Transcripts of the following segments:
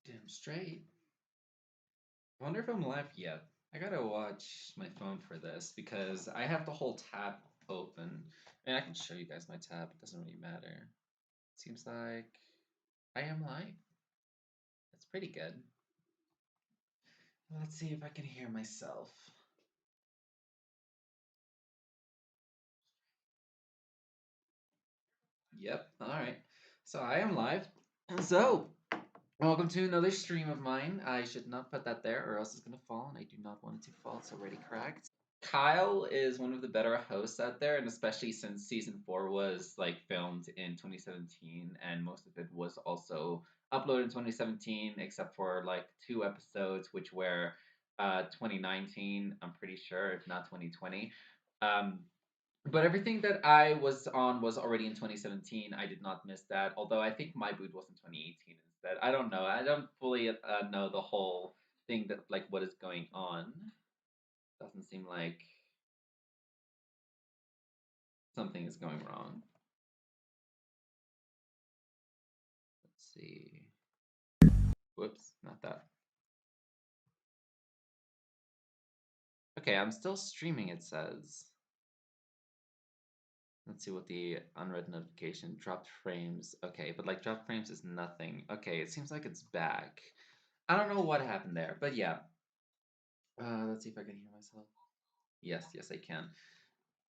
Damn straight. I wonder if I'm live yet. I gotta watch my phone for this because I have the whole tab open. And I can show you guys my tab, it doesn't really matter. Seems like I am live. That's pretty good. Let's see if I can hear myself. Yep, alright. So I am live. So, welcome to another stream of mine. I should not put that there or else it's gonna fall, and I do not want it to fall. It's already cracked. Kyle is one of the better hosts out there, and especially since season 4 was like filmed in 2017, and most of it was also uploaded in 2017, except for like 2 episodes, which were 2019. I'm pretty sure, if not 2020. But everything that I was on was already in 2017. I did not miss that. Although I think my boot was in 2018 instead. I don't know. I don't fully know the whole thing that like what is going on. Doesn't seem like something is going wrong. Let's see. Whoops, not that. Okay, I'm still streaming, it says. Let's see what the unread notification dropped frames. Okay, but like dropped frames is nothing. Okay, it seems like it's back. I don't know what happened there, but yeah. Let's see if I can hear myself. Yes, I can.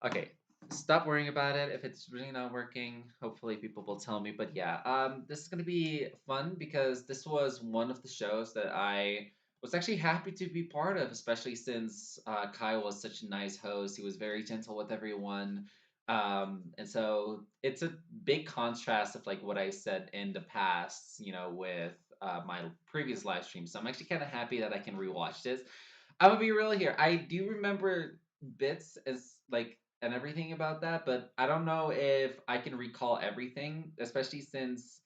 Okay, stop worrying about it. If it's really not working, hopefully people will tell me. But yeah, this is gonna be fun because this was one of the shows that I was actually happy to be part of, especially since Kyle was such a nice host. He was very gentle with everyone. And so it's a big contrast of like what I said in the past, with my previous live stream. So I'm actually kind of happy that I can rewatch this. I'm gonna be real here. I do remember bits as like and everything about that, but I don't know if I can recall everything, especially since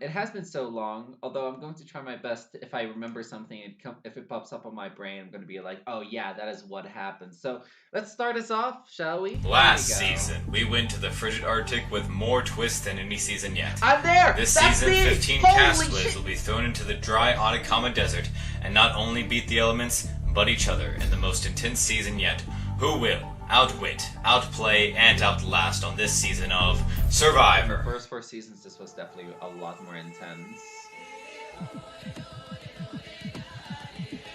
it has been so long. Although I'm going to try my best. If I remember something, if it pops up on my brain, I'm going to be like, "Oh yeah, that is what happened." So let's start us off, shall we? Last season, we went to the frigid Arctic with more twists than any season yet. I'm there. This That's season, me! 15 Holy castaways shit! will be thrown into the dry Atacama desert and not only beat the elements, but each other in the most intense season yet. Who will outwit, outplay, and outlast on this season of The Survivor? first 4 seasons, this was definitely a lot more intense.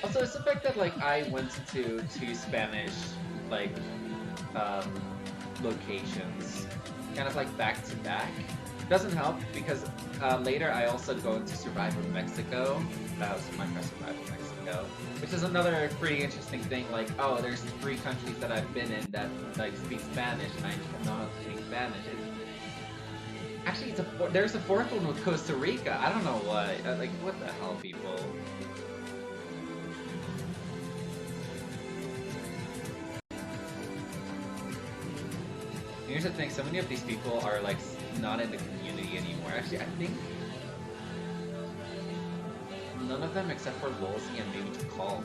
Also, it's the fact that like I went into 2 Spanish like locations, kind of like back to back. Doesn't help because later I also go into Survivor Mexico. So my first Survivor Mexico, which is another pretty interesting thing. Like, oh, there's 3 countries that I've been in that like speak Spanish, and I don't know how to speak Spanish. Actually, there's a 4th one with Costa Rica. I don't know why. Like, what the hell, people? Here's the thing, so many of these people are like not in the community anymore. Actually, I think none of them except for Wolsey and maybe Call,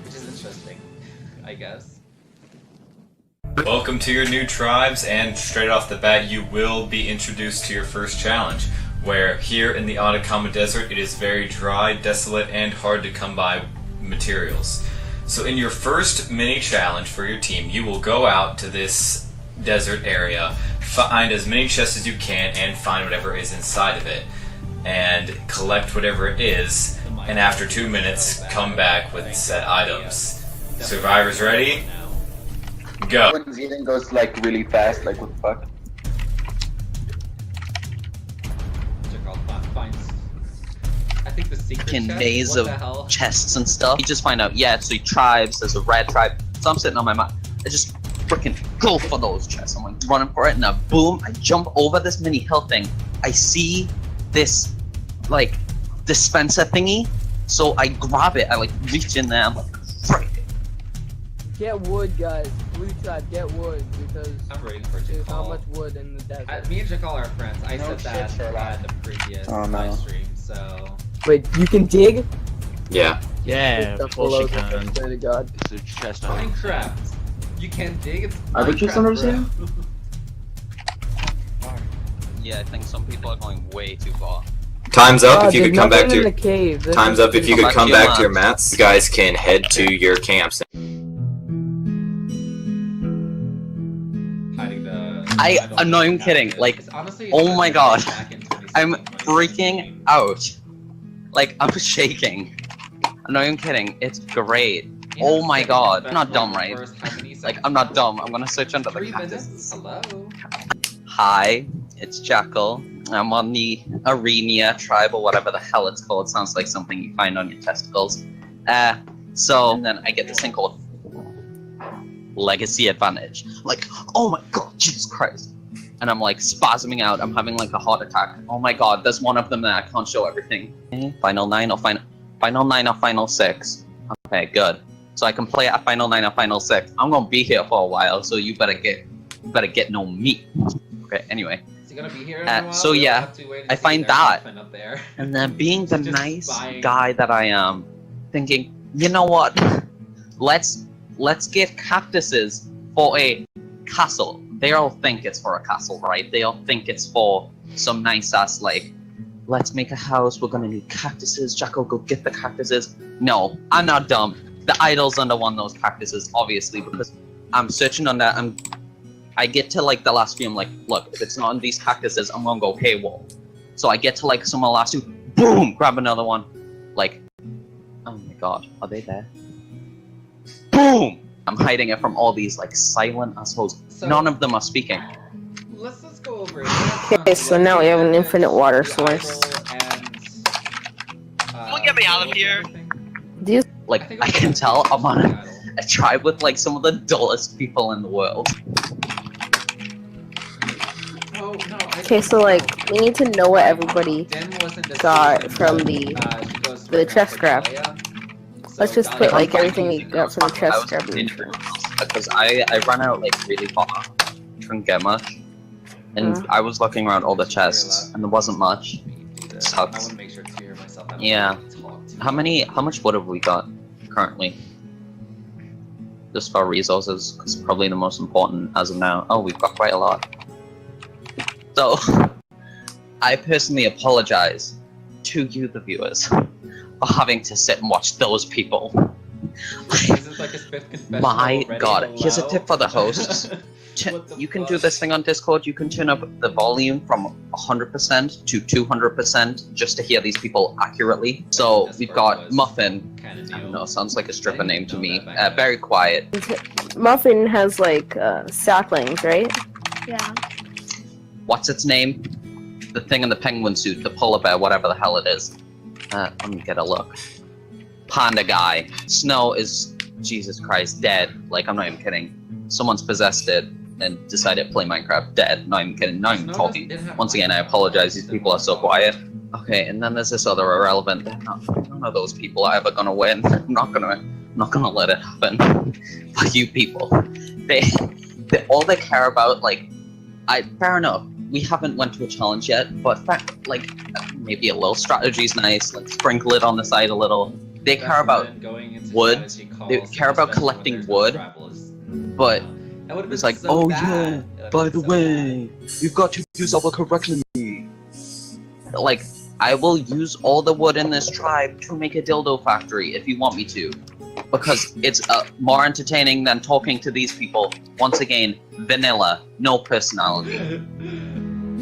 which is interesting, I guess. Welcome to your new tribes, and straight off the bat you will be introduced to your first challenge, where here in the Atacama Desert it is very dry, desolate, and hard to come by materials. So in your first mini challenge for your team, you will go out to this desert area, find as many chests as you can, and find whatever is inside of it, and collect whatever it is, and after 2 minutes, come back with said items. Survivors ready? Go. When Zeden goes like really fast, like what the fuck? I think the secret fucking chest, maze what of the hell? chests and stuff. You just find out, yeah, it's the tribes, there's a red tribe. So I'm sitting on my mind. I just freaking go for those chests. I'm like running for it, and then boom, I jump over this mini hill thing. I see this like dispenser thingy, so I grab it. I like reach in there. I'm like, frick. Get wood, guys. Blue tribe, get wood, because I'm waiting for there's not Jakal. much wood in the desert. Me and Jakal are friends. I No said that shit, Sherlock. in the previous Oh, no. live stream, so... Wait, you can dig? Yeah. Yeah, of course you can. Swear to God. It's a chest on. Minecraft! You can't dig, it's Are the chests Minecraft, under bro. Yeah, I think some people are going way too far. Time's up. Oh, If you there's could come back nothing to in your... the cave. There's Time's up. If you Come could back come to your back to your mats. mats, you guys can head to your camps. Hiding the. I'm not even kidding. Like, It's honestly, oh my god. back in 2016, I'm 2017. freaking out. Like, I'm shaking. I'm not even kidding. It's great. Yeah, Oh my second god. I'm not festival dumb, right? first, how many Like, seconds I'm not now? dumb. I'm gonna search under the 3 minutes? cactus. Hello? Hi, it's Jackal. I'm on the Arenia tribe or whatever the hell it's called. Sounds like something you find on your testicles. So then I get this thing called Legacy Advantage. Like, oh my god, Jesus Christ. And I'm like spasming out. I'm having like a heart attack. Oh my god, there's one of them there. I can't show everything. Final 9 or Final 9 or Final 6. Okay, good. So I can play at Final 9 or Final 6. I'm gonna be here for a while, so you better get no meat. Okay, anyway. Is he gonna be here in a while? So We'll yeah, have to wait and I see. find There's that. nothing up there. And then being the Just nice buying- guy that I am, thinking, you know what? Let's get cactuses for a castle. They all think it's for a castle, right? They all think it's for some nice ass like, let's make a house, we're gonna need cactuses, Jacko, go get the cactuses. No, I'm not dumb. The idol's under one of those cactuses, obviously, because I'm searching on that, I get to like the last few, I'm like, look, if it's not on these cactuses, I'm gonna go paywall. So I get to like some of the last two, boom, grab another one. Like, oh my god, are they there? Boom! I'm hiding it from all these like silent assholes. So- None of them are speaking. Let's just go over it. Okay, so now we have an infinite water source. Someone get me out of here. Do you Like, I can tell I'm on a tribe with like some of the dullest people in the world. Oh, no, Okay, so like we need to know what everybody got from the chest grab. Let's just put like everything we got from the chest grab in the room. Because I ran out like really far. Couldn't get much. And I was looking around all the chests and there wasn't much. Sucks. I want to make sure to hear myself. I don't Yeah. want to talk too How much wood have we got currently? Just for resources, because probably the most important as of now. Oh, we've got quite a lot. So, I personally apologize to you, the viewers, for having to sit and watch those people. Is this like his fifth confession My already? god, here's a Hello? tip for the hosts. What the You can do fuck? this thing on Discord, you can turn up the volume from 100% to 200% just to hear these people accurately. So we've got Muffin, Kinda I don't new. know, sounds like a stripper I didn't name to know me, that back then. very quiet. Muffin has like saplings, right? Yeah. What's its name? The thing in the penguin suit, the polar bear, whatever the hell it is. Let me get a look. Panda guy. Snow is, Jesus Christ, dead. Like, I'm not even kidding. Someone's possessed it and decided to play Minecraft. Dead. Not even kidding. Not even Snow talking. didn't have Once again, I Minecraft. apologize. These Just people are so Minecraft. quiet. Okay, and then there's this other irrelevant. None of those people are ever gonna win. I'm not gonna let it happen. But you people, they all they care about, like, fair enough. We haven't went to a challenge yet, but like maybe a little strategy's nice. Like sprinkle it on the side a little. They care about Recommend going into wood. strategy They calls, care about especially when collecting there's no wood, travelers. but That would've it's been like, so oh bad. yeah, That'd by been the so way, you've got to use our correctly. Like, I will use all the wood in this tribe to make a dildo factory if you want me to. Because it's more entertaining than talking to these people. Once again, vanilla, no personality.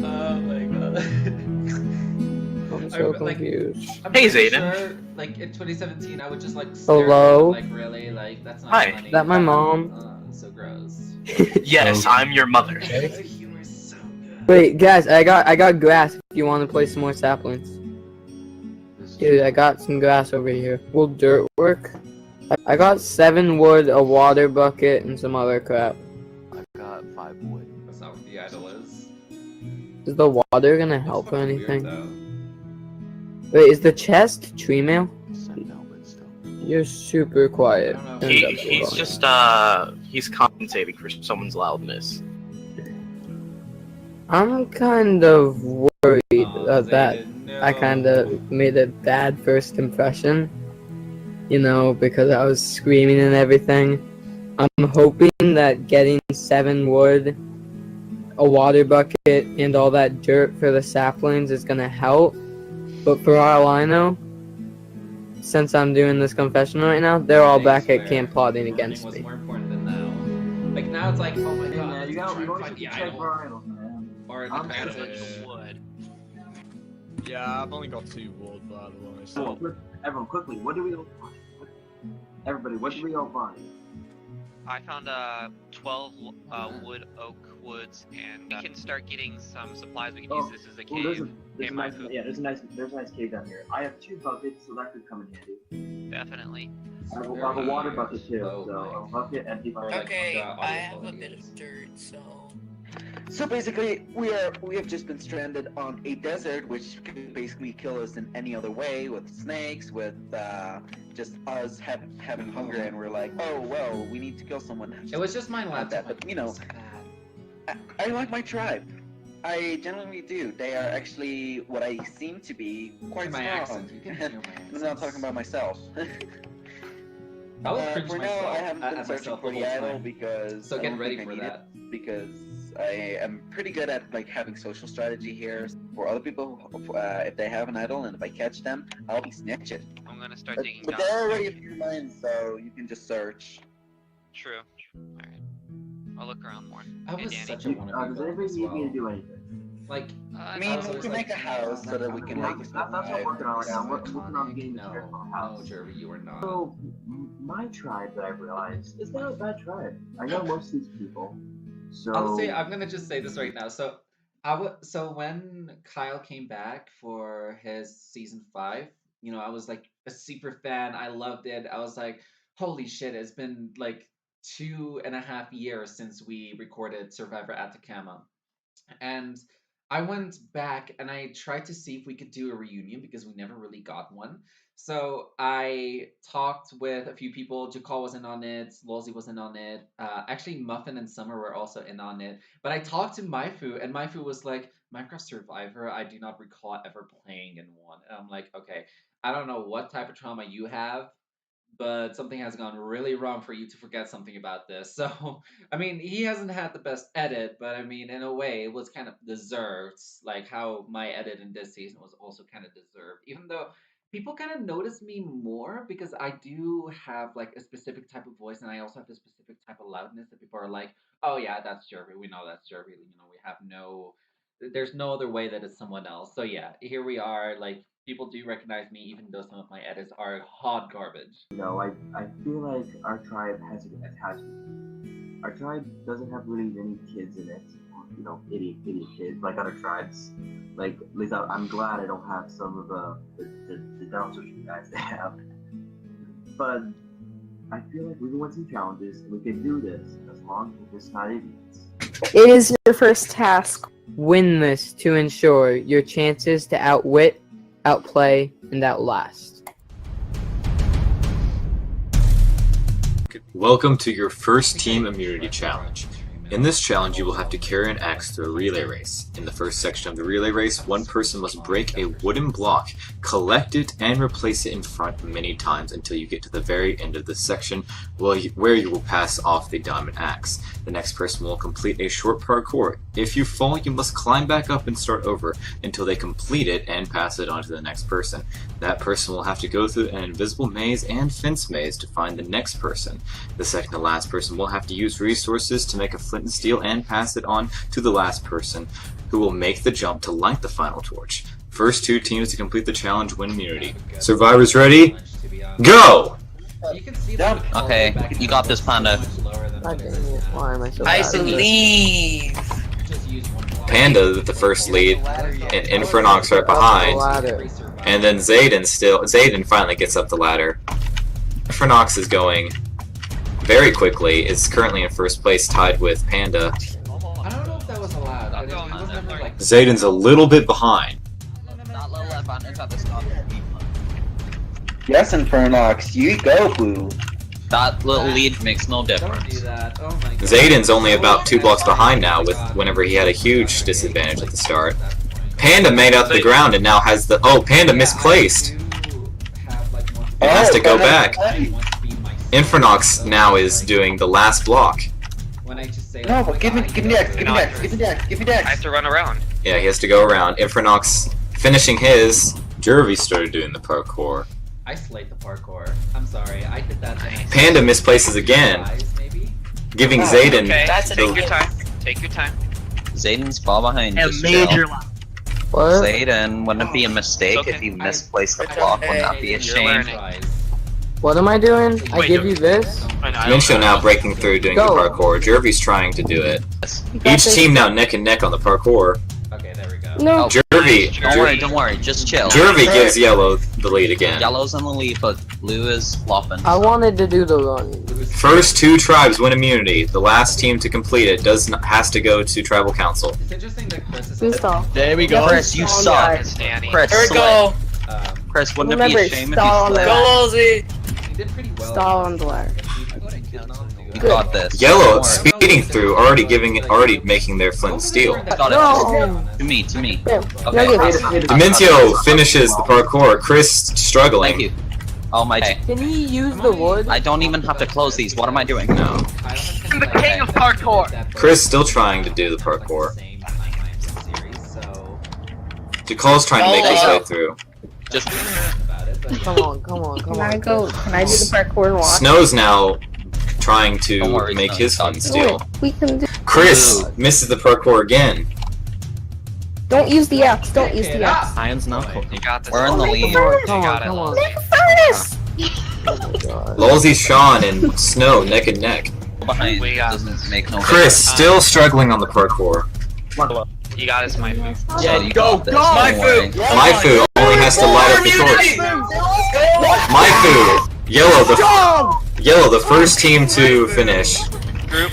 Oh my god. I'm I so re- like- confused. I'm Hey, pretty Zayden. Sure, like in 2017, I would just like stare Hello? at them, like really, like that's not Hi. funny. Is that my mom? So gross. Yes, I'm your mother. The humor is so good. Wait, guys, I got grass if you want to play some more saplings. Dude, I got some grass over here. Will dirt work? I got 7 wood, a water bucket, and some other crap. I've got 5 wood. That's not what the idol is. Is the water gonna It's help or fucking anything? Weird, Wait, is the chest tree mail? Send no, but still. You're super quiet. I don't know. Turn it up a He's little. just he's compensating for someone's loudness. I'm kind of worried Aw, that Zayden, I no. kind of made a bad first impression. You know, because I was screaming and everything. I'm hoping that getting 7 wood, a water bucket, and all that dirt for the saplings is gonna help. But for all I know, since I'm doing this confession right now, they're all back at camp plotting against What's me. more important than now? Like now it's like, oh my god, Yeah, let's you try got and you find always the check idol. for idols, man. Or the I'm passage. wood. Yeah, I've only got 2 wood, by the way. So, everyone, quickly, what do we all find? Everybody, what do we all find? I found 12 wood oak woods, and we can start getting some supplies. We can use this as a cave. there's a and nice, food. yeah, there's a nice cave down here. I have 2 buckets, so that could come in handy. Definitely. I have a water bucket too, so a bucket, empty bucket. Okay, I have a bit of dirt, so. So basically, we have just been stranded on a desert, which could basically kill us in any other way, with snakes, with just us having hunger, and we're like, oh well, we need to kill someone. It was just my Not that, laptop. but you know, I like my tribe. I genuinely do. They are actually what I seem to be quite My strong. accent. You can hear my accent. I'm not talking about myself. I was cringe for now, myself I haven't been at searching myself for the the whole idol time. because So I get don't ready think I for need that. it, because I am pretty good at like having social strategy here for other people. If they have an idol and if I catch them, I'll be snitching. I'm gonna start But, digging but down. there are already a few mines, so you can just search. True. Alright. I'll look around more. I Hey, was Danny. such a Does wannabe anybody villain as need me to well. do anything? Like, I I mean, was we always can like, make a house so that we can like That's what survive. we're working on right now. We're so working on getting iconic. material for a No, house. Jervy, you are not. So, my tribe that I've realized is not a bad tribe. I know most of these people. So Honestly, I'm gonna just say this right now. So, so when Kyle came back for his season 5, you know, I was like a super fan. I loved it. I was like, holy shit! It's been like 2.5 years since we recorded Survivor Atacama, and I went back and I tried to see if we could do a reunion because we never really got one. So I talked with a few people. Jakal wasn't on it. Lolzy wasn't on it. Actually, Muffin and Summer were also in on it. But I talked to Maifu, and Maifu was like, Minecraft Survivor, I do not recall ever playing in one. And I'm like, okay, I don't know what type of trauma you have, but something has gone really wrong for you to forget something about this. So, I mean, he hasn't had the best edit, but I mean, in a way, it was kind of deserved. Like how my edit in this season was also kind of deserved, even though people kind of notice me more because I do have like a specific type of voice, and I also have a specific type of loudness that people are like, "Oh yeah, that's Jervy. We know that's Jervy. You know, we have no, there's no other way that it's someone else." So yeah, here we are. Like people do recognize me, even though some of my edits are hot garbage. you know, I feel like our tribe has an attachment. Our tribe doesn't have really many kids in it. You know, idiot kids like other tribes. Like at least I'm glad I don't have some of the dinosaurs you guys have. But I feel like we can win some challenges and we can do this as long as it's not idiots. It is your first task. Win this to ensure your chances to outwit, outplay, and outlast. Welcome to your first team immunity challenge. In this challenge, you will have to carry an axe through a relay race. In the first section of the relay race, one person must break a wooden block, collect it, and replace it in front many times until you get to the very end of the section where you will pass off the diamond axe. The next person will complete a short parkour. If you fall, you must climb back up and start over until they complete it and pass it on to the next person. That person will have to go through an invisible maze and fence maze to find the next person. The second to last person will have to use resources to make a flint and steel and pass it on to the last person, who will make the jump to light the final torch. First 2 teams to complete the challenge win immunity. Survivors ready? Go! You can see Jump. that Okay, you got this, Panda. God dang it, why am I so I bad at this? believe. Panda with the first lead, and Infernox right behind, Ladder. and then Zayden finally gets up the ladder. Infernox is going very quickly, is currently in first place, tied with Panda. I don't know if that was allowed. But it was never like. Zayden's a little bit behind. Not little advantage at the start. Yes, Infernox, you go, boo. That little lead makes no Don't do difference. that. Oh my god. Zayden's only about 2 blocks behind now, with whenever he had a huge disadvantage at the start. Panda made up the ground and now has the. Oh, Panda misplaced. He has to go back. Infernox now is doing the last block. No, but give me the axe, give me the axe, give me the axe, give me the I have axe. to run around. Yeah, he has to go around. Infernox finishing his, Jervy started doing the parkour. I slayed the parkour. I'm sorry, I did that thing. Panda misplaces again, Maybe? giving Zayden. Okay, That's take your time. Take your time. Zayden's far behind. A Just major chill. lie. What? Zayden, wouldn't it be a mistake It's okay. if you misplaced the It's clock? okay. Wouldn't that be a You're shame? learning. What am I doing? I Wait, give no. you this? Mincho now breaking through doing the Go. parkour. Jervy's trying to do it. You got Each this. team now neck and neck on the parkour. Okay, there we go. No. Jervy, Don't worry, just chill. Jervy gives Yellow the lead again. Yellow's on the lead, but blue is flopping. I wanted to do the run. First 2 tribes win immunity. The last team to complete it has to go to tribal council. It's interesting that Chris is Just stop. There we go. Chris, you suck. It's Danny. Chris, There we slay. go. Chris, wouldn't Remember, it be a shame if you stall on slid? the- Go, Ozzy. he did pretty well. Stall on black. You got this. Yellow Don't worry. speeding through, already making their flint and steel. Got it. No. To me. Yeah. Okay. No, you- Dementio finishes the parkour. Chris struggling. Thank you. Oh my. Can he use the wood? I don't even have to close these. What am I doing? No. I'm the king of parkour. Chris still trying to do the parkour. Jakal's trying to make his way through. Just Come on. Can I go? Can I do the parkour and walk? Snow's now trying Don't to worry, make Snow, his stop. flint and steel. We can do. Chris misses the parkour again. Don't use the X. Don't use the X. Iron's not You got this. we're in the lead. Come got on. it. Furnace! Lolsey, Sean, and Snow neck and neck. Behind We got doesn't make no Chris difference. still struggling on the parkour. You got us, my food. Yeah, you got this. My Don't worry. Maifu only has to light up the torch. Maifu, Yellow, the first team to finish. Group.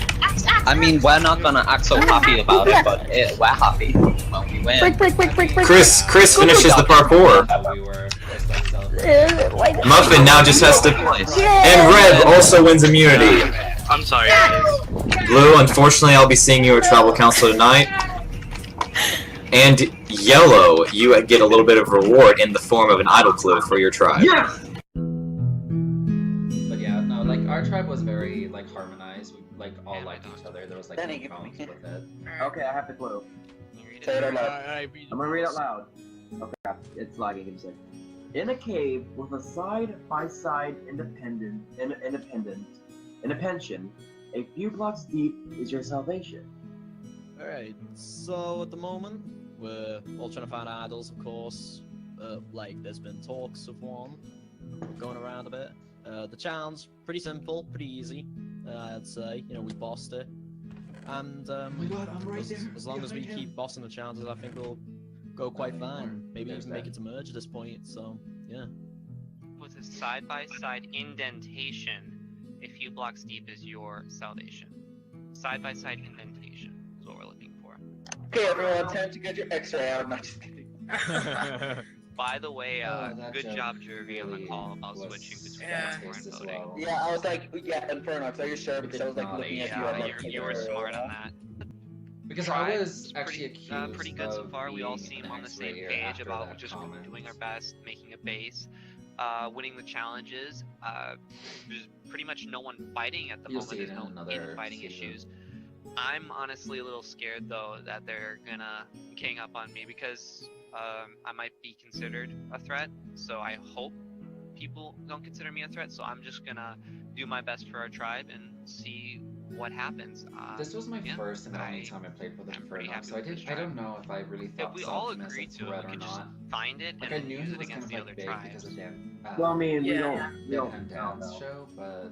I mean, we're not gonna act so happy about it, but we're happy when we win. Break. Chris finishes the parkour. We were just like celebrating. Muffin now just has to, and Red also wins immunity. I'm sorry, guys. Blue, unfortunately, I'll be seeing you at Tribal Council tonight. And Yellow, you get a little bit of reward in the form of an idol clue for your tribe. Yes! But yeah, no, like our tribe was very like harmonized. We like all liked each other. There was like Danny, no give me problems hit. with it. Okay, I have the clue. Say it out loud. I'm gonna read it out loud. Okay, it's lagging. Give me a second. In a cave with a side-by-side independent, a few blocks deep is your salvation. Alright, so at the moment, we're all trying to find idols, of course. Like, there's been talks of one going around a bit. The challenge, pretty simple, pretty easy, I'd say. You know, we bossed it. And, my God, I'm right there. as long as we keep bossing the challenges, I think we'll go quite fine. Maybe There's even make that. it to merge at this point, so, yeah. With a side-by-side indentation, a few blocks deep is your salvation. Side-by-side indentation is what we're looking for. Okay, everyone, time to get your X-ray out. I'm not just kidding. By the way, that good joke job, Jervy, on the really call about was switching between Yeah. parkour and as voting. well. Yeah, I was like, yeah, Inferno. So you're sure We because I was did like not, looking at you. Yeah, I'm like, you were smart on that. Because Tried. I was actually pretty, accused pretty good so of far. We all being seem an on the same X-rayer page after about that just comment. doing our best, making a base, winning the challenges. There's pretty much no one fighting at the You'll moment. see it There's in no another infighting season. issues. I'm honestly a little scared though that they're gonna gang up on me because I might be considered a threat. So I hope people don't consider me a threat. So I'm just gonna do my best for our tribe and see what happens. This was my yeah, first and only I- time I played with I'm pretty Inferno, happy so I with this don't tribe. know if I really If thought we all Softness agreed as to it, threat we or could just not. find it Like and I then knew use he it was kind against of the like other big because tribes. of Dan. Well, I mean, we Yeah. don't Dan know. Dan's show, but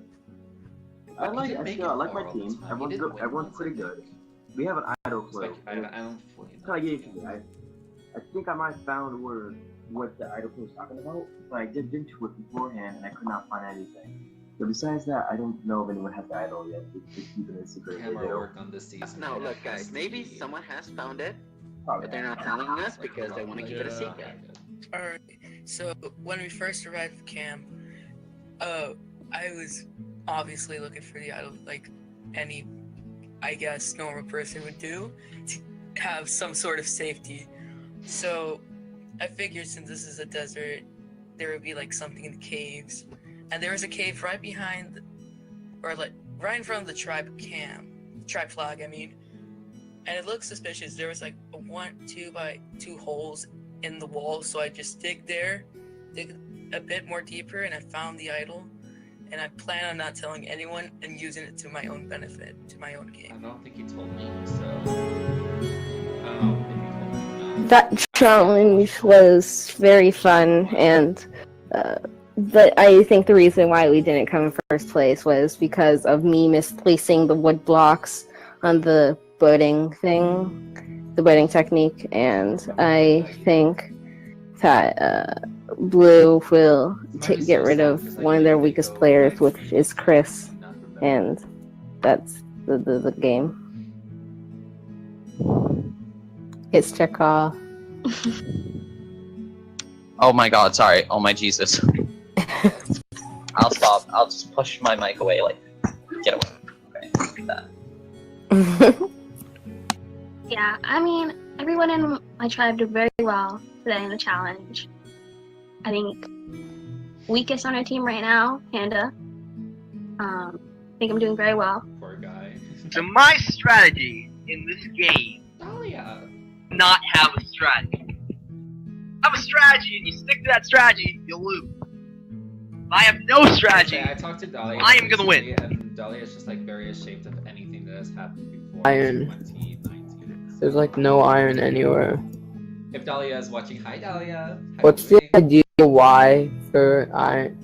I he like, didn't I make feel, I it like my far all the team. time. He Everyone's did good. win Everyone's once, pretty I good. think. We have an idol It's clue. like, I don't fully know. Kind of gave it to me. I think I might have found what the idol clue was talking about, but I dipped into it beforehand and I could not find anything. But besides that, I don't know if anyone has the idol yet. They keep it a secret. We They have our do. work on this season. No, right look, now. guys. Maybe someone has found it, Probably but they're not telling us because they want to keep it a Yeah. secret. Alright, so when we first arrived at camp, I was obviously looking for the idol like any, I guess, normal person would do to have some sort of safety. So I figured since this is a desert, there would be like something in the caves. And there was a cave right behind, or like right in front of the tribe camp, tribe flag, I mean. And it looked suspicious. There was like a 1, 2 by 2 holes in the wall, so I just dig a bit more deeper, and I found the idol. And I plan on not telling anyone and using it to my own benefit, to my own game. I don't think he told me, so I don't know if he told me or not. That challenge was very fun, and but I think the reason why we didn't come in first place was because of me misplacing the wood blocks on the boating thing, the boating technique, and I think that Blue will get rid of one of their weakest players, which is Chris, and that's the game. It's Chekhov. Oh my god, sorry. Oh my Jesus. I'll stop. I'll just push my mic away, like, get away. Okay, like that. Yeah, I mean, everyone in my tribe did very well today in the challenge. I think weakest on our team right now, Panda. I think I'm doing very well. Poor guy. So my strategy in this game, not have a strategy. Have a strategy and you stick to that strategy, you'll lose. If I have no strategy, I talked to Dahlia I am gonna win. And Dahlia is just like very ashamed of anything that has happened before. Iron. 2019. There's like no iron anywhere. If Dahlia is watching, hi Dahlia. Hi, What's the ideal Y for iron?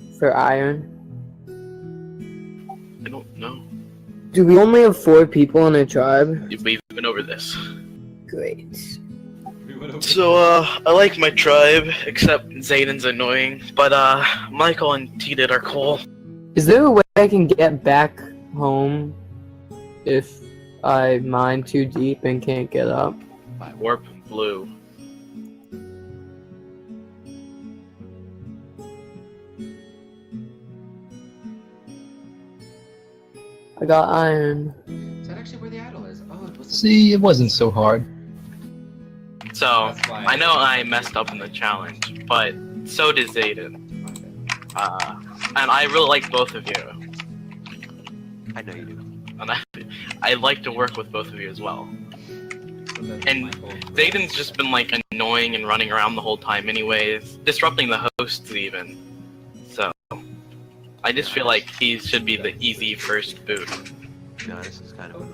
I don't know. Do we only have 4 people in a tribe? We've been over this. Great. So, I like my tribe, except Zayden's annoying, but, Michael and T-Did are cool. Is there a way I can get back home if I mine too deep and can't get up? Warp Blue. I got iron. Is that actually where the idol is? Oh, it was. See, it wasn't so hard. So, I know I messed up in the challenge, but so did Zayden. And I really like both of you. I know you do. And I like to work with both of you as well. And Zayden's just been like annoying and running around the whole time anyways, disrupting the hosts even. So, I just feel like he should be the easy first boot. No, this is kind of.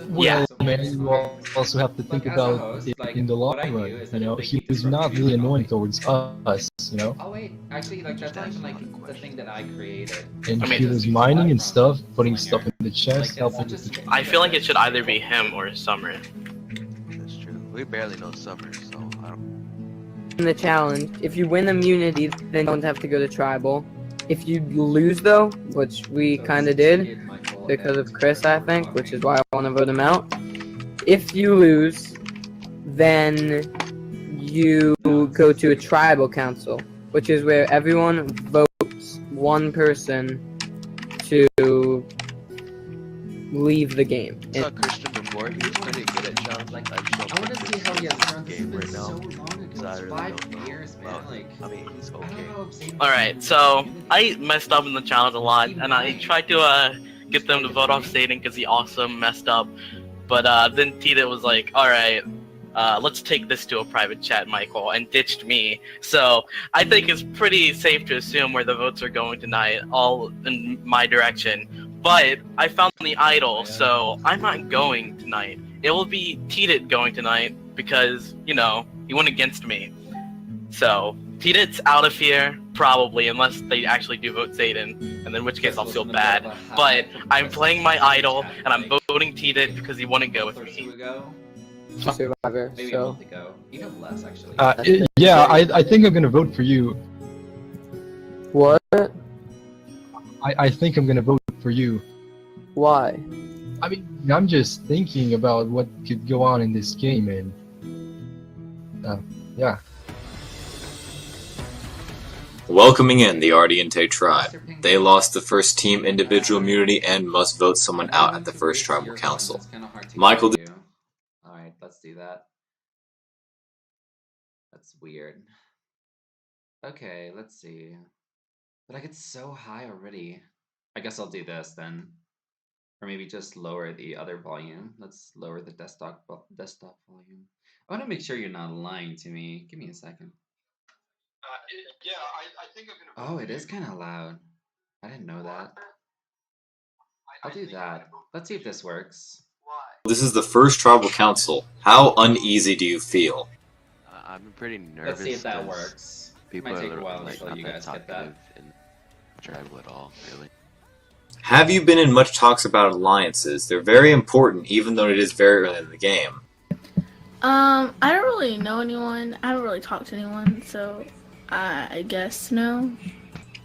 Well, man, you also have to think about it in the long run. You know, he was not really annoying towards us. You know. Oh wait, actually, like that's not even like the thing that I created. And he was mining and stuff, putting stuff in the chest, helping with the. I feel like it should either be him or Summer. That's true. We barely know Summer, so I don't. In the challenge, if you win immunity, then you don't have to go to tribal. If you lose though, which we kind of did, because of Chris, I think, which is why I want to vote him out. If you lose, then you go to a tribal council, which is where everyone votes one person to leave the game. I saw Christian before. He was pretty good at challenge. Like I want to see how he has done this. game It's right now. so long ago. It's 5 years, man. Like, I mean, he's okay. Alright, so I messed up in the challenge a lot, and I tried to get them to vote off Satan because he also messed up. But then Tita was like, alright, let's take this to a private chat, Michael, and ditched me. So I think it's pretty safe to assume where the votes are going tonight, all in my direction. But I found the idol, so I'm not going tonight. It will be Tidit going tonight because, you know, he went against me. So Tidit's out of here, probably, unless they actually do vote Zayden, and in which case I'll feel bad. But I'm playing my idol, and I'm voting Tidit because he wouldn't go with me. Survivor, maybe so. a month ago. You have less, actually. Yeah, I think I'm gonna vote for you. What? I think I'm gonna vote for you. Why? I mean, I'm just thinking about what could go on in this game, and yeah. Welcoming in the Ardiente tribe. They lost the first team individual immunity and must vote someone out at the first tribal council. Michael. Alright, let's do that. That's weird. Okay, let's see. But I get so high already. I guess I'll do this then. Or maybe just lower the other volume. Let's lower the desktop volume. I want to make sure you're not lying to me. Give me a second. Yeah, I think I'm gonna. Oh, it is kind of loud. I didn't know that. I'll do that. Let's see if this works. This is the first tribal council. How uneasy do you feel? I'm pretty nervous. Let's see if that 'cause works. People Might are take a literally while like until not you that guys get that. talkative in tribal at all, really. Have you been in much talks about alliances? They're very important, even though it is very early in the game. I don't really know anyone. I haven't really talked to anyone, so I guess no.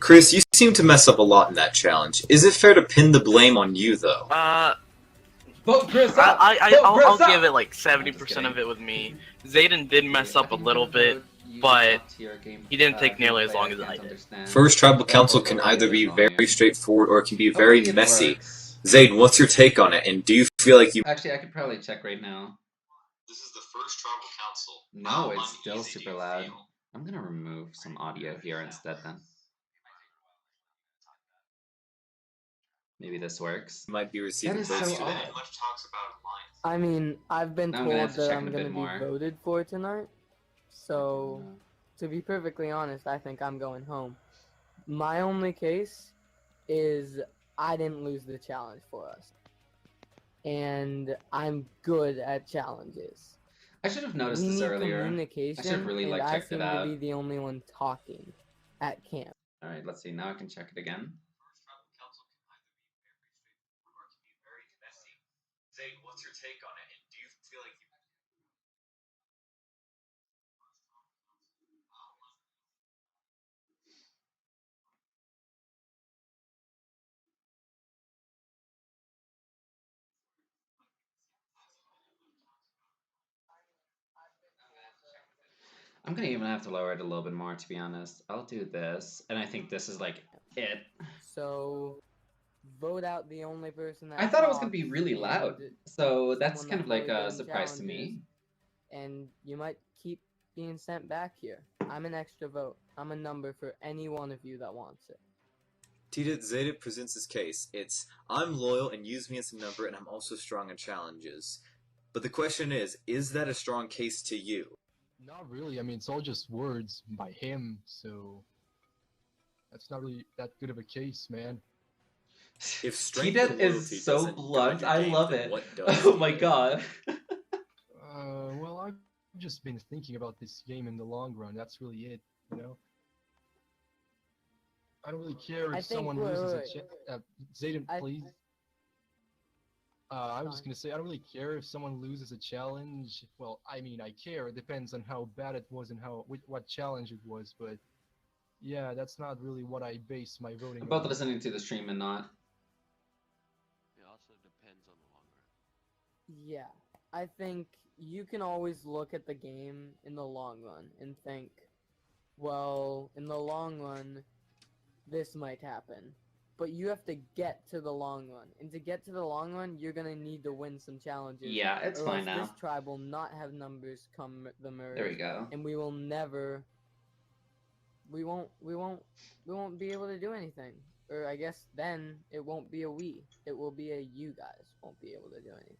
Chris, you seem to mess up a lot in that challenge. Is it fair to pin the blame on you, though? Vote Chris up! I'll give it like 70% of it with me. Zayden did mess up a little bit, but he didn't take nearly as long as I did. First tribal council can either be very straightforward or it can be very messy. Zayden, what's your take on it, and do you feel like you... Actually, I could probably check right now. This is the first tribal council. No, it's still super loud. I'm gonna remove some audio here instead then. Maybe this works. Might be receiving That is votes so today. odd. I mean, I've been Now I'm gonna have told to that check I'm it a gonna bit be more. voted for tonight. So, to be perfectly honest, I think I'm going home. My only case is I didn't lose the challenge for us. And I'm good at challenges. I should have noticed We this need earlier. communication, I should have really and like I checked seem it out. to be the only one talking at camp. Alright, let's see. Now I can check it again. Zayden, what's your take on it, and do you feel like you... I'm gonna even have to lower it a little bit more, to be honest. I'll do this, and I think this is like it. So, vote out the only person that I thought it was gonna be talks really loud, and so that's someone kind of that's like really a good in surprise to me. challenges, and you might keep being sent back here. I'm an extra vote. I'm a number for any one of you that wants it. Tita Zayden presents his case. It's, I'm loyal and use me as a number, and I'm also strong in challenges. But the question is that a strong case to you? Not really. I mean, it's all just words by him, so that's not really that good of a case, man. If strength Tita and is loyalty so doesn't blunt. guide your I game, love then it. what does, Oh my Tita? god. Well, I've just been thinking about this game in the long run. That's really it, you know? I don't really care I if think someone wait, loses wait, a Zayden, I- please. I was just gonna say, I don't really care if someone loses a challenge. Well, I mean, I care. It depends on how bad it was and what challenge it was. But yeah, that's not really what I base my voting I'm both on. listening to the stream and not. It also depends on the long run. Yeah, I think you can always look at the game in the long run and think, well, in the long run, this might happen. But you have to get to the long run. And to get to the long run, you're gonna need to win some challenges. Yeah, it's or fine else now. This tribe will not have numbers come the merge. There we go. And we will never... We won't be able to do anything. Or I guess then, it won't be a we. It will be a you guys won't be able to do anything.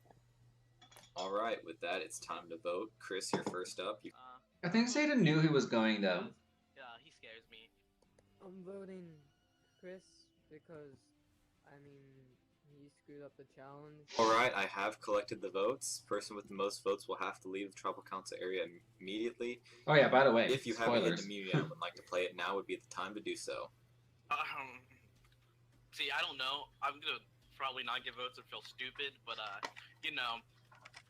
Alright, with that, it's time to vote. Chris, you're first up. You... I think Zayden knew he was going though. Yeah, he scares me. I'm voting Chris because, I mean, he screwed up the challenge. Alright, I have collected the votes. Person with the most votes will have to leave the tribal council area immediately. Oh yeah, by the way, If you have a hidden spoilers. immunity and would like to play it, now would be the time to do so. See, I don't know. I'm gonna probably not give votes and feel stupid, but you know,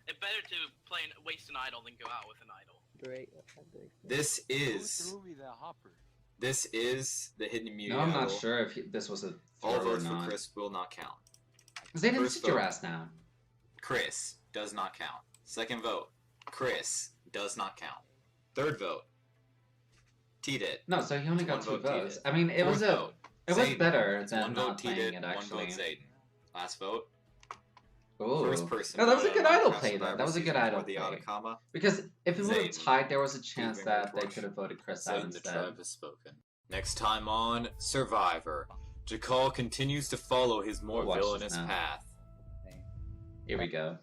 it's better to play and waste an idol than go out with an idol. Great. This is the hidden immunity. No, I'm not idol. sure if this was a All throw or votes for not. Chris will not count. Zayden, First sit your vote. ass now. Chris does not count. Second vote, Chris does not count. Third vote, T-Dit. No, so he only got One 2 vote, votes. T-Dit. I mean, it was Fourth a, vote, it was Zayden. better It's than one vote not playing T-Dit, it one actually. vote Zayden. Last vote. Ooh. First person. No, that was a voted good on idol Minecraft play though. That Survivor was a good Season idol 4, the play. Atacama. Because if it would have Zayden, tied, there was a chance Moving that they torch. could have voted Chris out Zayden, the instead. tribe has spoken. Next time on Survivor, Jakal continues to follow his more Watch this villainous now. path. Here we go.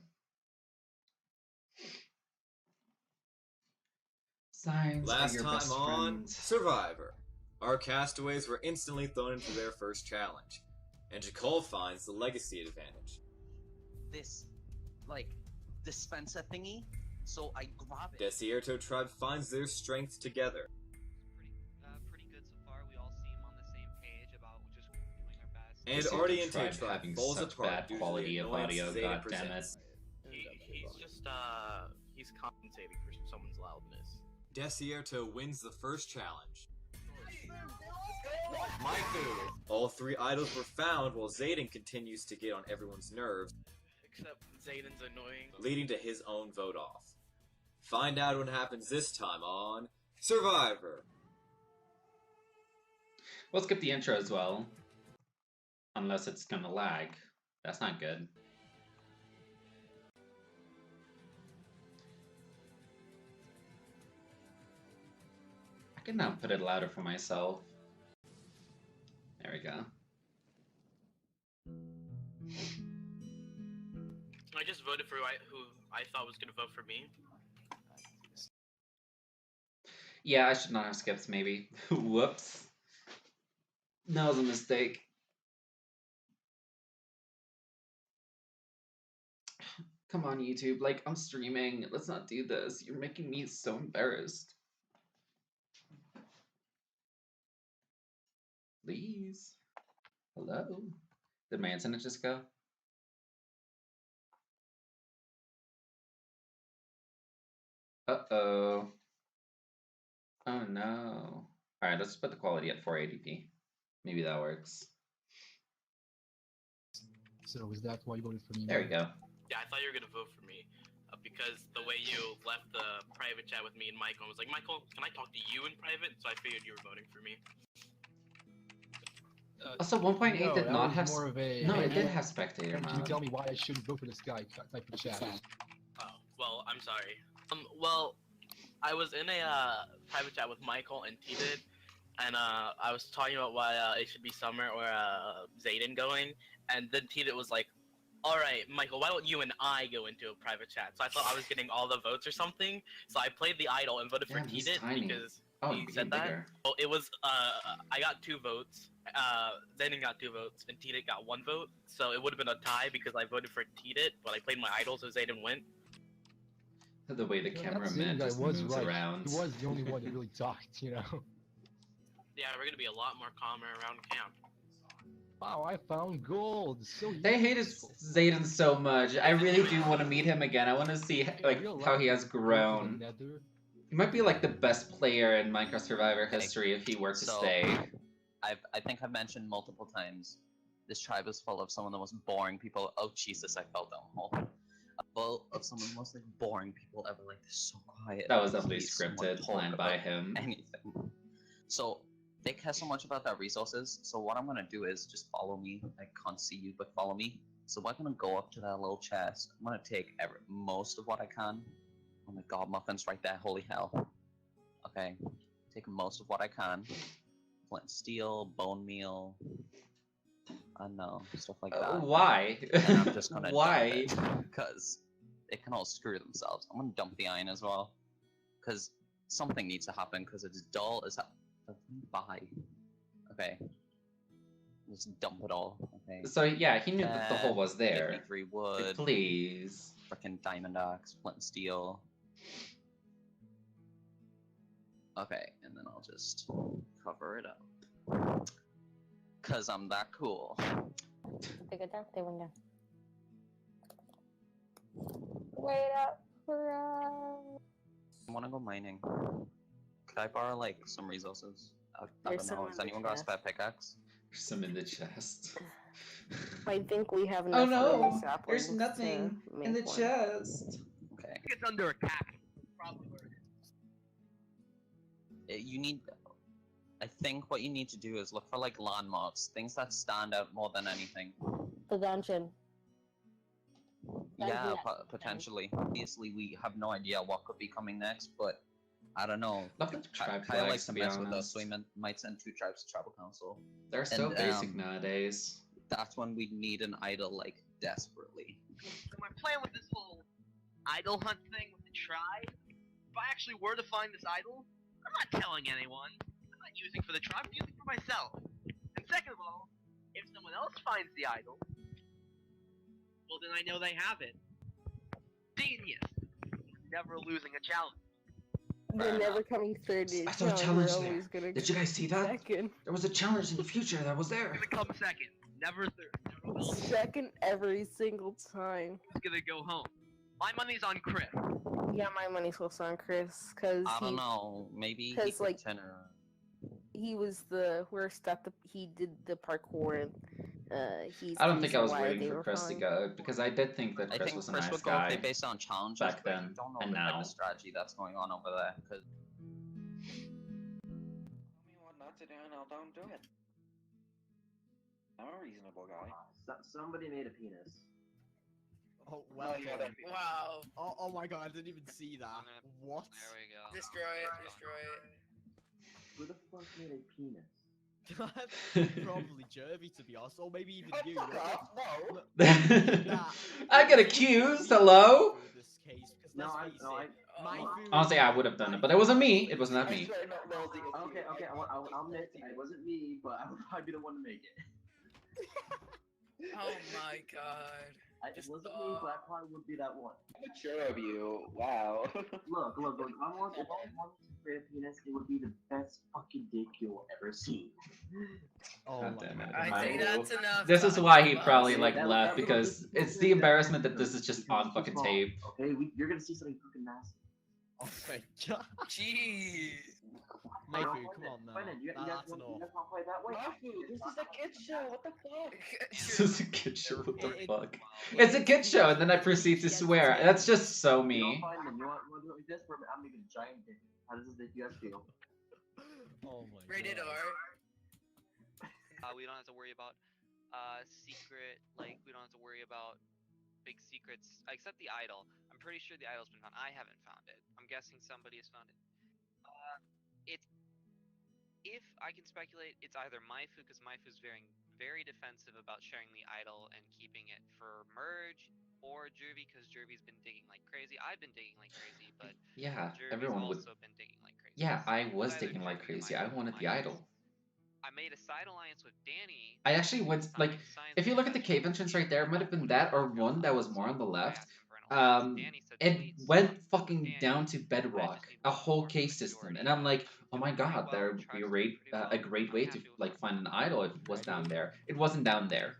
Signs Last are your time best on friend. Survivor, our castaways were instantly thrown into their first challenge, and Jakol finds the legacy advantage. This, like, dispenser thingy, so I grab it. Desierto tribe finds their strength together. Pretty good so far. We all seem on the same page about just doing our best. And Desierto Ardiente tribe tribe having falls such apart bad due to quality the of annoyance audio, Zayden god damn it. presents. He's just he's compensating for someone's loudness. Desierto wins the first challenge. All 3 idols were found while Zayden continues to get on everyone's nerves, Except Zayden's annoying. leading to his own vote off. Find out what happens this time on Survivor. We'll skip the intro as well. Unless it's gonna lag. That's not good. I can now put it louder for myself. There we go. I just voted for who I thought was gonna vote for me. Yeah, I should not have skipped, maybe. Whoops. That was a mistake. Come on, YouTube. Like, I'm streaming. Let's not do this. You're making me so embarrassed. Please. Hello? Did my internet just go? Uh-oh. Oh no. Alright, let's put the quality at 480p. Maybe that works. So is that why you voted for me? There we go. Yeah, I thought you were gonna vote for me because the way you left the private chat with me and Michael was like, Michael, can I talk to you in private? So I figured you were voting for me. Also, 1.8 no, did that not was have. more of a, No, hey, it did man, have spectator Can you mode. tell me why I shouldn't vote for this guy? Type of chat. Oh, well, I'm sorry. Well, I was in a private chat with Michael and T did, and I was talking about why it should be Summer or Zayden going, and then T did was like, all right, Michael, why don't you and I go into a private chat? So I thought I was getting all the votes or something, so I played the idol and voted for Damn, he's T did tiny. because Oh, he he said became that. bigger. Well, it was, I got 2 votes, Zayden got 2 votes, and T did got 1 vote, so it would have been a tie because I voted for T did, but I played my idol, so Zayden went. The way the That cameraman guy just was moves right. around. He was the only one that really talked, you know. Yeah, we're gonna be a lot more calmer around camp. Wow, I found gold. So They hated Zayden so much. I really do want to meet him again. I want to see like how he has grown. He might be like the best player in Minecraft Survivor history if he were to stay. I think I've mentioned multiple times, this tribe is full of some of the most boring people. Oh Jesus, I fell down a hole. Full of some of the most like boring people ever. Like, they're so quiet. That was definitely Please, someone scripted, talk planned by about him. Anything. So they care so much about their resources. So what I'm gonna do is just follow me. I can't see you, but follow me. So we're gonna go up to that little chest. I'm gonna take most of what I can. Oh my god, muffins right there. Holy hell. Okay, take most of what I can. Flint steel, bone meal. I know, stuff like that. Why? And I'm just gonna Why? dump it because they can all screw themselves. I'm gonna dump the iron as well because something needs to happen because it's dull as hell. Bye. Okay. Just dump it all. Okay. So yeah, he knew that the hole was there. 53 wood. Please. Frickin' diamond axe, flint and steel. Okay, and then I'll just cover it up. Cause I'm that cool. Take it down. They went down. Wait up for us. I wanna go mining. Could I borrow like some resources? I There's don't know. some Has in anyone the got a spare pickaxe? There's some in the chest. I think we have Oh enough no! saplings There's nothing to in the make one. chest. Okay. It's under attack. Probably where it is. You need. I think what you need to do is look for like landmarks, things that stand out more than anything. The dungeon. Yeah, Yeah. potentially. Obviously, we have no idea what could be coming next, but I don't know. Love the tribe Kyle flags, likes to to be mess with us, honest. so he might send 2 tribes to tribal council. They're so And, basic nowadays. That's when we need an idol like desperately. So we're playing with this whole idol hunt thing with the tribe, I actually were to find this idol, I'm not telling anyone. I'm not using for the tribe, I'm using for myself. And second of all, if someone else finds the idol, well then I know they have it. Genius! Never losing a challenge. They're never coming third. I saw a challenge there. Did you guys see that? There was a challenge in the future that was there. It's gonna come second, never third. Never will. Second every single time. He's gonna go home. My money's on Chris. Yeah, my money's also on Chris, cause I don't know. Maybe he cause, like, could tenor. he was the worst at he did the parkour and he's. I don't think I was why waiting they for were Chris to fine. go because I did think that I Chris think was a Chris nice would go if they guy based on challenges, back but then you don't know and the type now. of strategy that's going on over there. 'Cause Tell me what not to do and I'll don't do it. I'm a reasonable guy. Somebody made a penis. Oh, well yeah, done. Wow. Oh my god, I didn't even see that. What? There we go. Destroy it. Destroy it. Who the fuck made a penis? Probably Jervy, to be honest, or maybe even you. No. I get accused. Hello. In this case, because No, let's face it, my food. Honestly, I would have done it, but it wasn't me. It was not me. Okay, I'll admit it wasn't me, but I would probably be the one to make it. Oh my god. It wasn't me, but I probably would be that one. I'm sure of you. Wow. Look. If I wanted to create a penis, it would be the best fucking dick you'll ever see. Oh God my damn it. I think that's enough. This is why he probably That like was- left that was- because it's the embarrassment that this is just on fucking Small, tape. Okay, you're gonna see something fucking nasty. Oh my god. Jeez. Maybe, Don't come play on that. now. Fine then, you guys That's want enough. to play that way? This is a kid show. What the fuck? This is a kid show. What the It- fuck? It's a kid show, and then I proceed to swear. That's just so You know, me. fine then. You want to do it like this? Where I'm making a giant dick. How does this make you guys feel? Oh my god. Rated R. We don't have to worry about secret, like we don't have to worry about big secrets except the idol. I'm pretty sure the idol's been found. I haven't found it. I'm guessing somebody has found it. If I can speculate, it's either Maifu because Maifu's very defensive about sharing the idol and keeping it for merge, or Jervy because Jervy's been digging like crazy. I've been digging like crazy, but Yeah, Jervy's everyone would. also been digging like crazy. Yeah, I was Either digging like Jervy or crazy. I Maifu. wanted the idol. I made a side alliance with Danny. I actually went like, if you look at the cave entrance right there, it might have been that or one that was more on the left. It went fucking down to bedrock, a whole cave system, and I'm like, oh my god, there would be a great way to like find an idol if it was down there. It wasn't down there.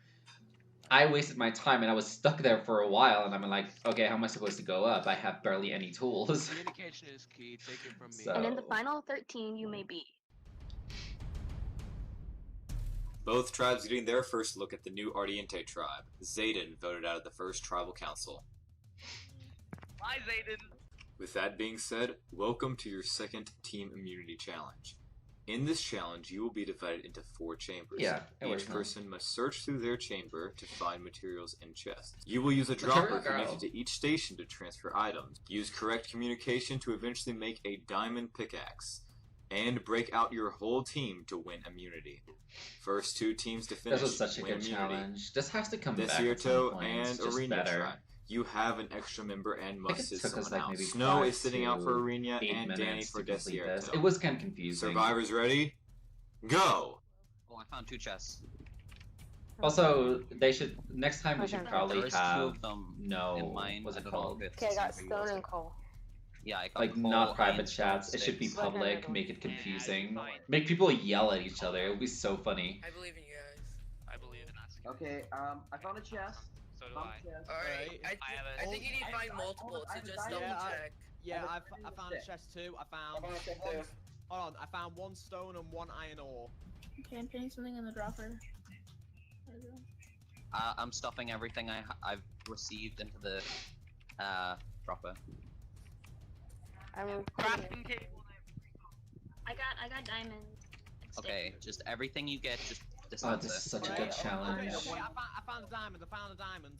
I wasted my time and I was stuck there for a while, and I'm like, okay, how am I supposed to go up? I have barely any tools. Communication is key. Take it from me. So- And in the final 13, you may be. Both tribes getting their first look at the new Ardiente tribe. Zayden voted out of the first tribal council. Bye, Zayden. With that being said, welcome to your second team immunity challenge. In this challenge, you will be divided into 4 chambers. Yeah, it was Each nice. person must search through their chamber to find materials in chests. You will use a Material dropper girl. connected to each station to transfer items. Use correct communication to eventually make a diamond pickaxe. And break out your whole team to win immunity. First 2 teams to finish This was such a win good immunity. challenge. This has to come back at some Desierto point. and It's just Arena better. tribe. You have an extra member and I think must it sit took us someone like out. maybe Snow 5 is sitting out for to Arena 8 and Danny minutes for to complete this. Desierto. It was kind of confusing. Survivors ready? Go! Oh, I found 2 chests. Also, they should next time we should Okay. probably There is 2 have of them no in mine. what's I it don't know called? if it's Okay, I got something stone else. and coal. Yeah, I got Like coal, not private iron, chats. stone, It should be sticks. public. Make it confusing. Make people yell at each other. It would be so funny. I believe in you guys. I believe in us. Okay, I found a chest. So do Found I. a chest. Alright, I think you need to find multiple, so just double check. Yeah, I I found a chest too. I found found a chest one. too. Hold on, I found 1 stone and 1 iron ore. Okay, I'm putting something in the dropper. There we go. I'm stuffing everything I've received into the dropper. I'm Crafting table. I got diamonds. Okay, just everything you get, just Oh, dispense this is it. such a Okay, good challenge. Okay, I found a diamond. I found a diamond.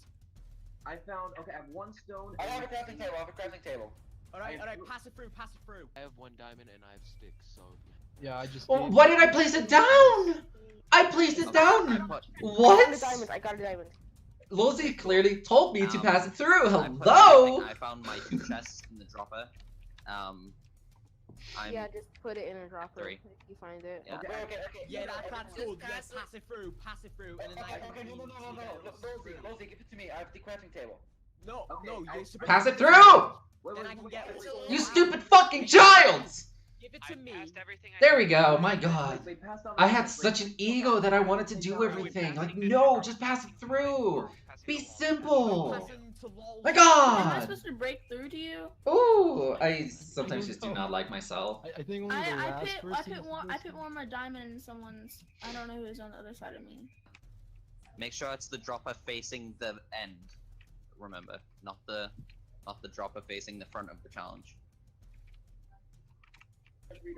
I have 1 stone. I have a crafting table. I have a crafting table. Alright, pass it through, pass it through. I have 1 diamond and I have sticks, so Yeah, I just. Well, gave- why did I place it down? I placed it down. I got a What? diamond. I got a diamond. Lozy clearly told me to pass it through. I put Hello. everything- I found my 2 chests in the dropper. Yeah, just put it in a dropper 3. if you find it. Yeah. Okay. Yeah, that's Just good. Yeah, pass pass it through. Pass it through. And then Okay, no. Losey, give it to me. I have the crafting table. No, you're supposed Pass to it through! Then I can get You stupid fucking child! Give it to me. There we go, my god. Wait, pass down I the- had such an ego that I wanted to do everything. Like, no, just pass it through. Be simple. My Am I god! supposed to break through to you? Ooh, I sometimes just do not like myself. I think only the I last put person. I put one more diamond in someone's. I don't know who's on the other side of me. Make sure it's the dropper facing the end. Remember, not the dropper facing the front of the challenge.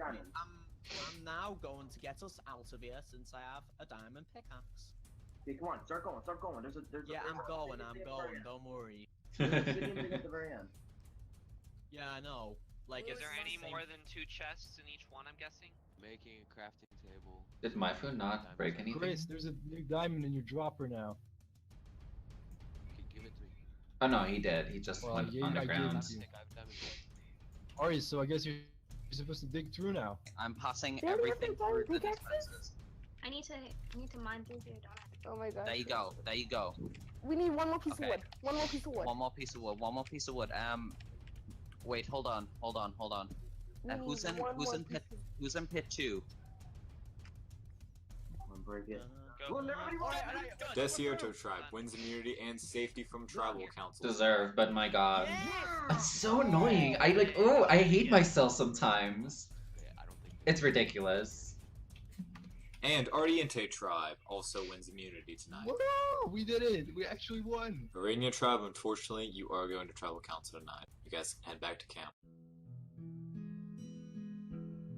I'm now going to get us out of here since I have a diamond pickaxe. Okay, come on, start going. Yeah, I'm going. Don't worry. There's a big ending at the very end. Yeah, I know. Like, Is it's there the any same- more than 2 chests in each one, I'm guessing? Making a crafting table. Did my food not break anything? Chris, there's a new diamond in your dropper now. Okay, give it to me. Oh no, he did. He just Well, went I gave underground. it to you. I have diamond. Alright, so I guess you're supposed to dig through now. I'm passing There we everything go, through the pickaxes. dispensers. I need to mine through here, don't I? Oh my god. There you go. There you go. We need one more piece Okay. of wood. One more piece of wood. One more piece of wood. One more piece of wood. Wait. Hold on. We Who's need one more piece of- Who's in pit 2? I'm gonna break it. Desierto Tribe wins immunity and safety from tribal council. Deserve, but my god. That's so annoying. I like, oh, I hate myself sometimes. It's ridiculous. And Ardiente Tribe also wins immunity tonight. Whoa, we did it! We actually won! Arania Tribe, unfortunately, you are going to tribal council tonight. You guys can head back to camp.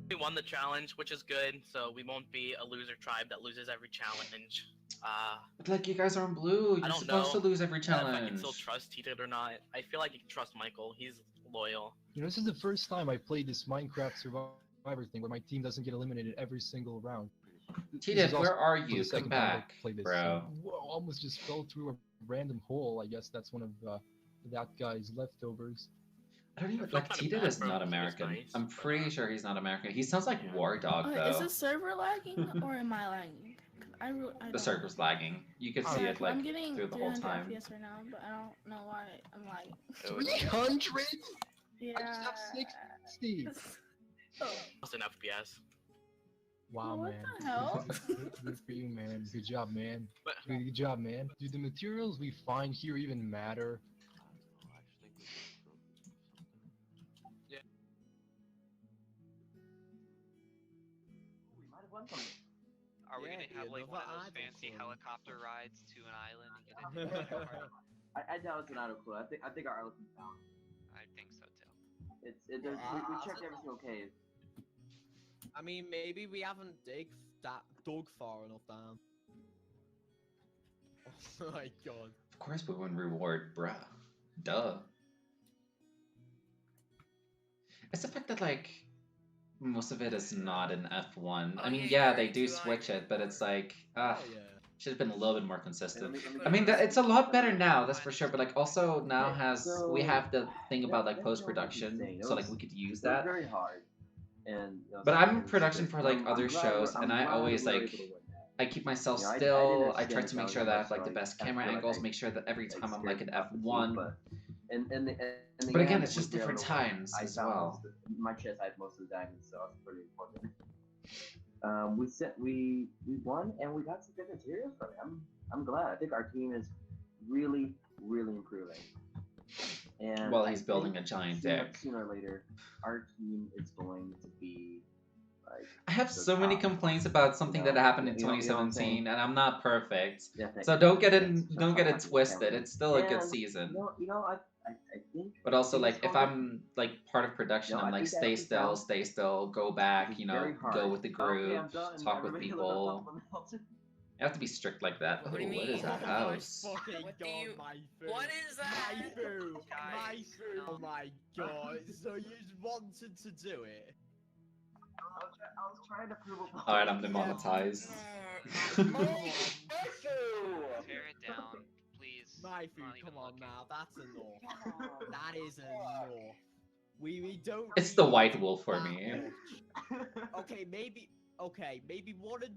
We won the challenge, which is good, so we won't be a loser tribe that loses every challenge. But like, you guys are in blue. I You're don't supposed know to lose every if I can challenge. still trust Tita or not. I feel like you can trust Michael. He's loyal. You know, this is the first time I played this Minecraft Survivor thing where my team doesn't get eliminated every single round. Tita, where are you? The Come second time I back, played this. bro. Whoa, almost just fell through a random hole. I guess that's one of that guy's leftovers. I don't even like Tita is not American. I'm pretty sure he's not American. He sounds like War Dog Is though. the server lagging or am I lagging? I The don't- server's lagging. You can see Yeah, it like I'm getting through the whole 300 time. FPS right now, but I don't know why I'm lagging. 300? Yeah. I just have 60. Lost an FPS. Wow, What man. the hell? Good for you, man. Good job, man. Good job, man. Do the materials we find here even matter? Are we Yeah, gonna have like one of another those idol fancy club. helicopter rides to an island and get into it? I doubt it's an idle clue. I think our elephant's down. I think so too. We checked every single cave. I mean, maybe we haven't dug far enough down. Oh my god. Of course we win reward, bruh. Duh. It's the fact that like most of it is not in F1. I mean, yeah, they do switch it, but it's like, should have been a little bit more consistent. I mean, it's a lot better now, that's for sure. But like, also now we have the thing about like post production, so like we could use that. Very hard. And But I'm in production for like other shows, and I always like I keep myself still. I try to make sure that I have like the best camera angles. Make sure that every time I'm like at F1. But again, it's just different times as well. My chest had most of the diamonds, so it's pretty important. We won and we got some good materials from it. I'm glad. I think our team is really improving. And Well, he's building a giant deck. Sooner or later, our team is going to be like. I have so many complaints about something that happened in you know what I'm 2017, and I'm not perfect. Yeah, thank So you. don't get That's it twisted. It's still a good And, season. I think. But also, I think like, it's if I'm like part of production, No, I'm I like, think that stay still, go back, you know, very hard. go with the Okay, I'm group, done. talk with Everybody look up people. on the mountain. You have to be strict like that. What do you Ooh, what is mean? that house? Fucking What do god, you- my food. What is that? My food. My Guys, food. Oh my god. So you just wanted to do it? I was trying to prove a point. Alright, I'm demonetized. Tear it down, please. My I'm food, not even come on looking. now, that's enough. That is enough. We don't. It's the need white wolf for that me. much. Okay, maybe. Okay, maybe 1 or 2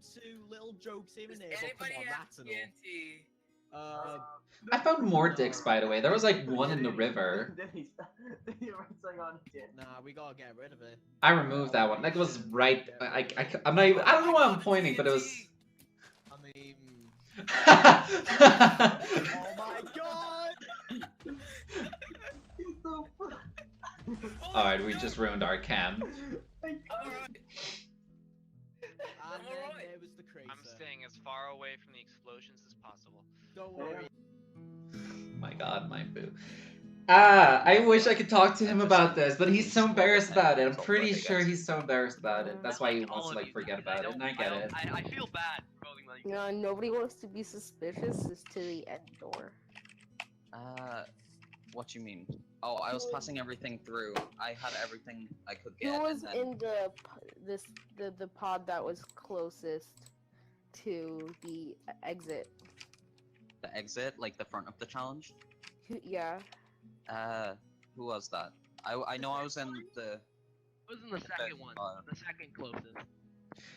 little jokes here and there. But come on, that's enough. I found more dicks, by the way. There was like one in the river. Nah, we gotta get rid of it. I removed that one. That was right. I'm not even, I don't know why I'm pointing, but it was. I mean. Oh my god! Alright, we just ruined our cam. I'm staying as far away from the explosions as possible. Don't worry. Oh my god, my boo. I wish I could talk to him about this, but he's so embarrassed about it. I'm pretty sure he's so embarrassed about it. That's why he wants to like forget about it, and I get it. I feel bad for voting like. No, nobody wants to be suspicious. It's to the end door. What you mean? Oh, I was passing everything through. I had everything I could Who get. was and then... in the pod that was closest to the exit? The exit, like the front of the challenge? Yeah. Who was that? I know I was in the... I was in the second one. The second closest.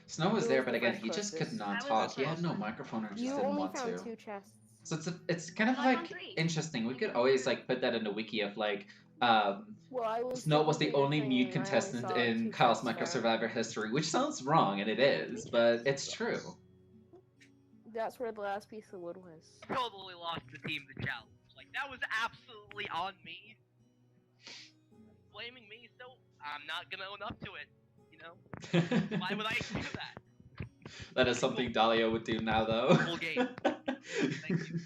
Snow was there, but again, he just could not talk. He had no microphone or just You didn't only want found to. 2 chests. So it's kind of like interesting. We could always like put that in the wiki of like Snow was the only mute contestant in Kyle's Micro Survivor history, which sounds wrong, and it is, but it's true. That's where the last piece of wood was. Totally lost the team the challenge. Like that was absolutely on me. Blaming me, so I'm not gonna own up to it. You know? Why would I do that? That is something Dahlia would do now, though. Full game. Thank you.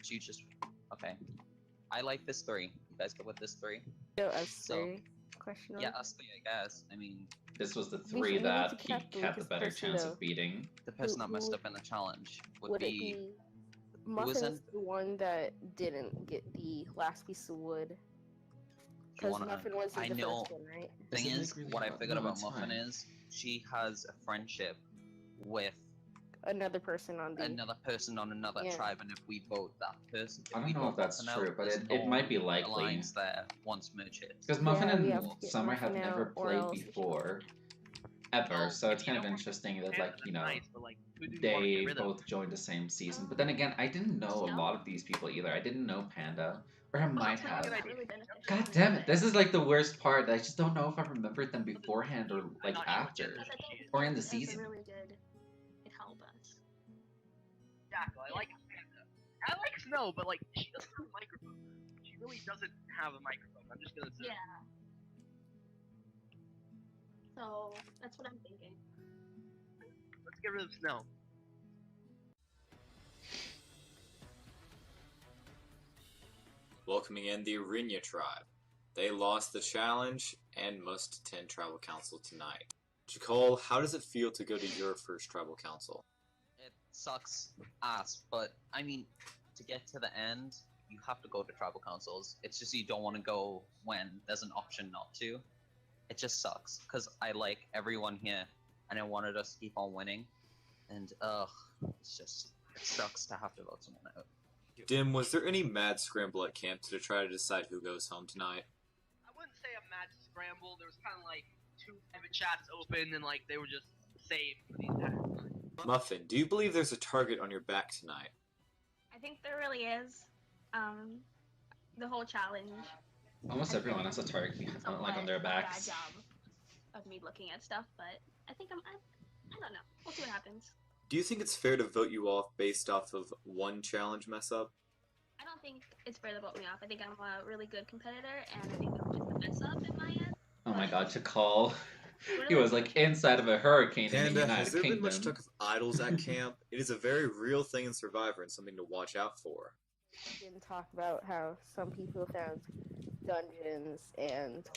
You just... Okay. I like this 3. You guys go with this 3? So, us3? Question yeah, us 3, I guess. I mean... This was the 3 that he had the better chance of beating. The person that messed up in the challenge would be... Muffin's the one that didn't get the last piece of wood. Because Muffin was the first one, right? Thing is, what I figured about Muffin is, she has a friendship with another person on another tribe, and if we vote that person, I don't know if that's true, but it might be likely. Alliance there once merge hits. Because Muffin and Summer have never played before, ever. So it's kind of interesting that like they both joined the same season. But then again, I didn't know a lot of these people either. I didn't know Panda, or I might have. God damn it! This is like the worst part. I just don't know if I remembered them beforehand or like after, or in the season. Really good. It helped us. Exactly. I like Panda. I like Snow, but like she doesn't have a microphone. She really doesn't have a microphone. I'm just gonna say. Yeah. So that's what I'm thinking. Let's get rid of Snow. Welcoming in the Arinya tribe. They lost the challenge and must attend tribal council tonight. Jakol, how does it feel to go to your first tribal council? It sucks ass, but I mean, to get to the end, you have to go to tribal councils. It's just you don't want to go when there's an option not to. It just sucks, because I like everyone here, and I wanted us to keep on winning, and it's just, it sucks to have to vote someone out. Dim, was there any mad scramble at camp to try to decide who goes home tonight? I wouldn't say a mad scramble. There was kind of like 2 private chats open, and like they were just saved for these tasks. Muffin, do you believe there's a target on your back tonight? I think there really is. The whole challenge. Almost everyone has a target like on their backs. Bad job of me looking at stuff, but I think I don't know. We'll see what happens. Do you think it's fair to vote you off based off of one challenge mess up? I don't think it's fair to vote me off. I think I'm a really good competitor, and I think I'm just a mess up in my end. Oh my god, Jakal. He was like inside of a hurricane in the Panda, United has there Kingdom. been much talk of idols at camp? It is a very real thing in Survivor and something to watch out for. Didn't talk about how some people found dungeons and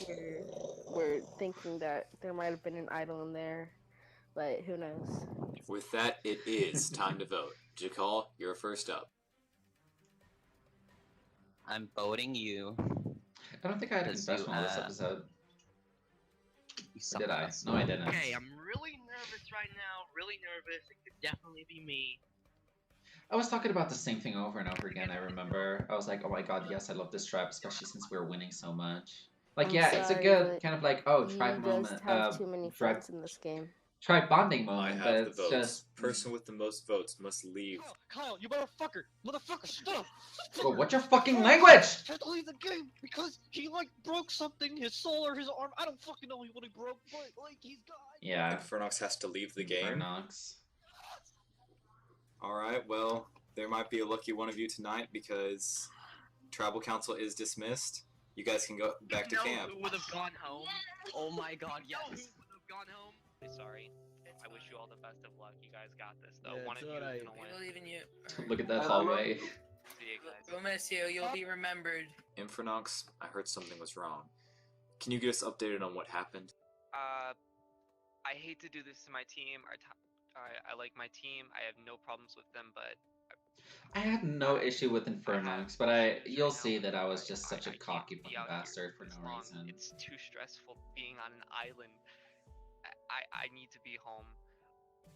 we're thinking that there might have been an idol in there, but who knows. With that, it is time to vote. Jakal, you're first up. I'm voting you. I don't think I had a confession on this episode. Did I? No, I didn't. Okay, I'm really nervous right now. Really nervous. It could definitely be me. I was talking about the same thing over and over again, I remember. I was like, oh my god, yes, I love this tribe, especially since we're winning so much. Like, I'm yeah, it's a sorry, good but kind of like, oh, you tribe just moment, have too many tribe, friends in this game. tribe bonding I moment, have but the it's votes. just. Person with the most votes must leave. Kyle, you motherfucker! Motherfucker, stop! Oh, what's your fucking language? I had to leave the game because he like broke something, his soul or his arm. I don't fucking know what he broke, but like he's gone. Yeah. Infernox has to leave the game. Infernox. Alright, well, there might be a lucky one of you tonight because Tribal Council is dismissed. You guys can go back to camp. Who would have gone home? Oh my god, Who yes. would have gone home? Sorry. I wish you all the best of luck. You guys got this, though. Yeah, One of it's you is alright. gonna We win. believe in you. Look at that hallway. See you guys. We'll miss you. You'll be remembered. Infernox, I heard something was wrong. Can you get us updated on what happened? I hate to do this to my team. I like my team. I have no problems with them, but I had no issue with Infernox, but you'll see that I was just such a cocky fucking bastard for no reason. it's too stressful being on an island. I need to be home.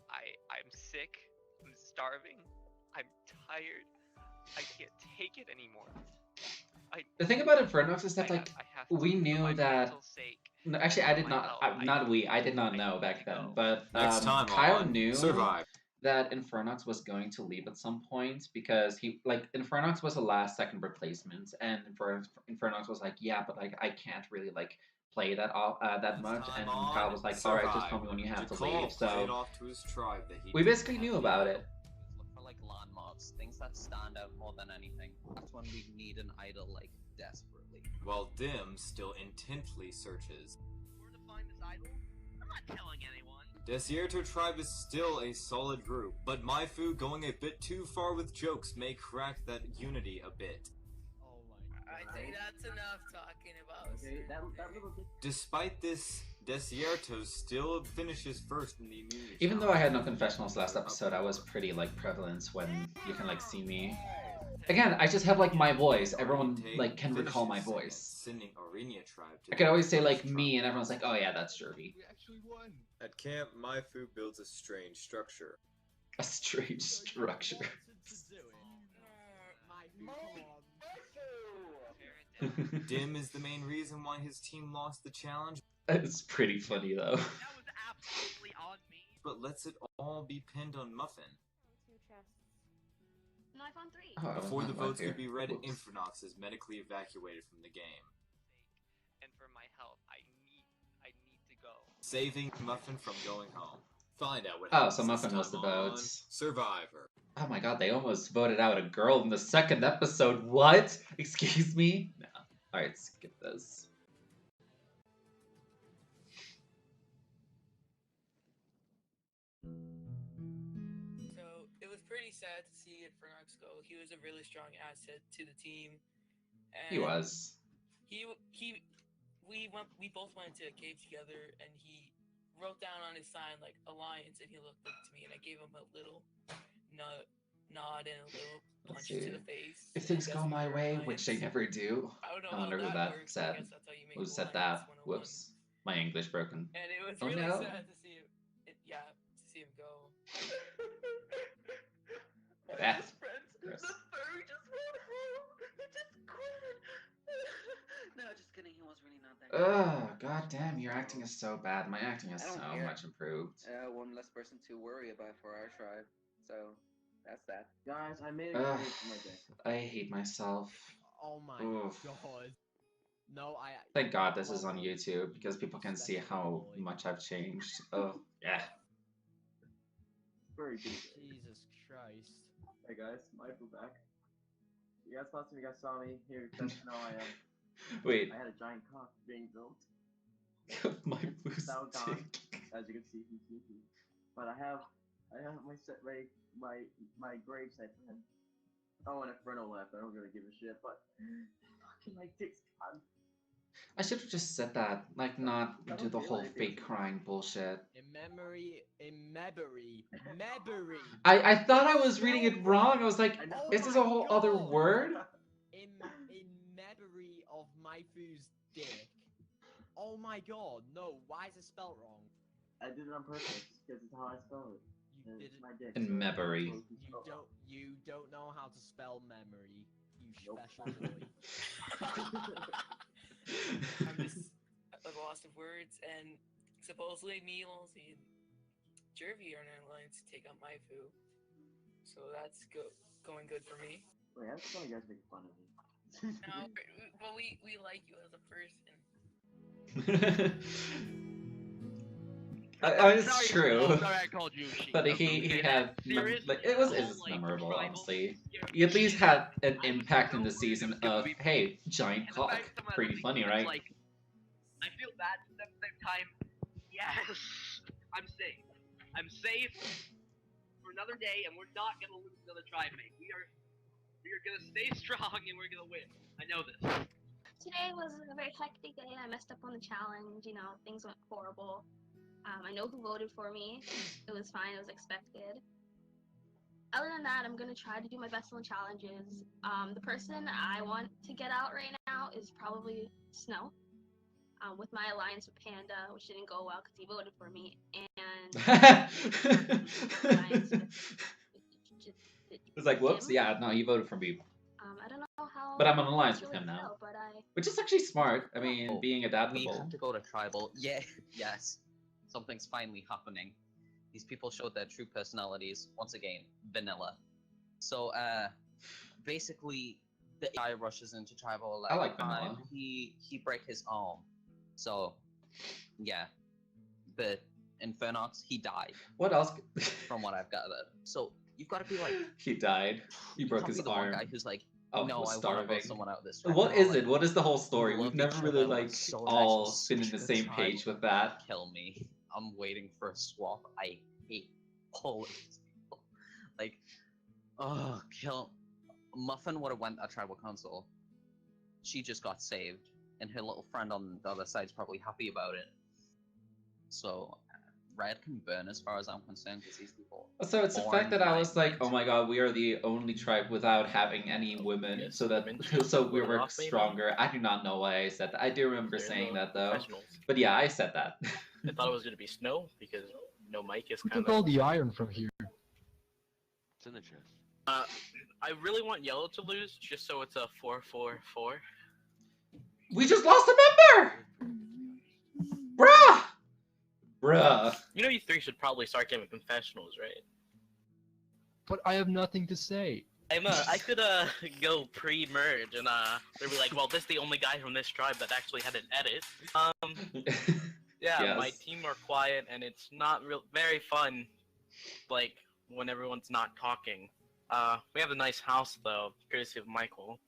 I'm sick. I'm starving. I'm tired. I can't take it anymore. The thing about Infernox is that, like, I have to, we for knew my that. mental sake, No, actually, I did my not. health, I did not know back then. But Next time Kyle on knew Survive. that Infernox was going to leave at some point because Infernox was a last second replacement, and Infernox was like, yeah, but like I can't really like play that that much, and Kyle was like, all right, just tell me when you have to leave. So off to his tribe that he we basically knew about it. Look for like landmarks, things that stand out more than anything. That's when we need an idol like desperately. while Dim still intently searches. Where to find this idol? I'm not telling anyone. Desierto tribe is still a solid group, but Maifu going a bit too far with jokes may crack that unity a bit. I think that's enough talking about. Okay, that little bit. Despite this, Desierto still finishes first in the immunity. Even though I had no confessionals last episode, I was pretty like prevalent when you can like see me. Again, I just have like my voice. Everyone like can recall my voice. Sending Arenia tribe to I could always say like me, and everyone's like, "Oh yeah, that's Jervy." We actually won. At camp, Maifu builds a strange structure. A strange structure. Dim is the main reason why his team lost the challenge. It's pretty funny though. That was absolutely on me. But lets it all be pinned on Muffin. No, I found 3. Oh, Before the votes here. could be read, Whoops. Infernox is medically evacuated from the game, And for my health, I need to go. saving Muffin from going home. Find out what Oh, happens so this Muffin was the time on votes. Survivor. Oh my god, they almost voted out a girl in the second episode. What? Excuse me? No. Alright, skip this. So it was pretty sad to see Infernox go. He was a really strong asset to the team. And He was. We both went into a cave together, and he wrote down on his sign like alliance, and he looked up to me, and I gave him a little nod and a little Let's punch to see. the face. If things That's go my your way, alliance. which they never do. I don't know I how wonder who that that works, but I said. guess that's how you make Who said alliance that? 101. Whoops. My English broken. And it was Oh, really no. sad to see him. To see him go. My That's best friends, gross. the furry just went home. He just quit. No, just kidding. He was really not that. Ugh, god damn, your acting is so bad. My acting is I don't so care. much improved. One less person to worry about for our tribe. So that's that. Guys, I made a Ugh, grave for my deck. I hate myself. Oh my Oof. god. No, I. Thank god this is on YouTube because people can see how much I've changed. Oh, yeah. Very good. Jesus Christ. Hey guys, Michael back. You guys last time you guys saw me here, that's how I am. Wait. I had a giant cock being built. My boost. Now gone, as you can see from TV. But I have my grave site for him. Oh, and Inferno left. I don't really give a shit, but fucking like dicks gone. I should have just said that, like not I do don't the feel whole anything. fake crying bullshit. In memory. I thought I was reading it wrong. I was like, is this a whole other word? In memory of Maifu's dick. Oh my god, no, why is it spelled wrong? I did it on purpose because it's how I spell it. You And did it's it. my dick. In so it's memory. supposed to be spelled wrong. You don't know how to spell memory, you Nope. special boy. I'm just lost of words, and supposedly me, Lolsey, and Jervy are in line to take on Maifu. So that's going good for me. Wait, that's funny you guys make fun of me. No, but we like you as a person. It's Sorry, true. oh, sorry I called you sheep. But he had Serious? like it was Like, memorable, tribal, honestly. He at least had an impact in the season of hey, giant cock, pretty funny, right? Like, I feel bad at the same time. Yes, I'm safe. I'm safe for another day, and we're not gonna lose another tribe mate. We are gonna stay strong, and we're gonna win. I know this. Today was a very hectic day. I messed up on the challenge. You know, things went horrible. I know who voted for me. It was fine. It was expected. Other than that, I'm gonna try to do my best on the challenges. The person I want to get out right now is probably Snow. With my alliance with Panda, which didn't go well because he voted for me, and It's like, whoops, yeah, no, he voted for me. I don't know how. But I'm on alliance with him now. Fell, but Which is actually smart. I mean, being We adaptable. have to go to tribal. Yeah, yes. Something's finally happening. These people showed their true personalities. Once again, vanilla. So, basically, the AI rushes into tribal. I like vanilla. He break his arm. So, yeah. But in Fernox, he died. What else? From what I've gathered. So, you've got to be like... He died. He broke can't his be the one arm. guy who's like, Oh, no, he was I want to starving. vote someone out this What tribe. is it? What is the whole story? Love We've never each really other, like so all nice, been in such the a same tribe. page with that. Kill me. I'm waiting for a swap. I hate all of these people. Like, oh, kill. Muffin would have went at tribal council. She just got saved, and her little friend on the other side's probably happy about it. So, Red can burn as far as I'm concerned, because these people. So it's the fact that I was like, oh my god, we are the only tribe without having any women, so that so we were stronger. I do not know why I said that. I do remember saying that though. But yeah, I said that. I thought it was gonna be Snow because no mic is Who kind took all the iron from here? It's in the chest. I really want Yellow to lose just so it's a 4-4-4. We just lost a member! Bruh! Bruh. You know you three should probably start giving confessionals, right? But I have nothing to say. I could go pre-merge and they'd be like, well, this is the only guy from this tribe that actually had an edit. Yeah, Yes. my team are quiet and it's not very fun, like when everyone's not talking. We have a nice house though, courtesy of Michael.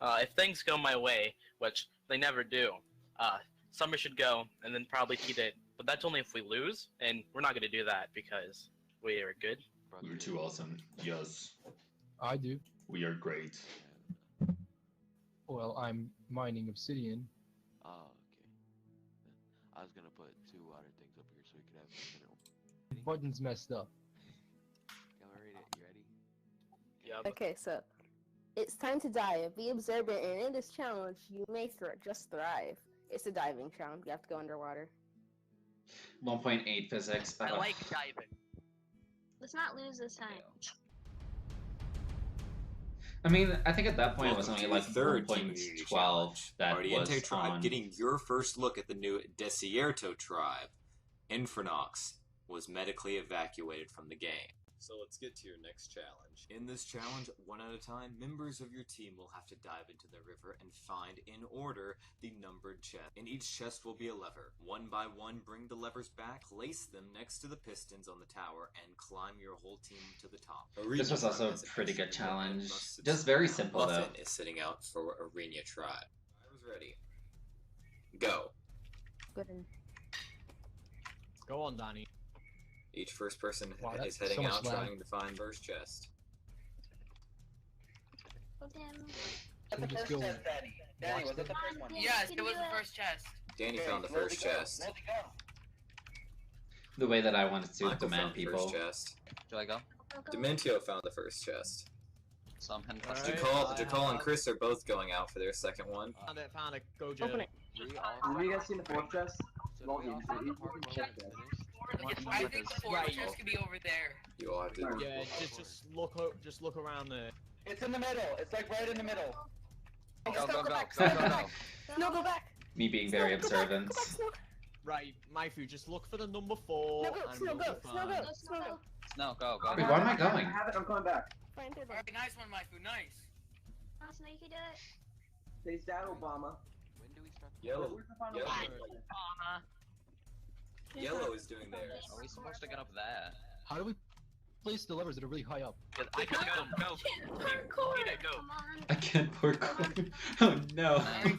If things go my way, which they never do, Summer should go and then probably T-Dit. But that's only if we lose, and we're not gonna do that because we are good. We're too awesome. Yes. I do. We are great. Well, I'm mining obsidian. Oh, okay. I was gonna put 2 water things up here so we could have a mineral. Button's messed up. Can I read it? You ready? Yeah. Okay, so it's time to dive. Be observant, and in this challenge, you may just thrive. It's a diving challenge. You have to go underwater. 1.8 physics. I like diving. let's not lose this time. I mean, I think at that point it was Welcome only to like your third Team Immunity 1.12 Challenge. that Ardiente was tribe on. getting your first look at the new Desierto tribe. Infernox was medically evacuated from the game. So let's get to your next challenge. In this challenge, one at a time, members of your team will have to dive into the river and find, in order, the numbered chest. In each chest will be a lever. One by one, bring the levers back, place them next to the pistons on the tower, and climb your whole team to the top. This was also a pretty good challenge. Just very simple though. Muffin is sitting out for Arena tribe. I was ready. Go. Good. Go on, Danny. Each first person Wow, is that's heading so much out lag. trying to find first chest. That's the first chest, Danny. Danny, was that the first one? Yes, it was the first chest. Danny found the first chest. The way that I wanted to Michael demand found the people. first chest. Do I go? Dementio found the first chest. So I'm heading Alright, Jakal and Chris are both going out for their second one. Found it. Go, Joe. Open it. Have you guys seen the fourth chest? I think the fourth chest could be over there. You all have to. Yeah, just look around there. It's in the middle. It's like right in the middle. Go, go, go, back. go, go, go. No, go back. Me being very observant. Right, my food. Just look for the number 4. and we'll be fine. No, go, go. Wait, where am I going? I have it. I'm coming back. Alright, nice one, my food. Nice. Oh, so you can do it. Face down, Obama. When do we start? Yellow. Where's the final Yellow. one? Yellow is doing theirs. Are we supposed to get up there? How do we place the levers that are really high up? I can go. Tita, go. I can't parkour. Oh no. There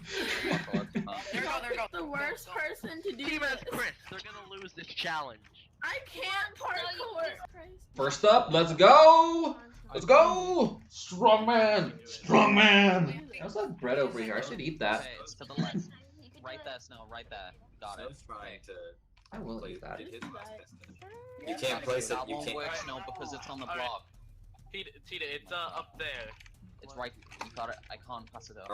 we go. The worst person to do Team this. as Chris, they're gonna lose this challenge. I can't parkour. First up, let's go! Let's go! Strong man! Strong man! How's that bread over here? I should eat that. Okay, it's to the left. Right there, Snow, right there. Got it. Trying to I will eat that. You can't place it. That You won't can't. work, Snow, because it's on the Alright. block. Tita, it's up there. It's right. You got it. I can't pass it up.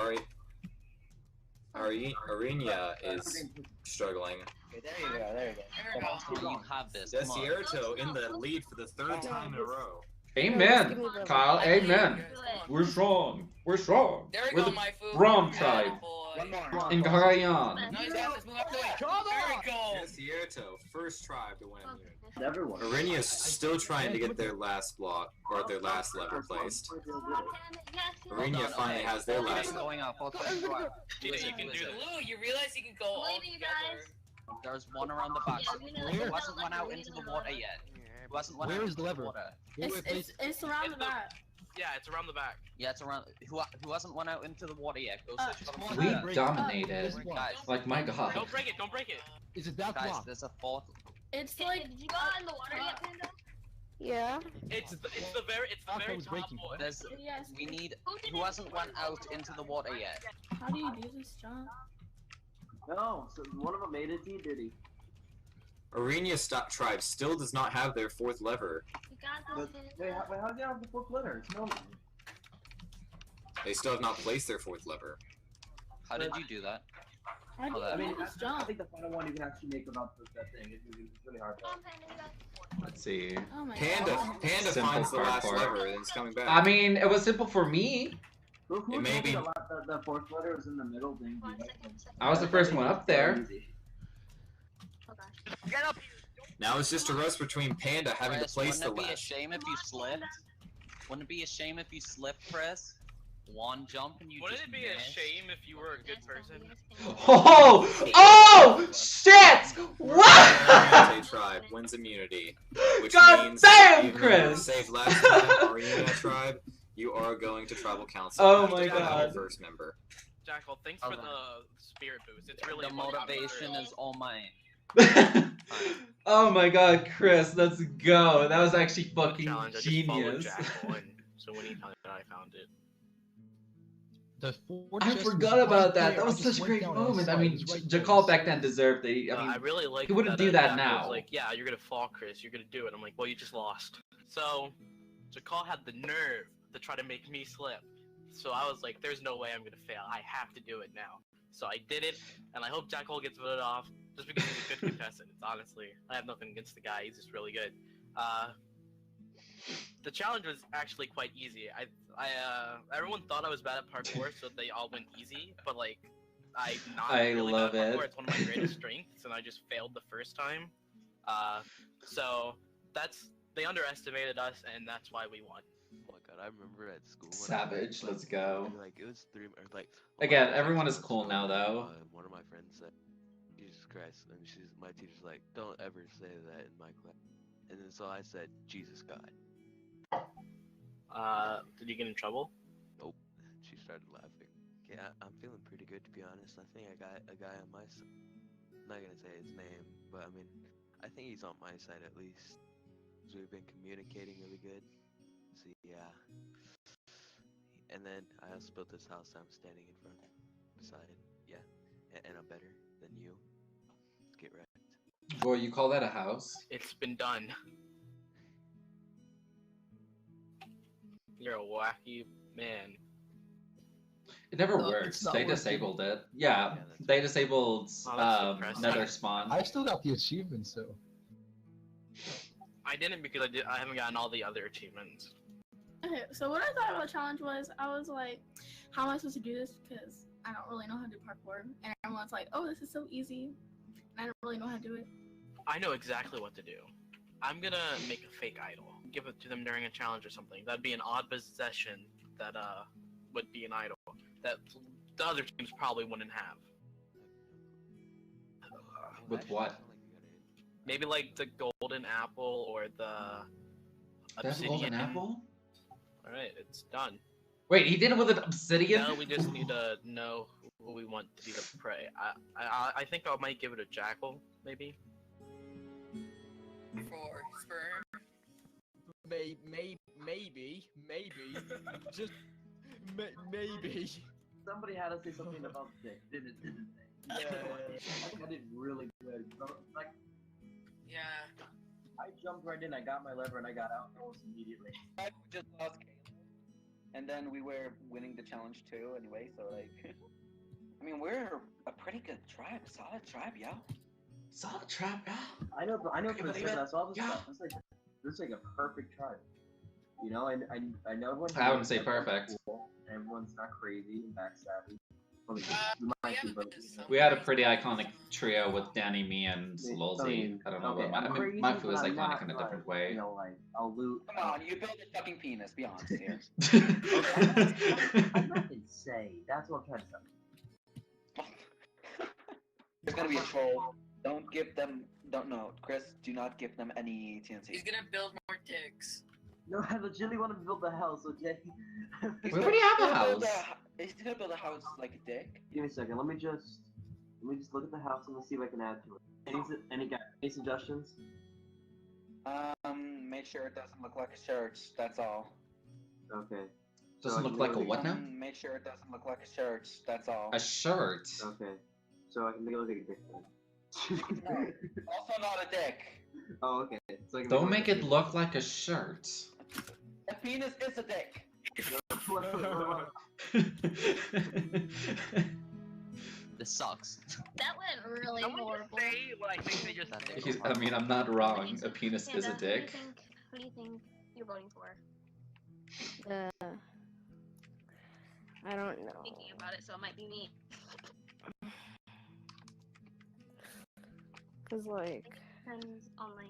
Arena is struggling. Okay, there you go. There you go. You have this. Come on. Desierto in the lead for the third time in a row. Amen! Kyle, amen! We're strong! We're strong! There we We're go, the my food. Rom tribe! One more. In Garayan! Nice, guys. Let's move up to it. There we go. Desierto, first tribe to win. Everyone. Arena is still trying to get their last block or their last lever placed. Arena finally has their last. Going up. Tita, you can do this. Blue, you realize you can go all Believe you together. guys. There's one around the back. There wasn't one out into the water yet. There wasn't one out Where is into the the lever? water. It's around the back. Yeah, it's around the back. Yeah, it's around. Who hasn't one out into the water yet? Go search for the We water. dominated. Guys, Like, my god. Don't break it. Don't break it. Is it that guys, block? there's a fourth. It's Did like you go in the water yet, Panda? Yeah. It's the very was top breaking. one. There's. yes. We need. Who hasn't went out into the water yet? How do you do this, John? No, so one of them made it, did he? Arena tribe still does not have their fourth lever. You got But, this, wait, how do you have the 4th letter? No. They still have not placed their fourth lever. How did you do that? How do Oh, you that- I do mean, this, I John? think the final one you can actually make about that thing. It's really hard. Come on, Panda, you got this. Let's see. Oh my Panda god. Panda finds the last lever and it's coming back. I mean, it was simple for me. Who It told may me be- the 4th letter was in the middle thing? One second. I was the first one up there. Oh gosh. Get up here! Now it's just a race between Panda having to Chris, place the wouldn't it be a last. shame if you slipped? Wouldn't it be a shame if you slipped, Chris? One jump and you Wouldn't just it be a missed? shame if you were a good person? Oh! Oh! Shit! What? Commentate tribe wins immunity, which God means damn, even though you were Chris! saved last time, Arena tribe, you are going to tribal council. Oh after my becoming God. the first member. Jackal, thanks for the spirit boost. It's really The motivation is all mine. Oh my god, Chris, let's go. That was actually fucking challenge. I just followed genius. Jackal, and so when he found it, I found it. I forgot about that. That was such a great moment. I mean, Jakal back then deserved it. I mean, I really like. he wouldn't do that Jackal was now. like, yeah, you're gonna fall, Chris. You're gonna do it. I'm like, well, you just lost. So, Jakal had the nerve to try to make me slip. So I was like, there's no way I'm gonna fail. I have to do it now. So I did it, and I hope Jackal gets voted off just because he's a good contestant. Honestly, I have nothing against the guy. He's just really good. The challenge was actually quite easy. Everyone thought I was bad at parkour, so they all went easy. But like, I'm not I really love bad at it. parkour. It's one of my greatest strengths, and I just failed the first time. So they underestimated us, and that's why we won. Oh my god, I remember at school. when Savage, I, let's go. Like it was 3 or like. oh my Again, God, everyone is at cool school, now, though. One of my friends said, "Jesus Christ," and my teacher's like, "Don't ever say that in my class." And then so I said, "Jesus God." Did you get in trouble? Nope. She started laughing. Okay, I'm feeling pretty good to be honest. I think I got a guy on my side. I'm not gonna say his name, but I mean, I think he's on my side at least. So we've been communicating really good. So yeah. And then I also built this house I'm standing in front, beside. Yeah, and I'm better than you. Get wrecked. Boy, you call that a house? It's been done. You're a wacky man. It never No, works. it's not They working. disabled it. Yeah, they disabled Oh, that's depressing. Nether Spawn. I still got the achievement, so. I didn't because I haven't gotten all the other achievements. Okay, so what I thought about the challenge was, I was like, how am I supposed to do this? Because I don't really know how to do parkour, and everyone's like, "Oh, this is so easy," and I don't really know how to do it. I know exactly what to do. I'm gonna make a fake idol, give it to them during a challenge or something. That'd be an odd possession that would be an idol that the other teams probably wouldn't have. With what? Maybe like the golden apple or the They have a golden apple? Alright, it's done. Wait, he did it with an obsidian? Now we just need to know who we want to be the prey. I think I might give it a jackal, maybe. For sperm. Maybe, just maybe. Somebody had to say something about dick, didn't they? I did really good. Like, yeah. I jumped right in, I got my lever, and I got out almost immediately. I just lost Caleb. And then we were winning the challenge too, anyway, so like... I mean, we're a pretty good tribe, solid tribe, yo. Solid tribe, yeah. I know for believe sure, it? I saw this Yeah. stuff. It's like a perfect tribe. You know, and I know everyone's... I wouldn't say perfect. Cool. Everyone's not crazy and backstabby. Well, we might be, but... We had a pretty iconic trio with Danny, me, and Lolzy. I don't know okay, what I'm my crazy, food was but I'm iconic not, in a like, different way. You know, like, I'll loot... Come on, you built a fucking penis, be honest here. I'm not insane. That's what I'm trying to say. There's gonna be a troll. Don't give them... Don't know. Chris, do not give them any TNT. He's gonna build more dicks. No, I legitimately want to build a house, okay? He's We gonna already have a build house. He's gonna build a house like a dick. Give me a second. Let me just look at the house and let's see if I can add to it. Any suggestions? Make sure it doesn't look like a shirt. That's all. Okay. Doesn't I look can like a make it what now? Make sure it doesn't look like a shirt. That's all. A shirt. Okay. So I can make it look like a dick then. No, also not a dick. Oh, okay. So I can Don't make make it it look like a shirt. A penis is a dick. This sucks. That went really Someone horrible. just say what I think they just said. I mean, I'm not wrong. A penis is a Panda, dick. Who do you think you're voting for? I don't know. Thinking about it, so it might be me. Cause like, Depends on like.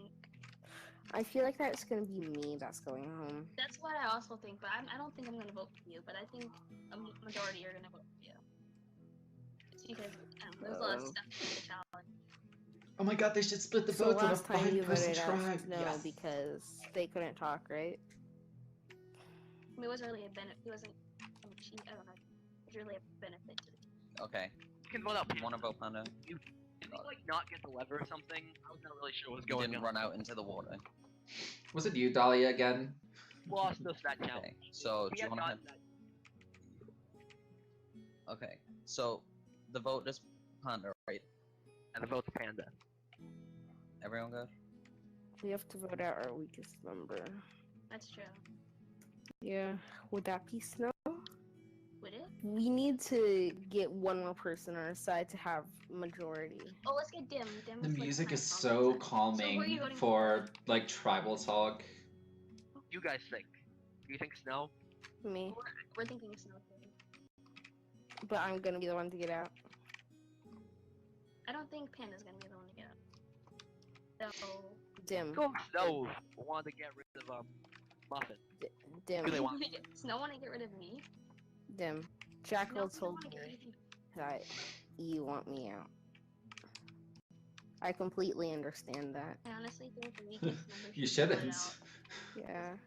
I feel like that's gonna be me that's going home. That's what I also think, but I don't think I'm gonna vote for you. But I think a majority are gonna vote for you. It's because there's a lot of stuff in the challenge. Oh my god, they should split the So votes on a last time you 5-person voted tribe. out no Yes. because they couldn't talk, right? I mean, it wasn't really a benefit. It wasn't. I don't know. It was really a benefit to the team. Okay. You can vote out Panda. Wanna vote Panda? Did he like not get the lever or something? I was not really sure what was He going didn't on. run out into the water. Was it you, Dahlia, again? Lost us that challenge. Okay. So We do you had want to have? gotten that. Okay. So the vote is Panda, right? And the vote's Panda. Everyone good? We have to vote out our weakest member. That's true. Yeah. Would that be Snow? Would it? We need to get one more person on our side to have majority. Oh, let's get Dim. Dim The is, like, music my is comment so section. So who are you calming voting for like tribal talk. You guys think? Do you think Snow? Me. We're thinking Snow. But I'm gonna be the one to get out. I don't think Panda's gonna be the one to get out. So. Dim. Go Snow wanted to get rid of Muffin. Dim. Who they want? Snow want to get rid of me? Dim. Jackal No, told wanna me get rid of you. that you want me out. I completely understand that. I honestly think the weakest member You should be voted shouldn't. out. Yeah.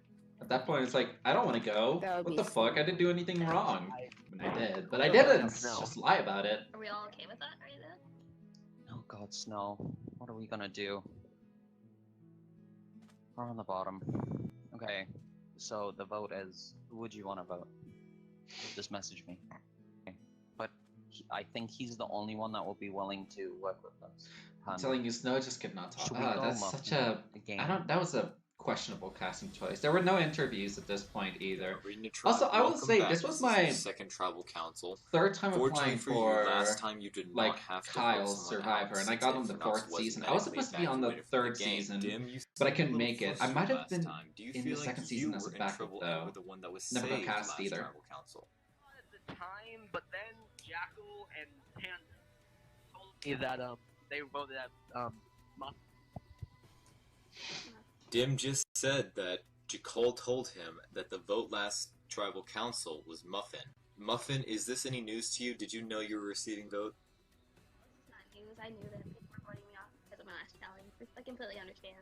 At that point, it's like, I don't want to go. That would What be the fuck? I didn't do anything wrong. I did, but I No, didn't. no. Just lie about it. Are we all okay with that? Are you there? Oh God, Snow. What are we gonna do? We're on the bottom. Okay. So the vote is, who would you want to vote? Just message me. Okay. But I think he's the only one that will be willing to work with us. I'm telling you, Snow just could not talk. Should we Ah, go, that's Muffin? such a. The game. That was a questionable casting choice. There were no interviews at this point either. Reading a tribe. Also, I will Welcome say back. this was is my your second tribal council. third time Fortunately applying for you, for last time you did not like have to vote Kyle's someone Survivor, out and I since got on the Infernox fourth was season. I was supposed to be on the evacuated from third the game. season, Dim, you but I seemed a couldn't little make it. I flustered might have last been time. Do you in feel the like second you season as a were in backup trouble though. and were the one that was Never got saved cast last either. tribal council? At the time, but then Jackal and Panda told me that they voted at Muff. Dim just said that Jackal told him that the vote last tribal council was Muffin. Muffin, is this any news to you? Did you know you were receiving vote? It's not news. I knew that people were voting me off because of my last challenge. I completely understand.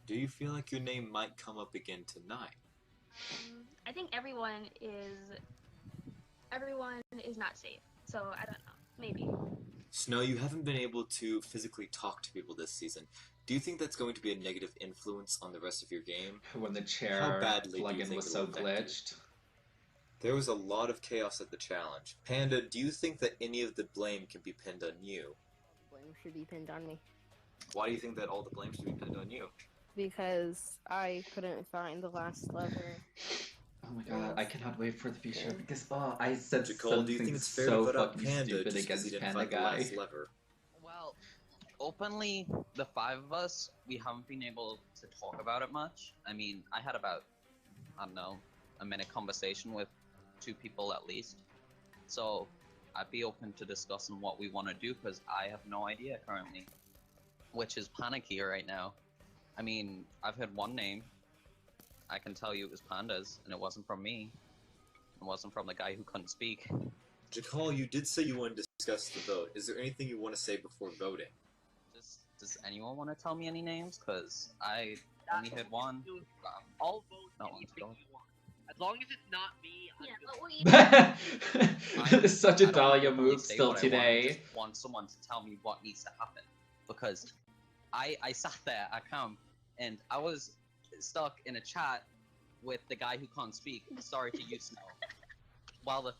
Do you feel like your name might come up again tonight? I think everyone is not safe. So I don't know. Maybe. Snow, you haven't been able to physically talk to people this season. Do you think that's going to be a negative influence on the rest of your game? When the chair How badly do you plugin think was it so will affect you? glitched. There was a lot of chaos at the challenge. Panda, do you think that any of the blame can be pinned on you? Blame should be pinned on me. Why do you think that all the blame should be pinned on you? Because I couldn't find the last lever. Oh my god, I cannot wait for the future because I said Jackal, do you something think it's fair so to vote out fucking Panda stupid just because against he didn't Panda find the guy. last lever? Well, openly, the five of us, we haven't been able to talk about it much. I mean, I had about, I don't know, a minute conversation with 2 people at least. So, I'd be open to discussing what we want to do because I have no idea currently. Which is panicky right now. I mean, I've heard one name. I can tell you it was Panda's, and it wasn't from me. It wasn't from the guy who couldn't speak. Jackal, you did say you wanted to discuss the vote. Is there anything you want to say before voting? Does anyone want to tell me any names? Because I only heard one. I'll vote No anything one's going. you want. As long as it's not me, I'm good. It's such a I don't Dahlia openly move say still what I want, I today. just want someone to tell me what needs to happen. Because I sat there at camp and I was stuck in a chat with the guy who can't speak. Sorry to you, Snow. While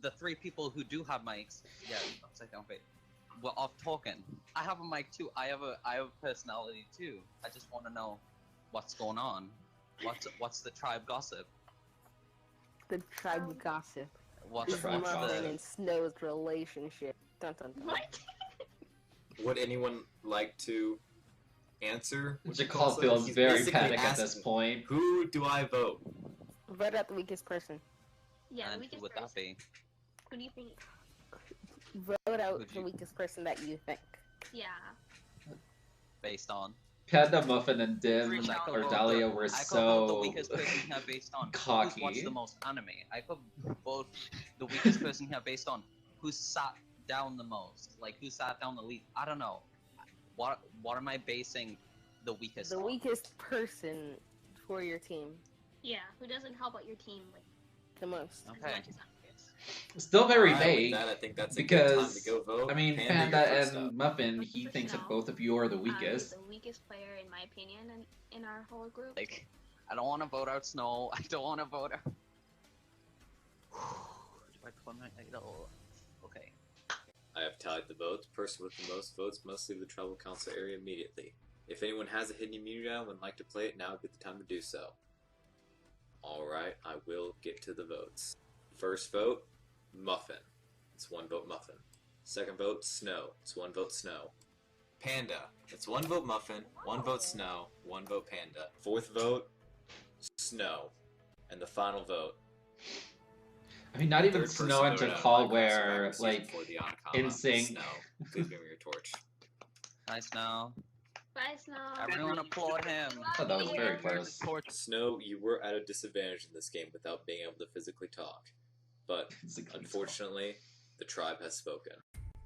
the 3 people who do have mics, yeah, we're off talking. I have a mic too. I have a personality too. I just want to know what's going on. What's the tribe gossip? The tribe gossip. What's Is the Muffin and Snow's relationship. Dun, dun, dun. Would anyone like to answer? Jackal feels He's very basically panicked at this asking, point. Who do I vote? Vote out the weakest person. Yeah, the And weakest who would that be? Who do you think? Vote out the weakest person that you think. Yeah. Based on? Panda, Muffin, and Dim I or could Dahlia vote were I could vote the so weakest person here based on who's cocky. watched the most anime. I could vote the weakest person here based on who's sat down the most, like who sat down the least. I don't know. What am I basing the weakest The on? weakest person for your team. Yeah, who doesn't help out your team like the most. Okay. Still very Alright, with vague that, I think that's a good time because to go vote. I mean Panda, Panda you're first and up. Muffin, he thinks that both of you are the weakest. The weakest player in my opinion in our whole group. Like, I don't want to vote out Snow. I don't want to vote out. Do I put my idol? Okay. I have tallied the votes. Person with the most votes must leave the tribal council area immediately. If anyone has a hidden immunity on and would like to play it, now would be the time to do so. Alright, I will get to the votes. First vote, Muffin. It's 1 vote Muffin. Second vote, Snow. It's 1 vote Snow. Panda. It's 1 vote Muffin, 1 vote Snow, 1 vote Panda. Fourth vote, Snow. And the final vote. I mean, not even Third person Snow and voted out of Jackal my class were survivor season like for the Atacama. in sync. Snow, please bring me your torch. Hi, Snow. Bye, Snow. Everyone applaud him. Oh, that was very close. Snow, you were at a disadvantage in this game without being able to physically talk. But unfortunately, the tribe has spoken.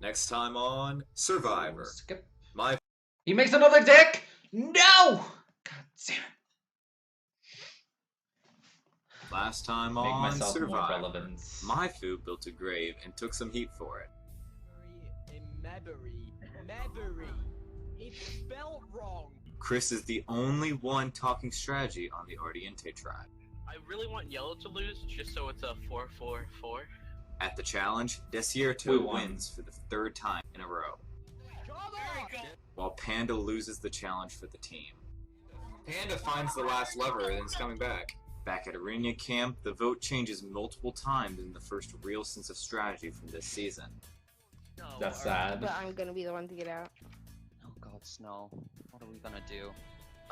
Next time on Survivor. Skip. My He makes another dick! No! God damn it. last time Make on myself more Survivor. relevant. My food built a grave and took some heat for it. Mabry. It's spelled wrong. Chris is the only one talking strategy on the Ardiente tribe. I really want yellow to lose, just so it's a 4-4-4. At the challenge, We Desierto won. wins for the 3rd time in a row, while Panda loses the challenge for the team. Panda finds the last lever and is coming back. Back at Arena Camp, the vote changes multiple times in the first real sense of strategy from this season. That's sad. But I'm gonna be the one to get out. Oh God, Snow. What are we gonna do?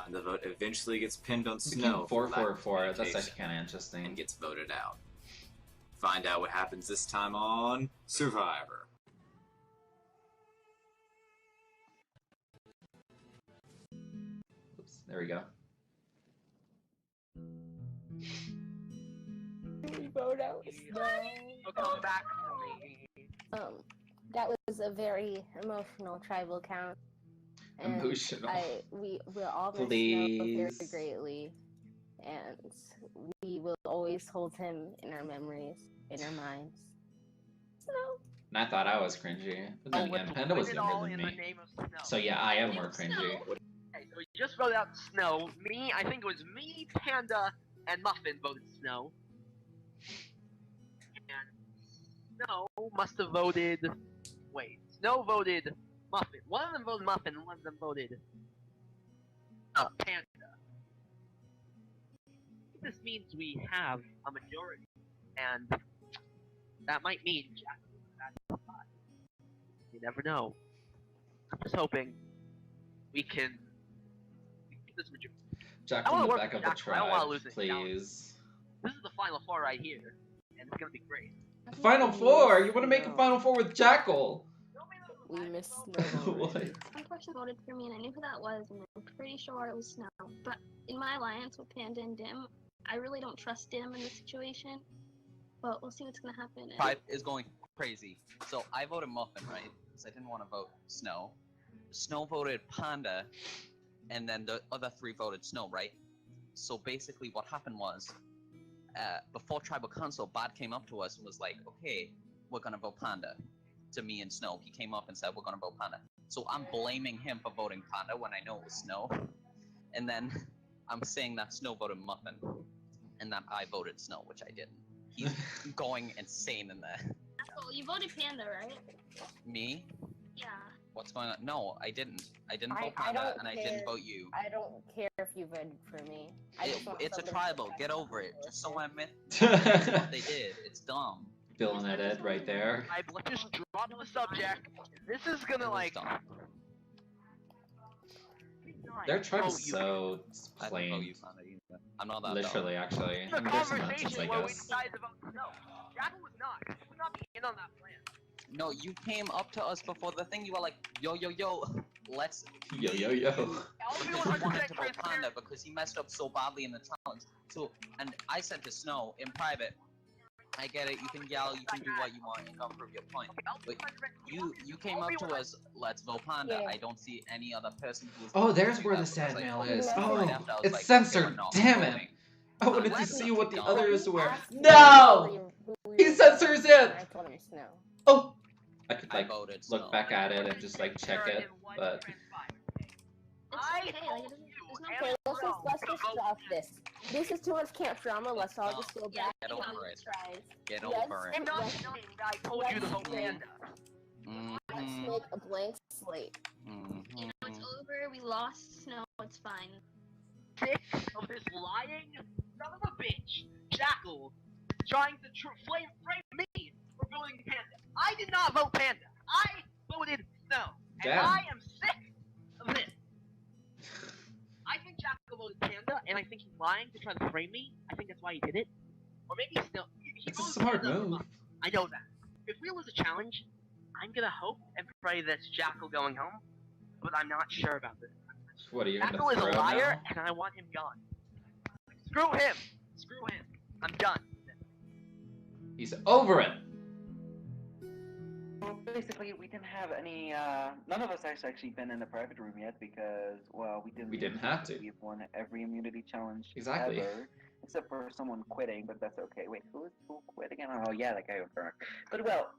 And the vote eventually gets pinned on Became Snow for lack of 4-4-4. That's communication actually kind of interesting. and gets voted out. Find out what happens this time on Survivor. Oops, there we go. Vote out Snow. Come back to me. That was a very emotional tribal count. And Emotional. we will all miss Snow Please. very greatly, and we will always hold him in our memories, in our minds. Snow. And I thought I was cringy, but then again, Panda was younger than me. So yeah, I am more cringy. Okay, so we just voted out Snow. Me, I think it was me, Panda, and Muffin voted Snow. And Snow must have voted. Wait, Snow voted Muffin. One of them voted Muffin, and one of them voted Panda. This means we have a majority, and that might mean Jack will be back in the spot. You never know. I'm just hoping we can get this majority. Jack I from wanna the work back with of the Jack, I don't wanna tribe, lose this challenge. please. This is the final four right here, and it's gonna be great. Final four? You want to make a final four with Jackal? We miss Snow. What? One person voted for me, and I knew who that was, and I'm pretty sure it was Snow. But in my alliance with Panda and Dim, I really don't trust Dim in this situation. But we'll see what's gonna happen. Tribe is going crazy. So I voted Muffin, right? Because I didn't want to vote Snow. Snow voted Panda, and then the other three voted Snow, right? So basically what happened was, before Tribal Council, Bad came up to us and was like, okay, we're gonna vote Panda. To me and Snow. He came up and said, we're gonna vote Panda. So I'm blaming him for voting Panda when I know it was Snow. And then I'm saying that Snow voted Muffin, and that I voted Snow, which I didn't. He's going insane in there. Oh, you voted Panda, right? Me? Yeah. What's going on? No, I didn't. I didn't vote I Panda, don't and I care. didn't vote you. I don't care if you voted for me. I just want It's a somebody tribal. to Get check over it. out. Just so I admit what they did. It's dumb. Feeling it right there. Let's just drop the subject. This is gonna like. Their tribe is so I didn't vote plain. you, Panda, either. I'm not that Literally, dumb. actually. The I mean, there's some nonsense, conversation I where we guess. decided to vote Snow. Jackal was not. He would not be in on that plan. No, you came up to us before the thing. You were like, yo, yo, yo, let's. Yo, yo, yo. Because you wanted to vote Panda because he messed up so badly in the challenge. So, and I said to Snow in private, I get it. You can yell, you can do what you want, and come prove your point. But you came up to us. Let's vote Panda. Yeah. I don't see any other person who's. Oh, there's do where that the sad because, mail like, is. right Oh, after I was it's like, censored. "We're not Damn it. voting." I wanted to Let's see not what the dumb. others He were. asked me No! who we He were censors voting for, it! and I told him Snow. Oh! I could I like voted look Snow. back at it and just like check it, but It's okay, like, there's no Okay, let's just drop this. This is too much camp drama. Let's all just go back Get to over it. tries. Get Let's- over it. I'm not let's- saying that I told you to vote Panda. Let's make a blank slate. You know, it's over. We lost Snow. It's fine. Sick of this lying son of a bitch, Jackal, trying to frame me for voting Panda. I did not vote Panda. I voted Snow. And Damn. I am sick of this. I think Jackal voted Panda, and I think he's lying to try to frame me. I think that's why he did it. Or maybe he's still. He it's a voted smart Panda for move. months. I know that. If we lose a challenge, I'm gonna hope and pray that's Jackal going home, but I'm not sure about this. What are you gonna Jackal is throw a liar, now? and I want him gone. Screw him! Screw him. I'm done. He's over it. Well, basically, we didn't have any. None of us has actually been in the private room yet because, well, we didn't have to. We've won every immunity challenge Exactly. ever, except for someone quitting, but that's okay. Wait, who quit again? Oh yeah, that guy over there. But well,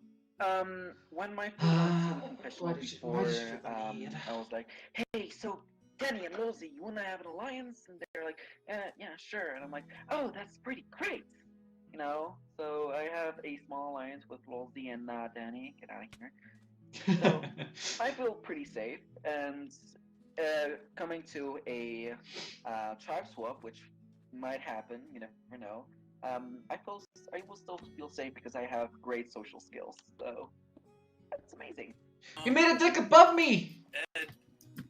when my friend went to the confessional before, I was like, hey, so Danny and Losey, you wanna have an alliance? And they're like, yeah, sure. And I'm like, oh, that's pretty great. You know, so I have a small alliance with Lolsey and Danny. Get out of here. So I feel pretty safe, and coming to a tribe swap, which might happen, you never know. I will still feel safe because I have great social skills. So that's amazing. You made a dick above me.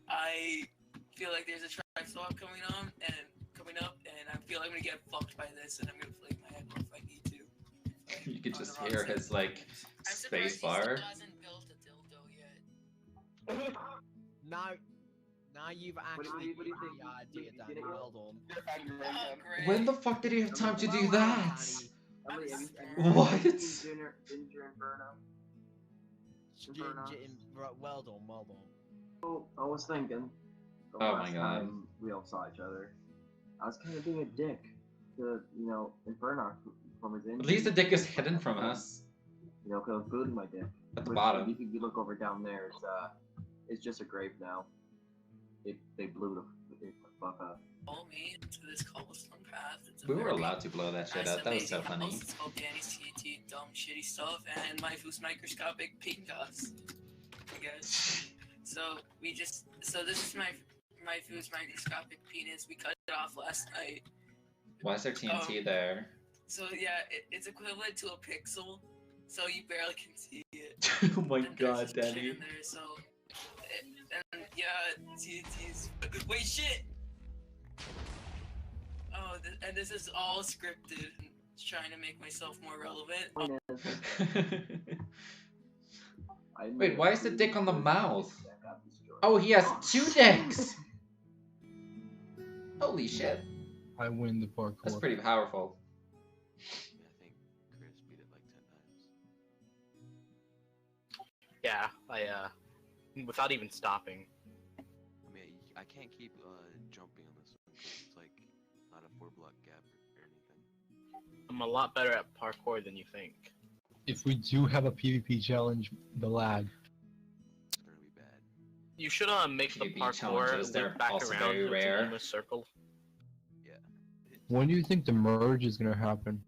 I feel like there's a tribe swap coming up, and I feel like I'm gonna get fucked by this, and I'm gonna flake my head off if I need to. You could just hear his like space bar. Now you've actually what do you given the idea, Danny. Well done. When the fuck did he have time to do that? Emily, have What? you seen Ginger Inferno? Well done, well done. So, I was thinking, the Oh my last God. time we all saw each other, I was kind of being a dick to, you know, Inferno from his At least the dick is hidden from us. You know, 'cause I was building my dick. At the Which, bottom. If you look over down there, it's just a grave now. They blew the fuck up. Follow me to this cobblestone path. It's a We were very allowed to blow that shit nice, up. That was so amazing funny. house. It's called Danny's TNT, dumb, shitty stuff, and my food's microscopic pencast. I guess. So this is my food's microscopic penis. We cut it off last night. Why is there TNT there? So yeah, it's equivalent to a pixel. So you barely can see it. Oh my And there's God, just shit Danny. in there, so and yeah, TNT's. Wait, shit. Oh, and this is all scripted. And trying to make myself more relevant. Wait, why is the dick on the mouth? Oh, he has 2 dicks! Holy shit. I win the parkour. That's pretty powerful. Yeah, without even stopping. I mean, I can't keep jumping on this one 'cause it's like not a 4-block gap or anything. I'm a lot better at parkour than you think. If we do have a PvP challenge, the lag. You should make the PvP parkour challenges, they're loop back also around very into rare. an endless circle. When do you think the merge is gonna happen?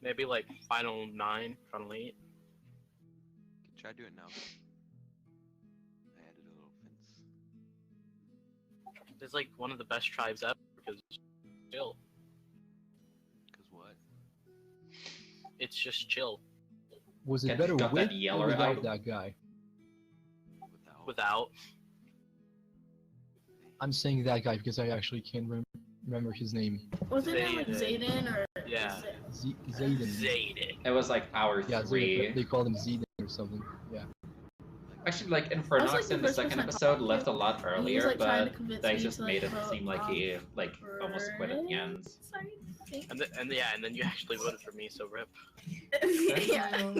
Maybe like final 9, final 8. Try to do it now. I added a little fence. It's like one of the best tribes ever because it's chill. Cause what? It's just chill. Was it Got- better got with that or yeller without out? that guy? Without. I'm saying that guy because I actually can't remember his name. Was it like Zayden. Zayden or? Yeah. Zayden. Zayden. It was like hour Yeah, 3. they called him Zayden or something. Yeah. Actually, like I was, Infernox like, the in the first second person I episode talked left to, a lot and he was, earlier, like, trying to but convince they me just to, made it like, seem like he like almost quit at the end. And then you actually voted for me, so rip. Yeah.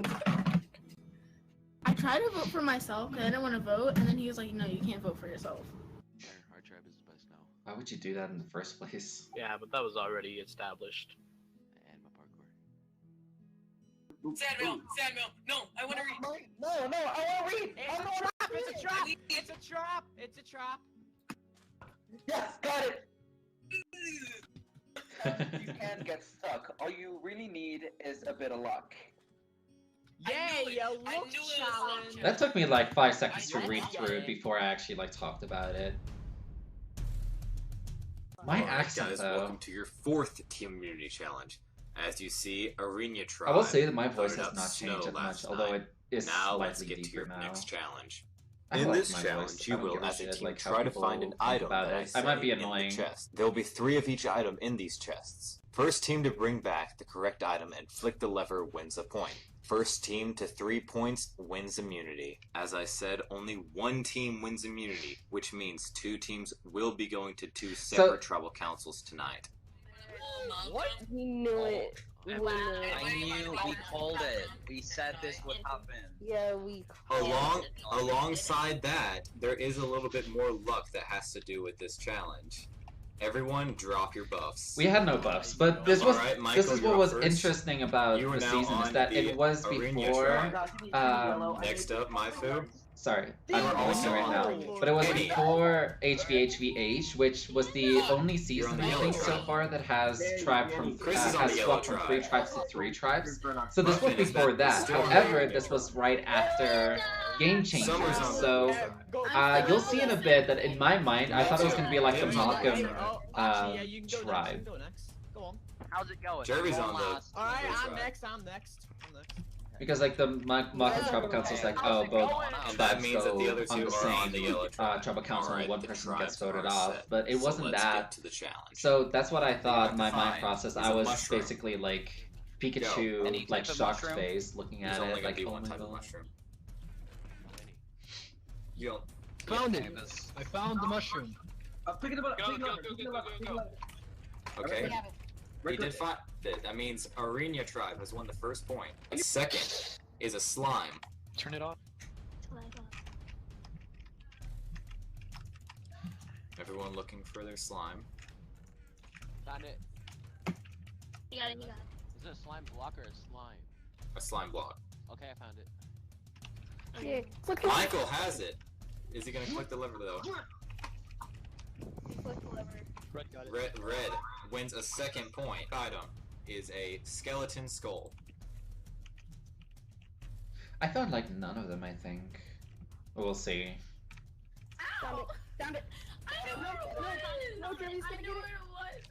I tried to vote for myself because I didn't want to vote, and then he was like, "No, you can't vote for yourself." Our tribe is the best now. Why would you do that in the first place? Yeah, but that was already established. And my parkour. Samuel, no, I want to read. No, I want to read. It's a trap! It's a trap! It's a trap! It's a trap! Yes, got it. You can get stuck. All you really need is a bit of luck. Yay! A look challenge! That took me like 5 seconds to read through it before I actually like talked about it. My Alright, accent guys, though. welcome to your 4th Team Immunity Challenge. As you see, Arena Tribe. I will say that my voice voted has out not Snow changed that much, last although night. it is Now let's slightly get to deeper your now. next challenge. I In like this my challenge, voice. you I don't will, give a as a shit, team, like, how try to find an people think item about that it. I I say might be in annoying. the chest. There will be 3 of each item in these chests. First team to bring back the correct item and flick the lever wins a point. First team to 3 points wins immunity. As I said, only 1 team wins immunity, which means 2 teams will be going to 2 separate tribal councils tonight. What? We knew it. We knew it. I knew we called it. We said this would happen. Yeah, we called it. Alongside that, there is a little bit more luck that has to do with this challenge. Everyone, drop your buffs. We had no buffs, but this was Alright, Michael, this is you're what up was first. interesting about You are the now season is on that the it was Arena before. Tribe. Next up, Maifu. Sorry, You I'm are also right on now. the But it was Idiot. before HVHVH, which was the only season the I yellow think so tribe. far that has tribe from Chris is on has the swapped yellow from 3 tribe. tribes to 3 tribes. So this was Muffin is before that that. still However, green. this was right after game changes. Summer's on So you'll see in a bit that in my mind I thought it was gonna be like a Malcolm tribe. Go next. Go on. How's it going? Jervy's I'm on the- last. Alright, That's I'm right. next. I'm next. Because like the mock tribal council is like, oh, both tribes means that the go other on two the are on same the yellow tribe. tribal council, and Alright, one the person gets tribes voted are off. set. But it So wasn't let's that. get to the challenge. So that's what I What you thought. have My to mind find process. is I a was mushroom. basically like Any Pikachu, type like of shocked mushroom? face, looking There's at only it, gonna like be oh one my type of god. mushroom. You don't. Found it. I found the mushroom. Pick it up. Okay. He did find it. That means Arena tribe has won the first point. The second is a slime. Turn it off. Everyone looking for their slime. Found it. You got it, you got it. Is it a slime block or a slime? A slime block. Okay, I found it. Yeah, click Michael has it. Is he gonna click the lever though? Red got it. Red wins a second point. Item is a skeleton skull. I found like none of them. I think. We'll see. Found it. No, Jervy's gonna get it.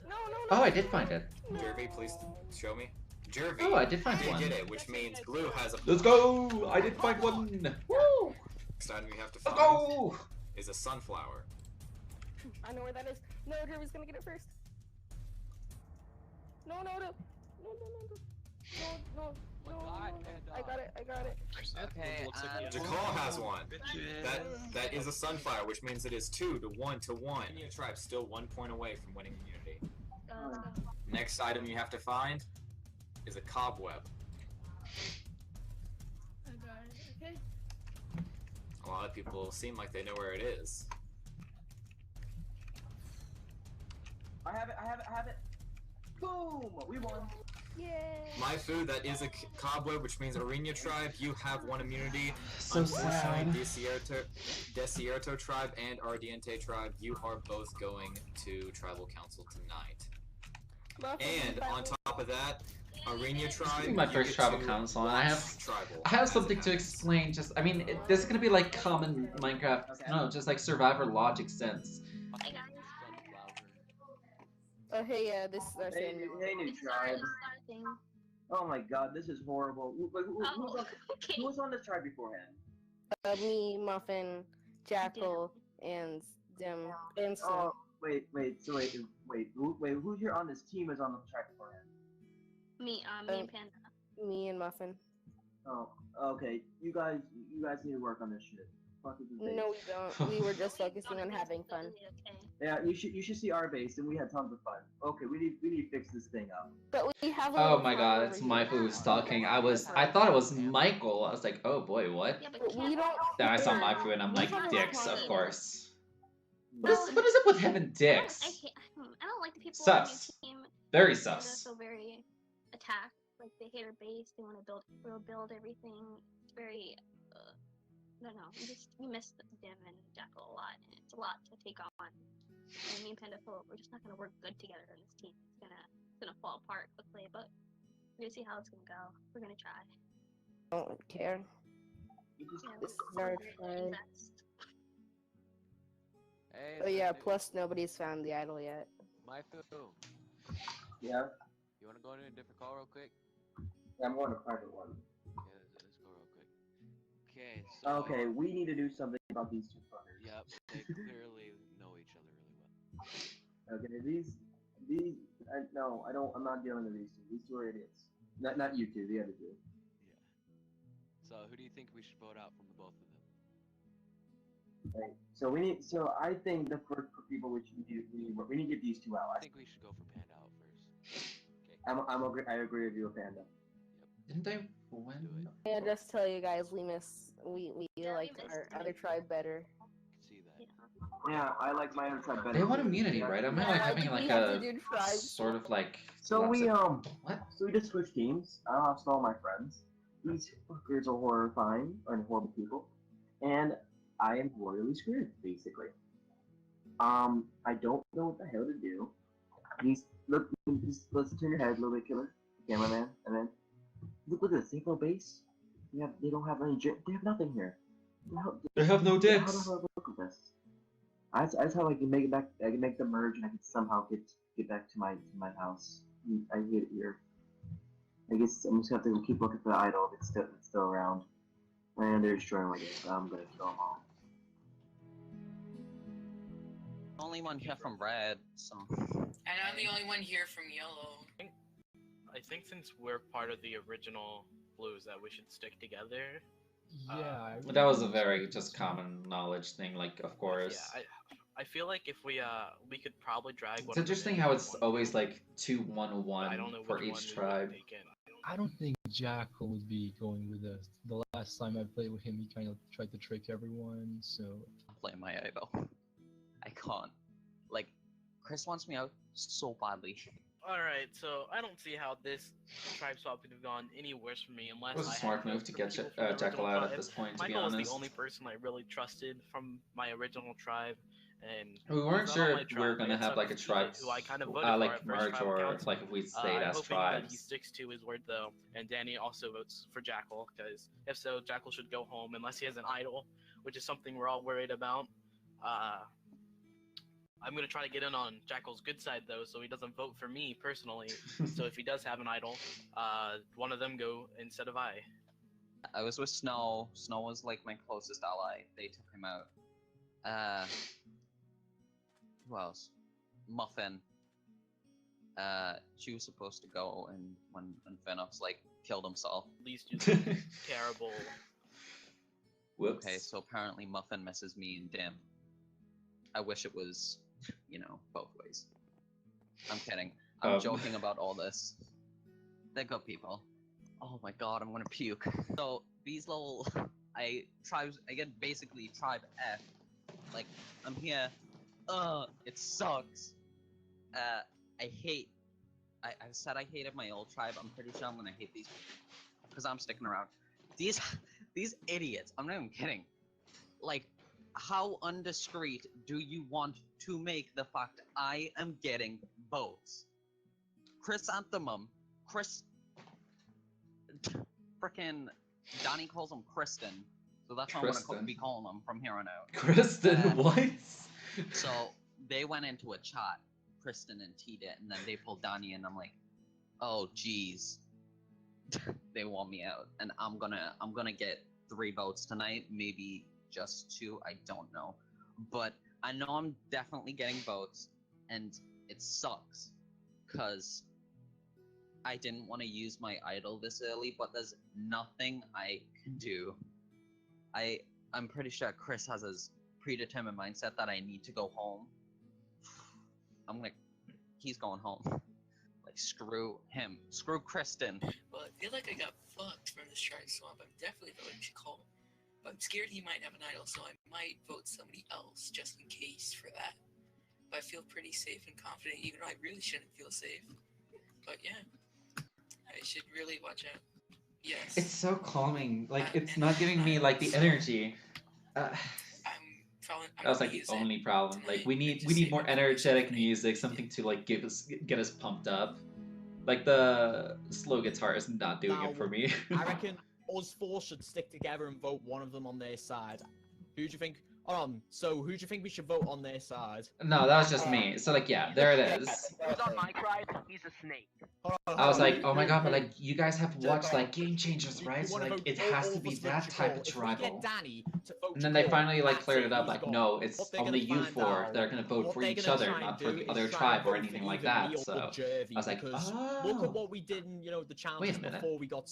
No. Oh, I did find it. Jervy, please show me. Jervy. Oh, I did find did one. get it, which means Blue has a. Let's go! I did find one. Woo! Next item we have to Let's find go! is a sunflower. I know where that is. No, Jervy's gonna get it first. No. I got it. Okay, Jakal has one. That is a sunflower, which means it is 2 to 1 to 1. Your tribe's still 1 point away from winning immunity. Next item you have to find is a cobweb. I got it. Okay. A lot of people seem like they know where it is. I have it. Boom! We won. Yay! My food, that is a cobweb, which means Arena tribe, you have 1 immunity. So sad. Desierto tribe and Ardiente tribe, you are both going to tribal council tonight. And on top of that, Arena tribe. My you first get tribal to council, and watch tribal I have as it something to happens. explain. Just, I mean, this is gonna be like common Minecraft, no, just like Survivor logic sense. Hey guys. Oh hey, this is our Hey, new tribe. Oh my god, this is horrible. Who was on this tribe beforehand? Me, Muffin, Jackal, and Dim. And Oh, wait. Who's here on this team is on the tribe beforehand? Me and Panda. Me and Muffin. Oh, okay. You guys need to work on this shit. Fuck is this base? No, we don't. We were just focusing on having fun. Yeah, you should see our base, and we had tons of fun. Okay, we need to fix this thing up. But we have. A Oh little my fun god, over it's here. Michael who's talking. I thought it was Michael. I was like, oh boy, what? But we don't. Then I saw care. Michael and I'm We like, have dicks, fun. of course. What is up with him and I dicks? don't like the people Sus. on your team. Very They're sus. so very attacked. Like they hate our base. They want to build everything. It's very. I don't know. We miss Dim and Jackal a lot, and it's a lot to take on. And me and Panda feel we're just not gonna work good together in this team. It's gonna fall apart quickly, but we're gonna see how it's gonna go. We're gonna try. I don't care. This is our tribe. Hey, Oh yeah. Plus, nobody's found the idol yet. My food. Yeah. You wanna go into a different call real quick? Yeah, I'm going to private one. Yeah, let's go real quick. Okay, so. Okay, we need to do something about these two fuckers. Yep, they clearly know each other really well. Okay, no, I don't. I'm not dealing with these two. These two are idiots. Not you two. The other two. So who do you think we should vote out from the both of them? Right. So we need. So I think the first people we need to get these two out. I think we should go for Panda out first. I agree with you, Panda. Didn't they win? Yeah, just tell you guys, we like our other tribe better. Yeah, I like my own tribe better. They want immunity, right? Am I like having like a sort of like? So we What? So we just switched teams. I lost all my friends. These fuckers are horrifying and horrible people, and I am royally screwed, basically. I don't know what the hell to do. Let's turn your head a little bit, killer, cameraman, and then look at this. They have no base. They don't have any. They have nothing here. They have no How dicks. do I look at this? That's how I can make it back. I can make the merge, and I can somehow get back to my house. I hate it here. I guess I'm just gonna have to keep looking for the idol if it's still around. And they're destroying my game, so I'm gonna kill them all. Only one here from red, so. And I'm the only one here from yellow. I think since we're part of the original blues, that we should stick together. Yeah. That was a very just common knowledge thing, like, of course. Yeah, I feel like if we could probably drag one. It's interesting how it's always like 2-1-1 for each tribe. I don't think Jackal would be going with us. The last time I played with him, he kind of tried to trick everyone, so... I'm playing my idol. I can't. Like, Chris wants me out so badly. Alright, so I don't see how this tribe swap could have gone any worse for me unless It was a I smart had move to get people from the Jackal original out at tribe. this point, to be Michael was honest. the only person I really trusted from my original tribe, and We weren't he's not sure on my if we were tribe. gonna I had have like a Suckers tribe, who I kind of voted for like at first merge, tribal or council. like if we stayed I'm as hoping that he tribes. sticks to his word though, and Danny also votes for Jackal, because if so, Jackal should go home unless he has an idol, which is something we're all worried about. I'm gonna try to get in on Jackal's good side though, so he doesn't vote for me personally. So if he does have an idol, one of them go instead of I. I was with Snow. Snow was like my closest ally. They took him out. Who else? Muffin. She was supposed to go, and when Venox like killed himself. At least you terrible. Whoops. Okay, so apparently Muffin misses me and Dim. I wish it was, you know, both ways. I'm kidding. I'm joking about all this. They're good people. Oh my god, I'm gonna puke. So these little, I get basically tribe F. Like, I'm here. It sucks. I said I hated my old tribe. I'm pretty sure I'm gonna hate these because I'm sticking around. These idiots. I'm not even kidding. Like, how undiscreet do you want to make the fact I am getting votes? Chrysanthemum, frickin' Donnie calls him Kristen, so that's what I'm gonna be calling him from here on out. Kristen, what? So they went into a chat, Kristen and T did, and then they pulled Donnie, and I'm like, oh geez, they want me out, and I'm gonna get 3 votes tonight, maybe just 2, I don't know, but I know I'm definitely getting votes, and it sucks, cause I didn't want to use my idol this early, but there's nothing I can do. I'm pretty sure Chris has his predetermined mindset that I need to go home. He's going home. Like, screw him. Screw Kristen. Well, I feel like I got fucked from this tribe swap. I'm definitely voting Chakol. But I'm scared he might have an idol, so I might vote somebody else just in case for that. But I feel pretty safe and confident, even though I really shouldn't feel safe. But yeah, I should really watch out. Yes. It's so calming. Like, it's not giving me like the energy. That was like the only problem. Like, we need more energetic music, something to like get us pumped up. Like, the slow guitar is not doing it for me. I reckon us 4 should stick together and vote one of them on their side. Who do you think? So who do you think we should vote on their side? No, that was just me. So like, yeah, there it is. Who's on my tribe? He's a snake. I was like, oh my god, but like, you guys have watched like Game Changers, right? So like, it has to be that type of tribal. And then they finally like cleared it up, like, no, it's only you 4 that are gonna vote for each other, not for the other tribe or anything like that. So I was like, oh. Look at what we did in, you know, the challenges before we got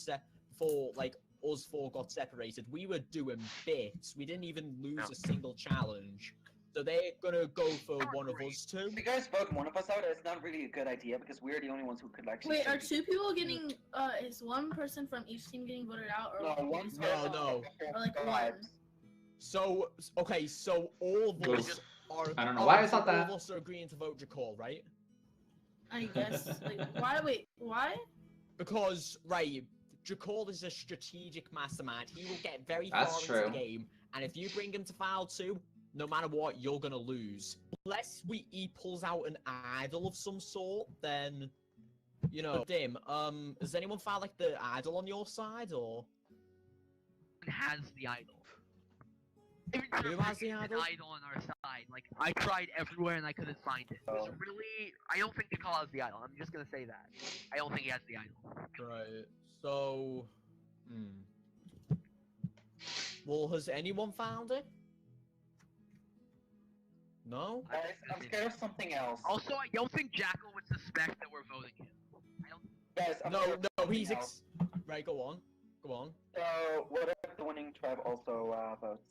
before like us 4 got separated. We were doing bits. We didn't even lose a single challenge. So they're gonna go for one of us too. If you guys vote one of us out, it's not really a good idea because we're the only ones who could actually. Wait, are 2 people getting? Is one person from each team getting voted out, or No. or like one? So okay, so all of us are. I don't know why I thought all that. of us are agreeing to vote Jakol, right? I guess. Like, why? Wait, why? Because Jakol is a strategic mastermind. He will get very That's far true. into the game, and if you bring him to file 2, no matter what, you're gonna lose. Unless he pulls out an idol of some sort, then, you know. Dim, has anyone found like the idol on your side, or? Has the idol. Even Who has the an idol? idol on our side. Like, I tried everywhere and I couldn't find it. It's really, I don't think Nicole has the idol. I'm just gonna say that. I don't think he has the idol. Right. So, well, has anyone found it? No. Guys, I'm scared of something else. Also, I don't think Jackal would suspect that we're voting him. I don't. Guys, I'm No, scared of no, something he's else. right. Go on. Go on. So, what if the winning tribe also votes?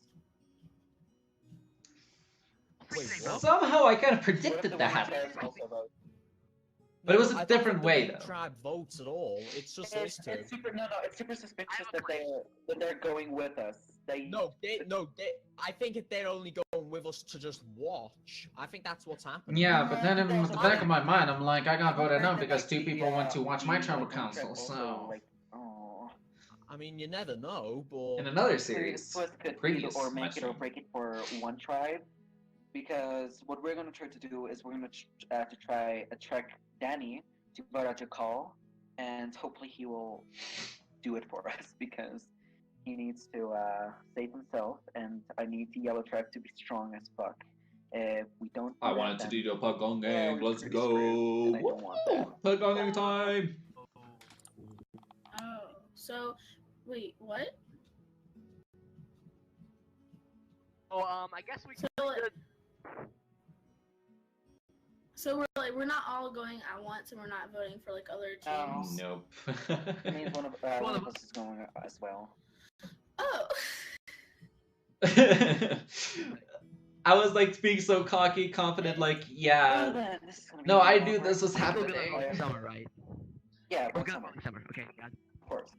Wait, what? Somehow I kind of What if predicted the winning that. tribe also votes? But it was I a don't different think the way, main though. tribe votes at all. It's just us two. It's super. No, it's super suspicious that they're going with us. I think if they're only going with us to just watch, I think that's what's happening. Yeah, but then in the back of my mind, I'm like, I got voted out because 2 people went to watch my tribal council, so... I mean, you never know, but... In another series, Swiss could previous either or make it or stream. break it for one tribe, because what we're gonna try to do is we're gonna try attract Danny to vote out your call, and hopefully he will do it for us because he needs to save himself, and I need the yellow tribe to be strong as fuck. If we don't, I do wanted that, to do the Pagong yeah, gang, we're let's pretty go! screwed, and I don't want that. Pagong gang time! Oh, so wait, what? Oh, I guess we So, could. So we're not all going at once, and we're not voting for like other teams. Nope. That means one of us is going as well. Oh. I was like being so cocky, confident, like, yeah. No, I knew this was happening. Summer, right? Yeah, We're gonna vote summer. Okay, yeah. Of course.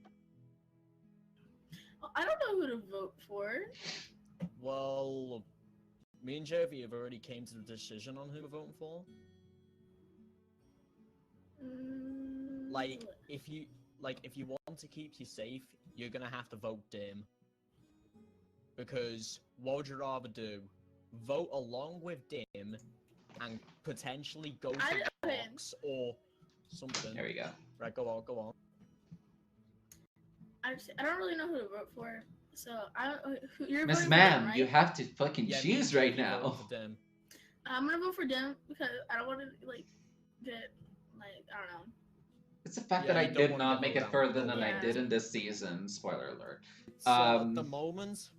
I don't know who to vote for. Well, me and Jervy have already came to the decision on who we're voting for. Like, if you want to keep you safe, you're gonna have to vote Dim. Because what would you rather do? Vote along with Dim and potentially go to the box or something. There we go. Right, go on. I don't really know who to vote for, so I don't. You're Miss voting for Ma'am, Dim, right? you have to fucking Yeah, choose me and right Jervy now. voted for Dim. I'm gonna vote for Dim because I don't want to like get like I don't know. It's the fact Yeah, that I you don't did wanna not get make it voted out. further than I Yeah. did in this season. Spoiler alert. So at the moment,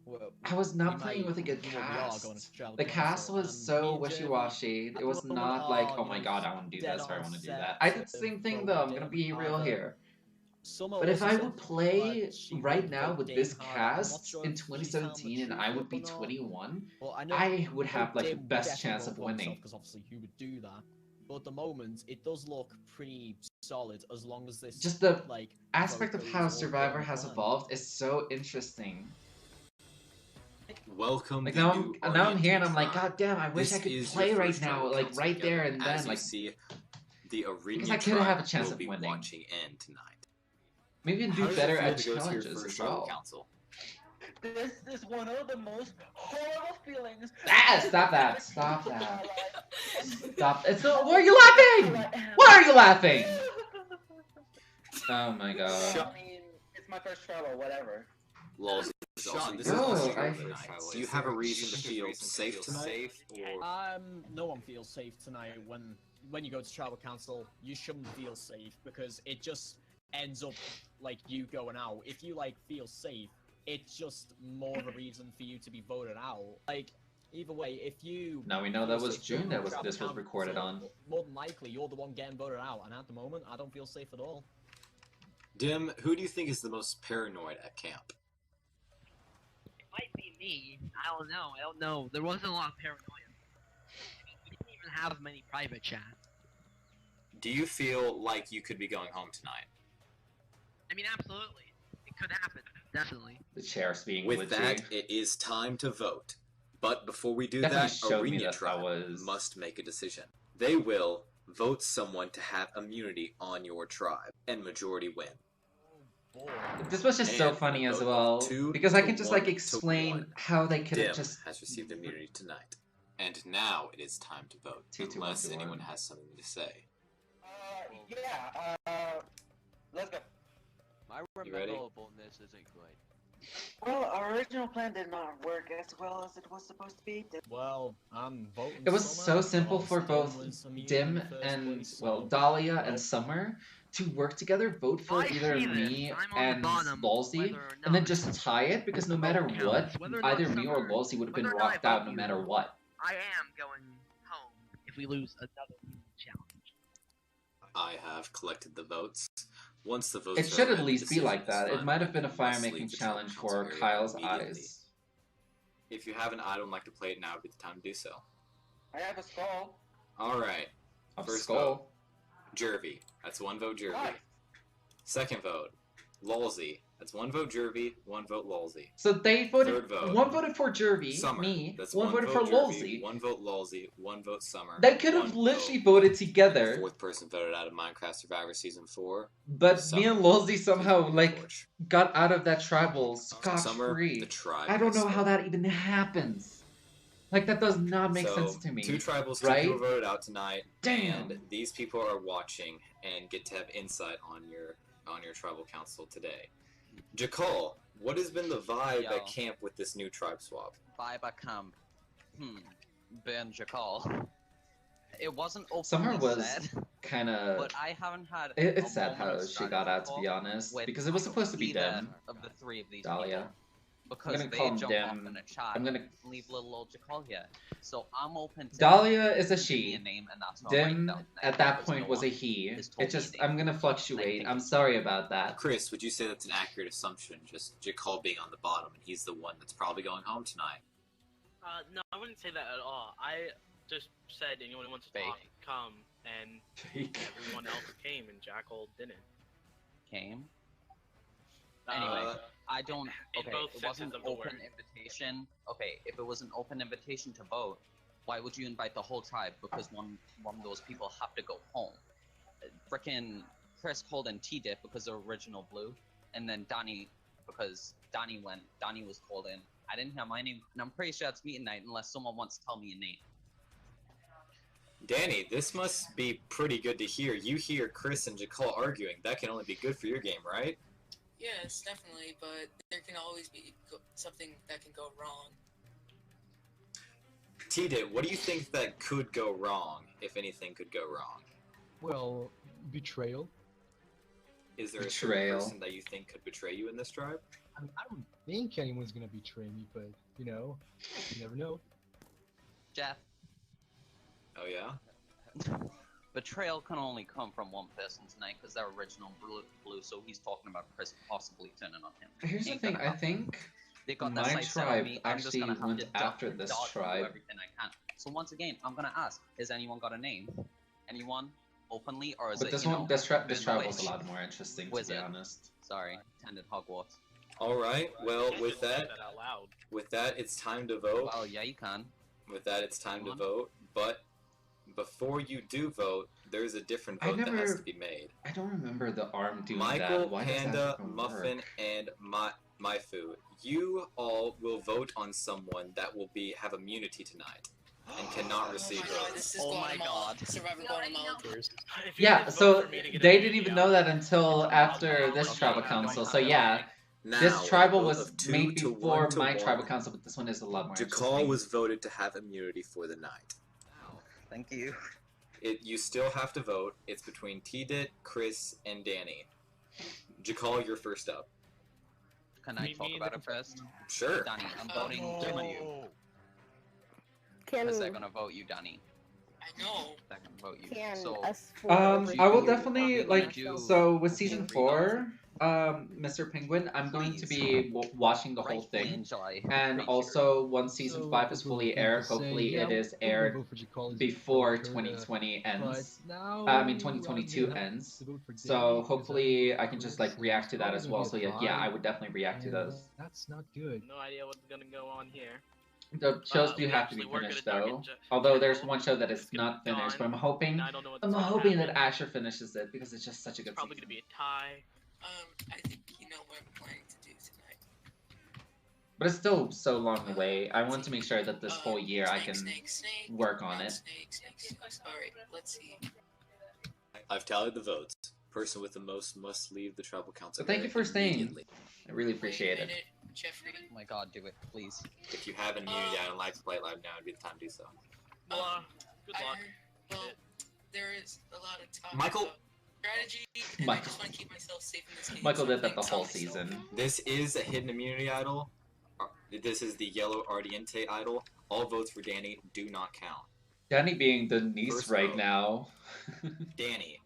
I was not we playing might- with a good we are cast. going to travel The council, cast was and me so and wishy-washy. Jervy It at was the moment not like, are, oh my you god, know, I want to do dead this or I on want to do set that. I did the to same thing vote though, I'm gonna Dim. be real However, here. some of But if us I said would play that she right would now vote with Dim this hard. I'm not cast sure in if she's found the 2017 and I truth would be or not. 21, Well, I know I would have like the Dim best definitely chance won't of vote himself, winning. because obviously he would do that. But at the moment, it does look pretty solid as long as this Just the like aspect vote of goes how all Survivor according to has plan. evolved is so interesting. Welcome Like the now new I'm here and I'm like, tribe. god damn, I wish I This could is play your right first now, tribal like council right there together. and As then you like see, the because Arena I could have tribe a chance will of be winning. watching in tonight. Maybe How do does better it feel at to go to your challenges first as tribal well. council? This is one of the most horrible feelings. Ah, stop that! Stop that! Stop! It's not. Why are you laughing? Why are you laughing? Oh my god. I mean, it's my first trial, whatever. Lols. Sean, this Oh, is I- Australia tonight. Do you have a reason to feel safe tonight? Or No one feels safe tonight when you go to tribal council. You shouldn't feel safe because it just ends up like you going out. If you like feel safe, it's just more of a reason for you to be voted out. Like either way, if you Now we know feel that was safe June going that to was tribal this was council, recorded on. more than likely you're the one getting voted out. And at the moment, I don't feel safe at all. Dim, who do you think is the most paranoid at camp? It might be me. I don't know. There wasn't a lot of paranoia. I mean, we didn't even have many private chats. Do you feel like you could be going home tonight? I mean, absolutely. It could happen. Definitely. The chair's being With glitchy. that, it is time to vote. But before we do Definitely that, showed me Arena that Tribe was- must make a decision. They will vote someone to have immunity on your tribe, and majority win. This was just so And funny a as vote of well 2 because I to can just 1 like to explain 1. how they could Dim have just. has received immunity tonight. And now it is time to vote, 2 to 1 unless to 1. anyone has something to say. Yeah, let's go. My You ready? removalness isn't great. Well, our original plan did not work as well as it was supposed to be. Well, I'm voting. It was Summer, so simple because for Dim both was immune in Dim the first and, place, well, so- Dahlia and Nope. Summer to work together, vote for I either see this. me I'm on the and bottom, Lolsey, whether or and then not just tie it, because no the matter vote what, counts. Whether or not either me or Summer- Lolsey would have been whether or not I rocked out vote no you, matter what. I am going home if we lose another challenge. I have collected the votes. Once the votes It are should at read, the least be decision like is that. It final. might have been a You must fire-making leave the tribal challenge council for area Kyle's immediately. eyes. If you have an idol and like to play it, now would be the time to do so. I have a skull. Alright. A First skull. vote. Jervy. That's one vote Jervy. Why? Second vote. Lolsey. That's one vote Jervy, one vote Lolsey. So they voted. Third vote. One voted for Jervy, Summer. me. That's one voted for vote Lolsey. Jervy, one vote Lolsey, one vote Summer. They could have one literally vote voted together. The fourth person voted out of Minecraft Survivor Season 4. But Summer. me and Lolsey somehow, Please like, torch. got out of that tribal Summer, scot-free. the tribe I don't has know how spoken. that even happens. Like, that does not make So, sense to me. two tribals, right? two people voted out tonight. Damn. And these people are watching and get to have insight on your tribal council today. Jakal, what has been the vibe Yo. at camp with this new tribe swap? Vibe at camp. Ben Jakal. It wasn't openly Summer was said, kind of. but I haven't had. It's a sad moment how of she got out, to be strategy honest, with because it was supposed to be either Dem. of the three of these Dahlia. people. I'm Because gonna they call him jump off Dem. in a chat I'm gonna. and leave little old Jakal here. So I'm open to Dahlia is a give me she. a name and that's how I write Dim down the at name, that because point no was a one he. has told It me just a name. I'm gonna fluctuate. I'm sorry about that. Chris, would you say that's an accurate assumption? Just Jakal being on the bottom, and he's the one that's probably going home tonight. No, I wouldn't say that at all. I just said anyone who wants to talk, come, and everyone else came, and Jackal didn't. Came. Anyway, I don't. in Okay, both it senses wasn't of the open word. invitation. Okay, if it was an open invitation to vote, why would you invite the whole tribe? Because one of those people have to go home. Frickin' Chris called in T-Dip because they're original blue, and then Donnie because Donnie was called in. I didn't hear my name, and I'm pretty sure it's meeting night unless someone wants to tell me a name. Danny, this must be pretty good to hear. You hear Chris and Jakal arguing. That can only be good for your game, right? Yes, definitely, but there can always be something that can go wrong. T-Dip, what do you think that could go wrong, if anything could go wrong? Well, betrayal. Is there a Betrayal. certain person that you think could betray you in this tribe? I mean, I don't think anyone's gonna betray me, but you know, you never know. Jeff, Oh yeah? betrayal can only come from one person tonight because they're original blue, so he's talking about Chris possibly turning on him. Here's the Ain't thing. gonna I happen. think They got my their sights set on tribe me. I'm just actually gonna have went to after duck, this dodge, do tribe. everything I can. So once again, I'm gonna ask: has anyone got a name? Anyone openly, or is But it this you one, know, this tribe Ben was a Witch? lot more interesting, to Wizard. be honest. Sorry, attended Hogwarts. Alright, well, with Say that, that out loud. it's time to vote. Well, yeah, you can. With that, it's time to vote. But before you do vote, there's a different I vote that has never- to be made. I don't remember the arm doing Michael, that. Why does Panda, that even Muffin, work? and Maifu, you all will vote on someone that will have immunity tonight and cannot receive votes. This is Oh my god. Survivor Guatemala. If you Yeah, guys vote so for me to get they immunity, didn't even I'll- know that until after this Okay, tribal I don't council. have So to yeah, vote. Now, this tribal a vote was of 2 made to before 1 to my 1. tribal council, but this one is a lot more Jakal interesting. was voted to have immunity for the night. Thank you. You still have to vote. It's between T-Dit, Chris, and Danny. Jakal, you're first up. Can I talk about it first? Sure. Danny, I'm voting for you. Can Because they're gonna vote you, Danny. I know. They're gonna vote you. can So, us four I will overview definitely Are we like. gonna do So with season three 4, Mr. Penguin, I'm going to be watching the whole rightfully thing, enjoy and creature. also once season So, 5 is people fully tend to aired, say, hopefully yeah, it is we're gonna aired vote for Jakal as before voter, 2020 but ends. now I mean I'm 2022 gonna have ends. to vote for So Danny because hopefully I voted can just Chris, like and react to it's that as probably well. So gonna be a yeah, I tie, would definitely react to and those. That's not good. No idea what's gonna go on here. The shows do we have to be actually were finished gonna though. target Although there's Jackal. one show that is It's gonna not be finished, but gone, I'm hoping and I don't know what's I'm gonna hoping that happen. Asher finishes it because it's just such a It's good probably season. gonna be a tie. I think you know what I'm planning to do tonight. But it's still so long away. I want to make sure that this whole year I can Snake. work on it. Snake. Alright, let's see. I've tallied the votes. person with the most must leave the tribal council. But thank you area for staying. immediately. I really appreciate it. Jeffrey. Oh my god, do it, please. If you have an immunity item, like to play it live now, would be the time to do so. Well, good luck. Well, there is a lot of talk Michael. about strategy, and I just want to keep myself safe in this game. Michael so did that the thanks whole to myself. season. This is a hidden immunity idol. This is the yellow Ardiente idol. All votes for Danny do not count. Danny being the niece First right vote. now. Danny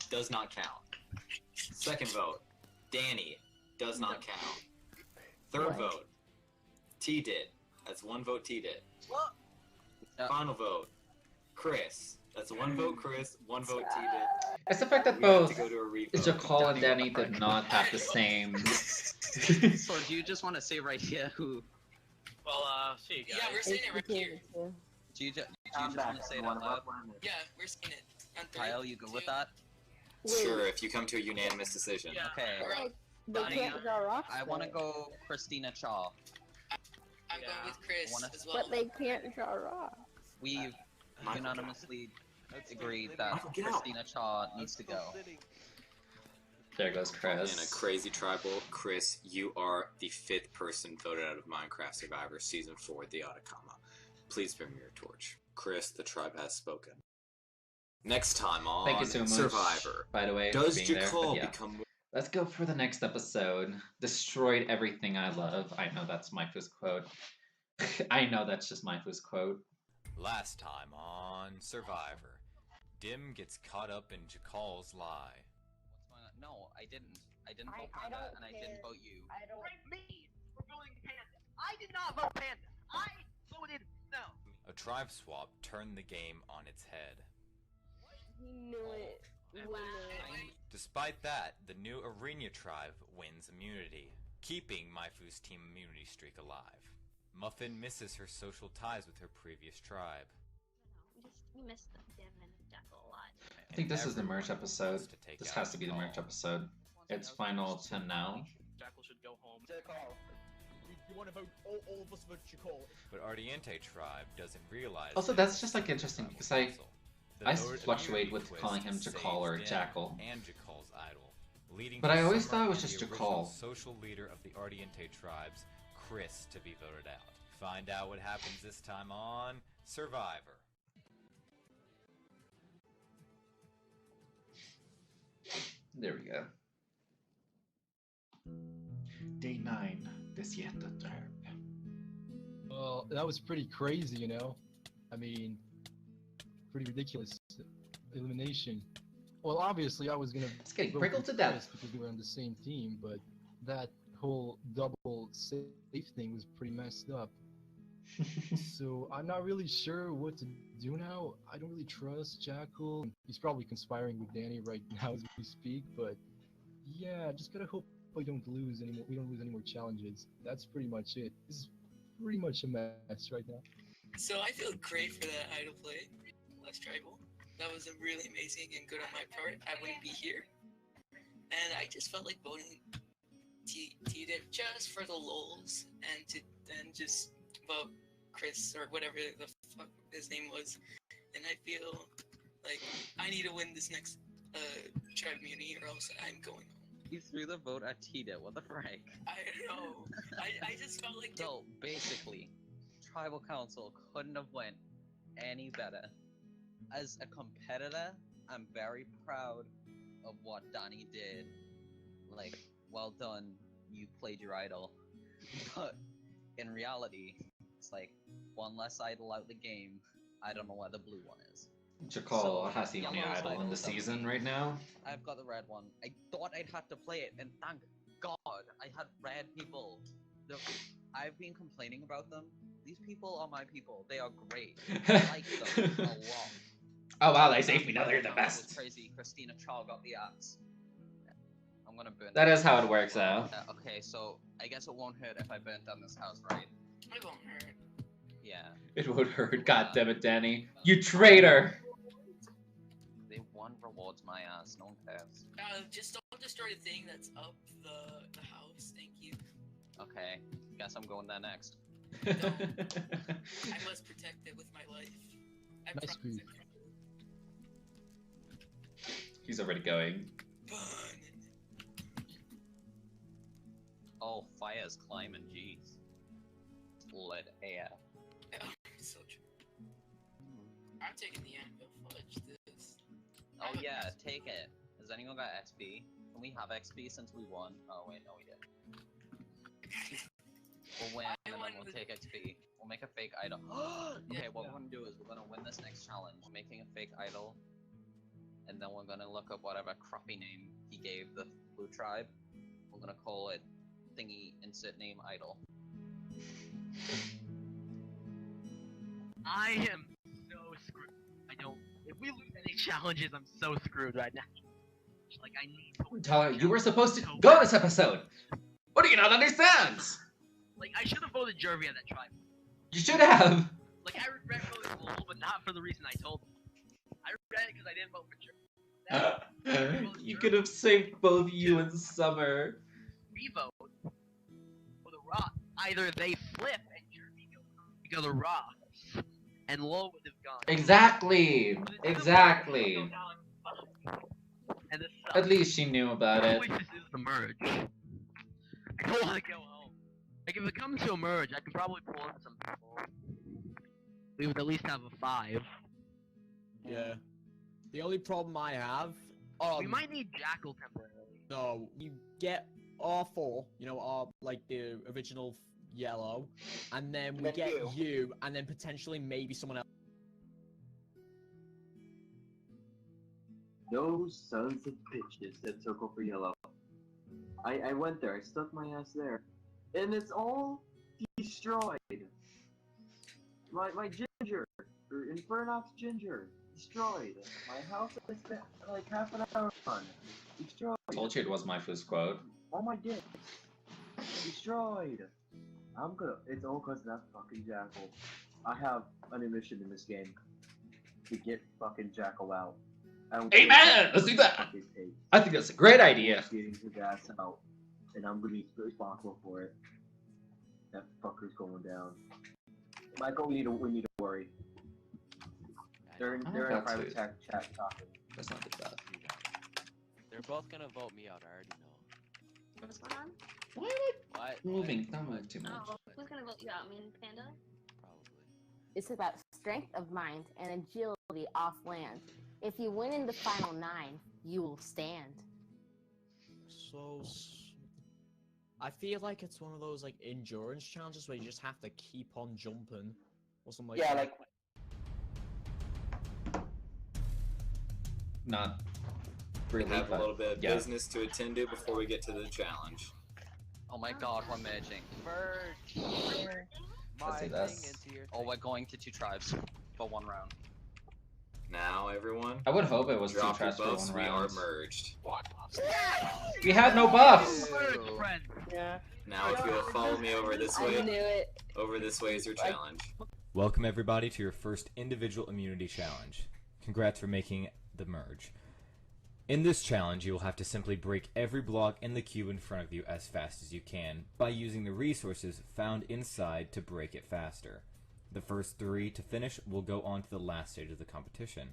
does not count. Second vote, Danny does not count. Third vote, T did. That's one vote T did. Final vote, Chris. That's one vote Chris, one vote T did. It's the fact that We have both to go to a revote. Jakal and Danny did not have the same. So do you just want to say right here who? Well, see you guys. Yeah, we're saying it right here. Do you just want to say it out loud? Yeah, we're saying it. On three, Kyle, you good with that? Sure, if you come to a unanimous decision. Okay. They can't draw rocks. I want to go Christina Chaw. I'm going with Chris as well. But they can't draw rocks. We've unanimously agreed that Michael, get out. Christina Chaw needs to go. There goes Chris. In a crazy tribal, Chris, you are the 5th person voted out of Minecraft Survivor Season 4 at the Atacama. Please bring me your torch. Chris, the tribe has spoken. Next time on Thank you so much, Survivor, by the way, does for being there, Jakal but yeah. become... Let's go for the next episode. Destroyed everything I love. I know that's Maifu's quote. I know that's just Maifu's quote. Last time on Survivor, Dim gets caught up in Jakal's lie. No, I didn't. I didn't vote Panda, and I didn't vote you. Me for voting Panda. I did not vote Panda. I voted no. A tribe swap turned the game on its head. He knew it. Despite that, the new Arena tribe wins immunity, keeping Maifu's team immunity streak alive. Muffin misses her social ties with her previous tribe. We missed the Dim and Jackal a lot. I think this is the merch episode. This has to be the merch episode. It's final 10 now. Jackal should go home. You want to vote all of us vote Jakal. But Ardiente tribe doesn't realize. Also, that's just like interesting because I The fluctuate with twist calling him Jakal or saves Jackal. Dim and Jakal's idol, leading But to I always Summer thought it was and just the Jakal. original social leader of the Ardiente tribes, Chris, to be voted out. Find out what happens this time on Survivor. There we go. Day 9. Desierto Tribe. Well, that was pretty crazy, you know? I mean, pretty ridiculous elimination. Well, obviously I was gonna It's getting vote prickled for to death. Chris because we were on the same team, but that whole double safe thing was pretty messed up. So I'm not really sure what to do now. I don't really trust Jackal. He's probably conspiring with Danny right now as we speak, but yeah, just gotta hope we don't lose any more challenges. That's pretty much it. This is pretty much a mess right now. So I feel great for that idol play, last tribal. That was really amazing and good on my part. I wouldn't be here, and I just felt like voting T-Dip just for the lulz, and to then just vote Chris or whatever the fuck his name was. And I feel like I need to win this next tribe immunity, or else I'm going home. You threw the vote at Tita. What the frick? I know. I just felt like. So basically, tribal council couldn't have went any better. As a competitor, I'm very proud of what Donnie did. Like, well done, you played your idol. But in reality, it's like one less idol out the game. I don't know where the blue one is. Jakal has the only yellow's idol in the idol's out. season right now. I've got the red one. I thought I'd have to play it, and thank God I had red people. I've been complaining about them. These people are my people. They are great. I like them a lot. Oh wow, they saved me. Now they're the It was best. crazy. Christina Chaw got the axe. I'm gonna burn. That is how it works out. Okay, so I guess it won't hurt if I burn down this house, right? It won't hurt. Yeah. It would hurt. God damn it, Danny. You traitor! They won rewards my ass. No one cares. Just don't destroy the thing that's up the house. Thank you. Okay. Guess I'm going there next. I must protect it with my life. I Nice promise. He's already going. Oh, fire's climbing, jeez. Lead air. So true. I'm taking the anvil. Fudge this. Oh yeah, take it. Has anyone got XP? Can we have XP since we won? Oh wait, no we didn't. We'll win and then we'll take XP. We'll make a fake idol. Okay, what we're gonna do is we're gonna win this next challenge. We're making a fake idol. And then we're gonna look up whatever crappy name he gave the blue tribe. We're gonna call it thingy insert name idol. I am so screwed. I don't. If we lose any challenges, I'm so screwed right now. Like I need to. Tyler, you were supposed to go this episode. What do you not understand? Like I should have voted Jervy at that tribe. You should have. Like I regret voting Lowell, but not for the reason I told him. I regret it because I didn't vote for Jervy. You could have saved both you and Summer. Revote for the rock. Either they flip and Jervy go the rocks, and Lowell would have gone. Exactly. Exactly. And this At least she knew about it. This is the merge. I don't want to go home. Like if it comes to a merge, I can probably pull in some people. We would at least have a 5. Yeah. The only problem I have. We might need Jackal temporarily. No, you get our 4, you know, our like the original yellow, and then we get you, and then potentially maybe someone else. Those sons of bitches that circle for yellow. I went there, I stuck my ass there, and it's all destroyed. My ginger, or Infernox ginger, destroyed. My house I spent like half an hour on, destroyed. I told you it was my first quote. All my dicks, destroyed. I'm gonna. It's all cause of that fucking Jackal. I have an mission in this game to get fucking Jackal out. Amen! Let's do that! I think that's a great idea. Getting his ass out, and I'm gonna be responsible for it. That fucker's going down. Michael, we need to worry. They're in a private chat talking. That's not too bad. They're both gonna vote me out. I already know. What's going on? Why am I What? moving? Not moving too much. Oh, who's gonna vote you out? Me and Panda? It's about strength of mind and agility off land. If you win in the final 9, you will stand. So, I feel like it's one of those like endurance challenges where you just have to keep on jumping, or something like that. Yeah, like Not We really. have a but little bit of yeah. business to attend to before we get to the challenge. Oh my god, we're merging. Merge. Let's see this. Oh, we're going to 2 tribes for 1 round. Now, everyone, I would hope it was 2 drop your tribes for buffs. 1 We are round. merged. We had no buffs! Yeah. Now, if you'll follow me over this I way, knew it. over this way is your challenge. Welcome everybody to your first individual immunity challenge. Congrats for making the merge. In this challenge, you will have to simply break every block in the cube in front of you as fast as you can by using the resources found inside to break it faster. The first 3 to finish will go on to the last stage of the competition,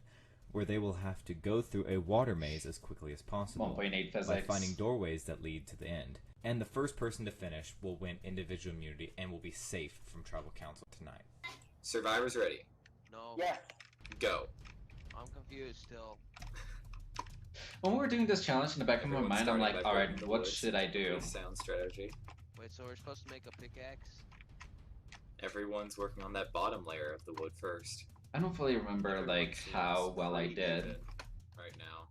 where they will have to go through a water maze as quickly as possible 1.8 by physics. finding doorways that lead to the end. And the first person to finish will win individual immunity and will be safe from tribal council tonight. Survivors ready? No. yeah. Go. I'm confused still. When we were doing this challenge in the back of my Everyone's mind, I'm starting like, by alright, breaking the what woods. should I do? Pretty sound strategy. Wait, so we're supposed to make a pickaxe? Everyone's working on that bottom layer of the wood first. I don't fully remember, Everyone like, seems how well I pretty did. even right now.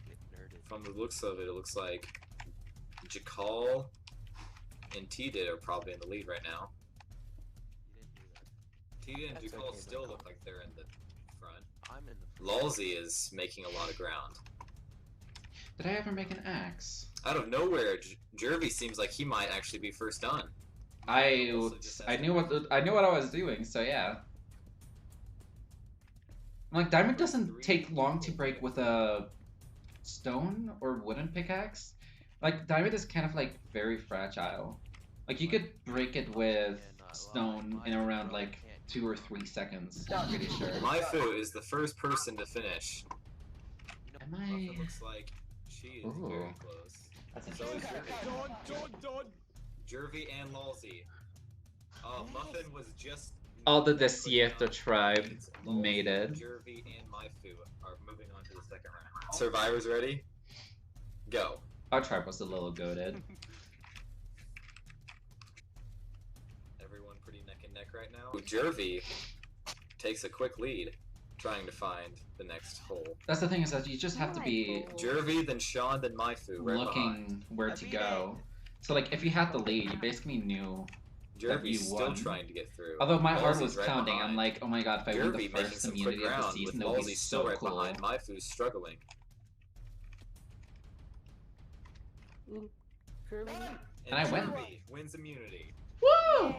Get nerded. From the looks of it, it looks like Jakal and T-Did are probably in the lead right now. You didn't do that. T-Did and That's Jakal okay, still though. look like they're in the front. I'm in the front. Lalsey is making a lot of ground. Did I ever make an axe? Out of nowhere, Jervy seems like he might actually be first done. I knew what I was doing, so yeah. Like, diamond doesn't take long to break with a stone or wooden pickaxe. Like, diamond is kind of like very fragile. Like, you could break it with stone in around like 2 or 3 seconds. I'm pretty sure. My Fu is the first person to finish. Am I? Muffin looks like she is Ooh. very close. That's So is interesting. Jervy and Lalsey. Muffin was just. All the Desierto tribe made it. Jervy and Maifu are moving on to the second round. Survivors ready? Go. Our tribe was a little goated. Everyone pretty neck and neck right now. Jervy takes a quick lead, trying to find the next hole. That's the thing, is that you just have to be Jervy, then Sean, then Maifu, right looking behind. where to go. So like, if you had the lead, you basically knew that you Jervy's still won. trying to get through. Although my heart Lalsey's was right pounding, behind. I'm like, oh my god, if I win the Jervy making first some quick immunity of the ground, season, with it'll be Lalsey still so right cool. behind. Maifu's struggling. And I win. Jervy wins immunity. Woo!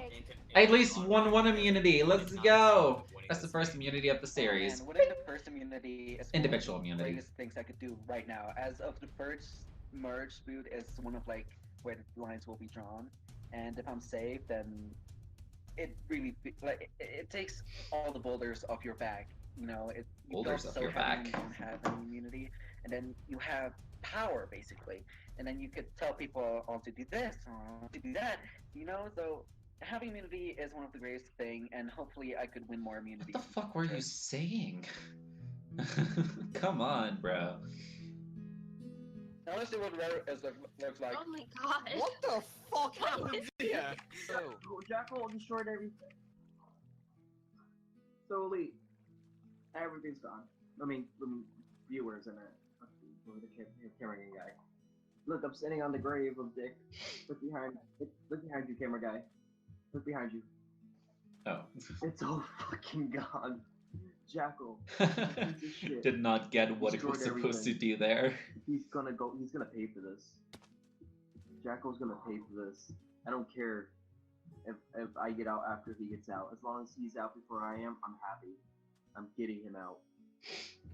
At least one immunity. Let's go. That's the first immunity of the series. And winning the first immunity is Individual one of the immunity. greatest things I could do right now. As of the first merge boot is one of like where the lines will be drawn, and if I'm safe, then it really it takes all the boulders off your back. You know, you Boulders feel off so your heavy back. when you don't have any immunity, and then you have power basically, and then you could tell people, "I want to do this, I want to do that." You know, so having immunity is one of the greatest thing, and hopefully I could win more immunity. What the fuck were you saying? Come on, bro. Now let's see what rare is looks like. Oh my god. What the fuck happened here? So, Jackal destroyed everything. So, Elite, everything's gone. I mean, viewers and the camera guy. Look, I'm sitting on the grave of Dick. Look behind you, camera guy. Look behind you. Oh. It's all fucking gone. Jackal. Piece of shit. Did not get what it was Destroyed supposed to everything. do there. He's gonna pay for this. Jackal's gonna pay for this. I don't care if I get out after he gets out. As long as he's out before I am, I'm happy. I'm getting him out.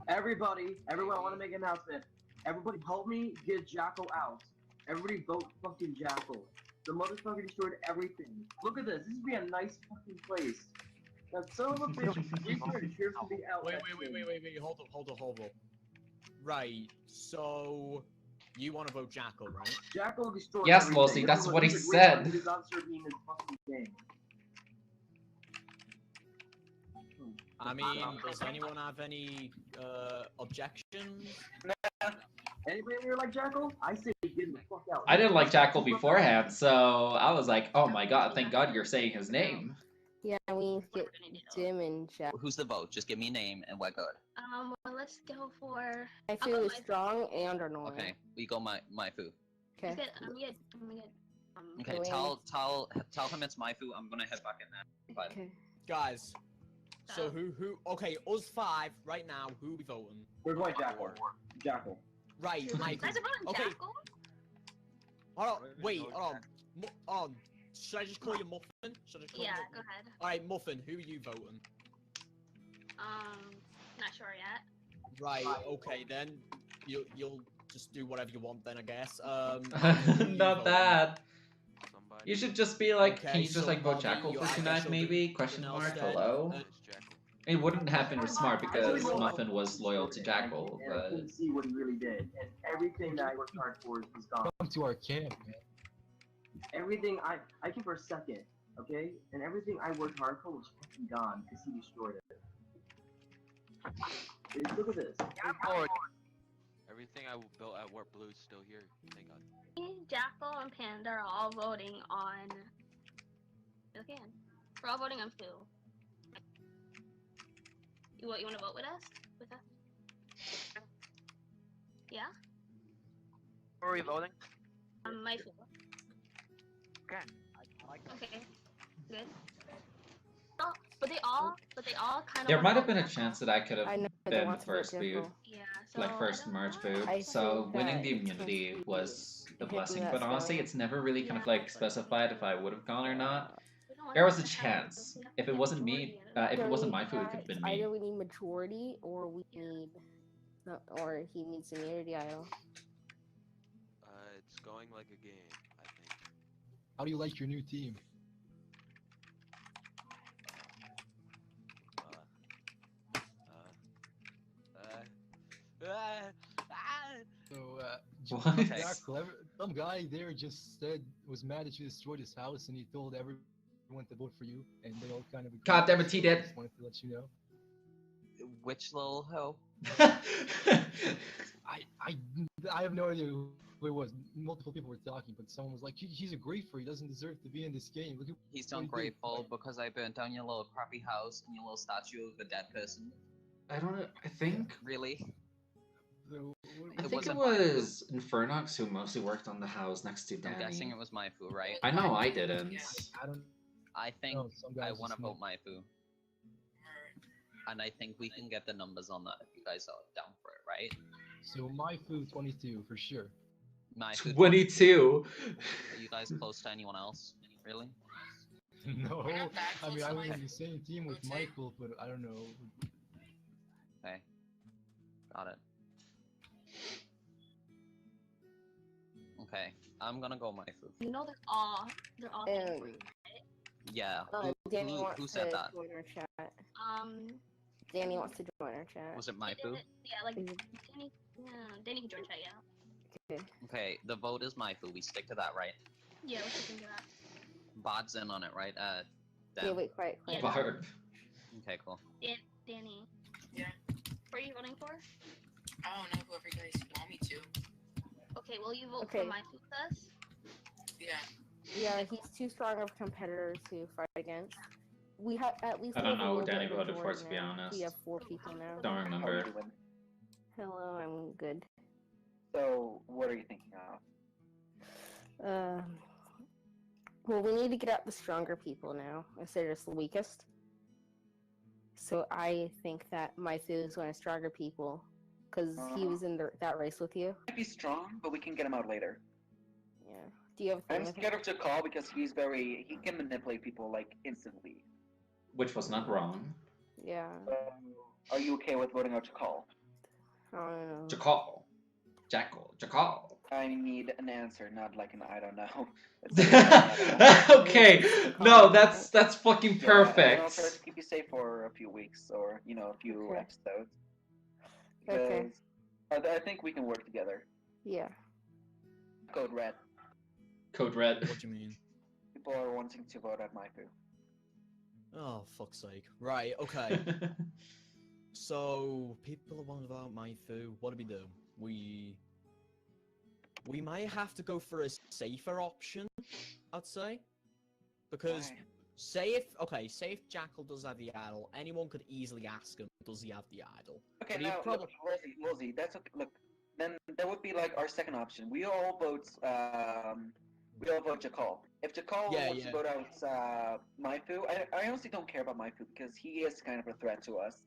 Everyone, I want to make an announcement. Everybody help me get Jackal out. Everybody vote fucking Jackal. The motherfucker destroyed everything. Look at this. This would be a nice fucking place. That son of a bitch deserves to be out. Wait, hold up. Right, so you want to vote Jackal, right? Jackal destroyed Yes, everything. Losey, that's Everyone, what he wait, said. He does not serve me in this fucking game. I mean, does anyone have any objections? Anybody here like Jackal? I say get the fuck out. I didn't like Jackal beforehand, so I was like, oh my god, thank god you're saying his name. Yeah, we get Jim and Jack. Who's the vote? Just give me a name and we're good. Well, let's go for. I feel is strong and annoying. Okay, we go my food. Okay. I'm good. Okay, tell him it's my food. I'm gonna head back in there. Bye. Okay. Guys, so who? Okay, us five right now. Who are we voting? We're going Jackal. Jackal. Right, Michael. Guys are voting Okay. Jackal? Hold on, wait, hold on. Should I just call you Muffin? Should I just call you Yeah, Muffin? go ahead. Alright, Muffin, who are you voting? Not sure yet. Right, okay, then you'll just do whatever you want then, I guess. Not that. You should just be like, Okay, can you just so like vote Bobby, Jackal you- for I guess tonight you'll maybe? do Question something mark, else then. hello? It wouldn't have been smart because Muffin was loyal to Jackal, And I but... couldn't see what he really did. And everything that I worked hard for was gone. Come to our camp, man. Everything I came for a second, okay? And everything I worked hard for was fucking gone because he destroyed it. Look at this. Everything I built at Warp Blue is still here. Thank God. Me, Jackal, and Panda are all voting on. Okay. We're all voting on Fu. You want to vote with us? Yeah. Where are we voting? My Fu. Okay. Okay. Good. Oh, but they all kind of. There might have been a chance that I could I know have they been want to vote first boot, Jackal. Yeah. So like first merge boot, I so think winning that the it's immunity supposed to be was a picking blessing, that but honestly side. it's never really kind of like specified if I would have gone or not. There was a chance. If it wasn't me, if it wasn't my food, it could have been me. Either we need majority or we need, or he needs immunity idol. It's going like a game, I think. How do you like your new team? What? That clever. Some guy there just was mad that you destroyed his house, and he told everyone to vote for you, and they all kind of agreed. God damn it, T did. Just wanted to let you know. Which little hoe? I have no idea who it was. Multiple people were talking, but someone was like, "He's a grateful. He doesn't deserve to be in this game. Look at He's what he did." ungrateful because I burnt down your little crappy house and your little statue of a dead person. I don't know. I think. Really? I think it was Infernox who mostly worked on the house next to Danny. I'm guessing it was Maifu, right? I know I didn't. I think No, some I guys want to just vote Maifu. And I think we can get the numbers on that if you guys are down for it, right? So my food 22 for sure. Maifu 22. Are you guys close to anyone else? Really? No, I mean I was in the same team with Michael, but I don't know. Okay. Got it. Okay, I'm gonna go Maifu. You know they're all And- free. Yeah. Danny Who wants said to that? join our chat. Danny wants to join our chat. Was it Maifu? Yeah, like Danny can join chat. Yeah. Okay, the vote is Maifu. We stick to that, right? Yeah, let's think of that. Bod's in on it, right? Yeah, Dan. wait, quiet. Barb. Okay, cool. Danny. Yeah. Who are you voting for? I don't know, whoever you guys want me to. Okay, will you vote Okay. for my food us? Yeah. Yeah, he's too strong of a competitor to fight against. We have at least. I don't we have a know who little bit Danny of a voted for, majority to be now. honest. We have 4 people now. Don't remember. Hello, I'm good. So, what are you thinking of? Well, we need to get out the stronger people now instead of just the weakest. So I think that Maifu is one of the stronger people because he was in that race with you. Might be strong, but we can get him out later. Yeah. Do you have? a I'm thing with scared him? of Jakal because he can manipulate people like instantly. Which was not wrong. Yeah. Are you okay with voting out Jakal? I don't know. Jackal. Jackal. I need an answer, not like an I don't know. Okay, no, that's fucking Yeah, and I'll try perfect. to keep you safe for a few weeks or a few Okay. episodes. Okay. Because I think we can work together. Yeah. Code Red. Code Red. What do you mean? People are wanting to vote at Maifu. Oh, fuck's sake. Right, okay. So, people are wondering about Maifu. What do? We might have to go for a safer option, I'd say. Because, say if Jackal does have the idol, anyone could easily ask him, does he have the idol? Okay, But he'd now, probably- look, Lizzie, that's okay. Look, then that would be like our second option. We all vote Jakal. If Jakal Yeah, wants to yeah. vote out Maifu, I honestly don't care about Maifu because he is kind of a threat to us.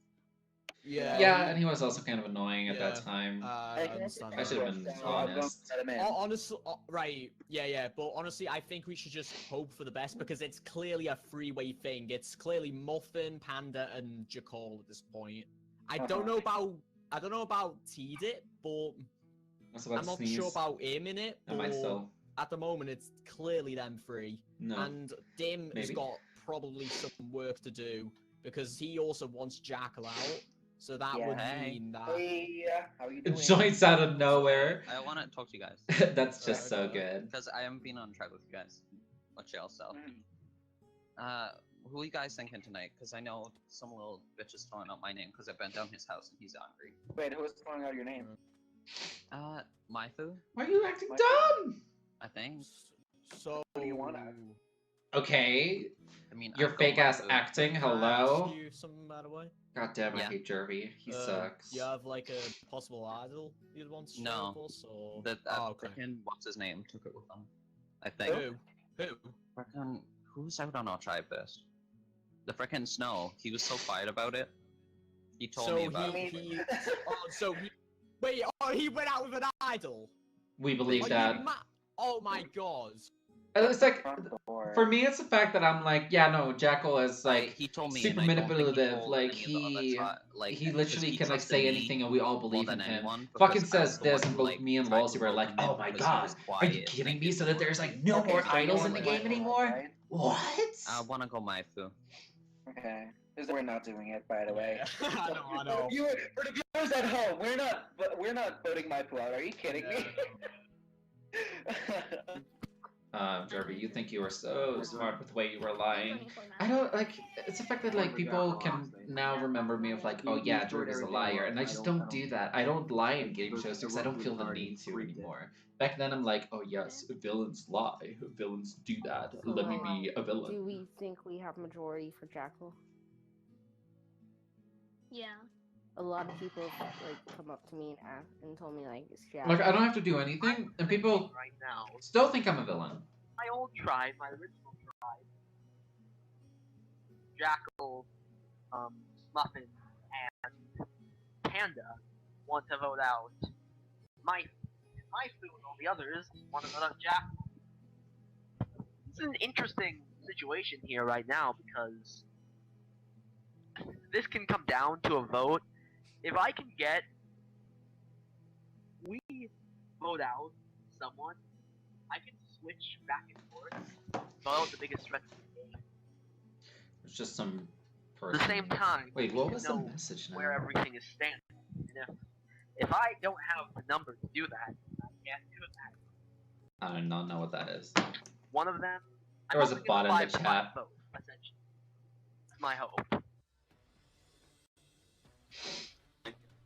Yeah, and he was also kind of annoying at that Yeah, time. I understand I should have been So I'm going honest. to let him in. Honestly, right, yeah, but honestly, I think we should just hope for the best because it's clearly a three-way thing. It's clearly Muffin, Panda, and Jakal at this point. I don't know about T-Dit, but What's about I'm not Sneeze? sure about him in it. I might but still. At the moment, it's clearly them three. No. And Dim has Maybe. got probably some work to do because he also wants Jackal out. So that Yeah. would Hey. mean that. Hey, how are you It doing? joins out of nowhere. I want to talk to you guys. That's just so good. Because I haven't been on track with you guys. Watch y'all self. Mm. Who are you guys thinking tonight? Because I know some little bitch is throwing out my name because I burnt down his house and he's angry. Wait, who is throwing out your name? Maifu, Why are you acting dumb? I think. So. Who do you want? Okay. I mean, Your I'd go fake ass Maifu. acting. Can I Hello. ask you something, by the way? God damn, I Yeah. hate Jervy. He sucks. You have like a possible idol you'd want to show No. us, or That okay. frickin' what's his name took it with them. I think. Who? Frickin' who's out on our tribe first? The frickin' Snow. He was so quiet about it. He told me about it. Wait, he went out with an idol. We believe Are that. you oh my god. It's like, for me, it's the fact that I'm like, yeah, no, Jackal is like he told me, super and I don't think he manipulative. told Like any of the other he because literally he can like trusted say me anything and we all believe more in than him. anyone, Fucking because I was says the this, one and who, both like, me and tried to Lawsy were vote like, him in oh my because he god, was are you quiet, kidding me? making So that sure there's like no Okay, more so you idols want in the to game vote, anymore? right? What? I want to go Maifu. Okay. We're not doing it, by the way. I know. For the viewers at home, we're not voting my out. Are you kidding me? Jervy, you think you were so smart with the way you were lying. I don't like. It's the fact that like people can now remember me of like, oh yeah, Jervy's a liar, and I just don't do that. I don't lie in game shows because I don't feel the need to anymore. Back then, I'm like, oh yes, villains lie. Villains do that. Let me be a villain. Do we think we have majority for Jackal? Yeah. A lot of people have like come up to me and told me like it's Jackal. Like I don't have to do anything, and people right now. still think I'm a villain. My old tribe, my original tribe, Jackal, Muffin, and Panda want to vote out my food and all the others want to vote out Jackal. It's an interesting situation here right now because this can come down to a vote. If I can get we vote out someone, I can switch back and forth. Vote out the biggest threat to the game. It's just some At person. the same time, Wait, we what can was the know message now? where everything is standing. And if I don't have the number to do that, I can't do that. I do not know what that is. One of them. There was a bot in the 5-5 chat. vote, essentially. That's my hope.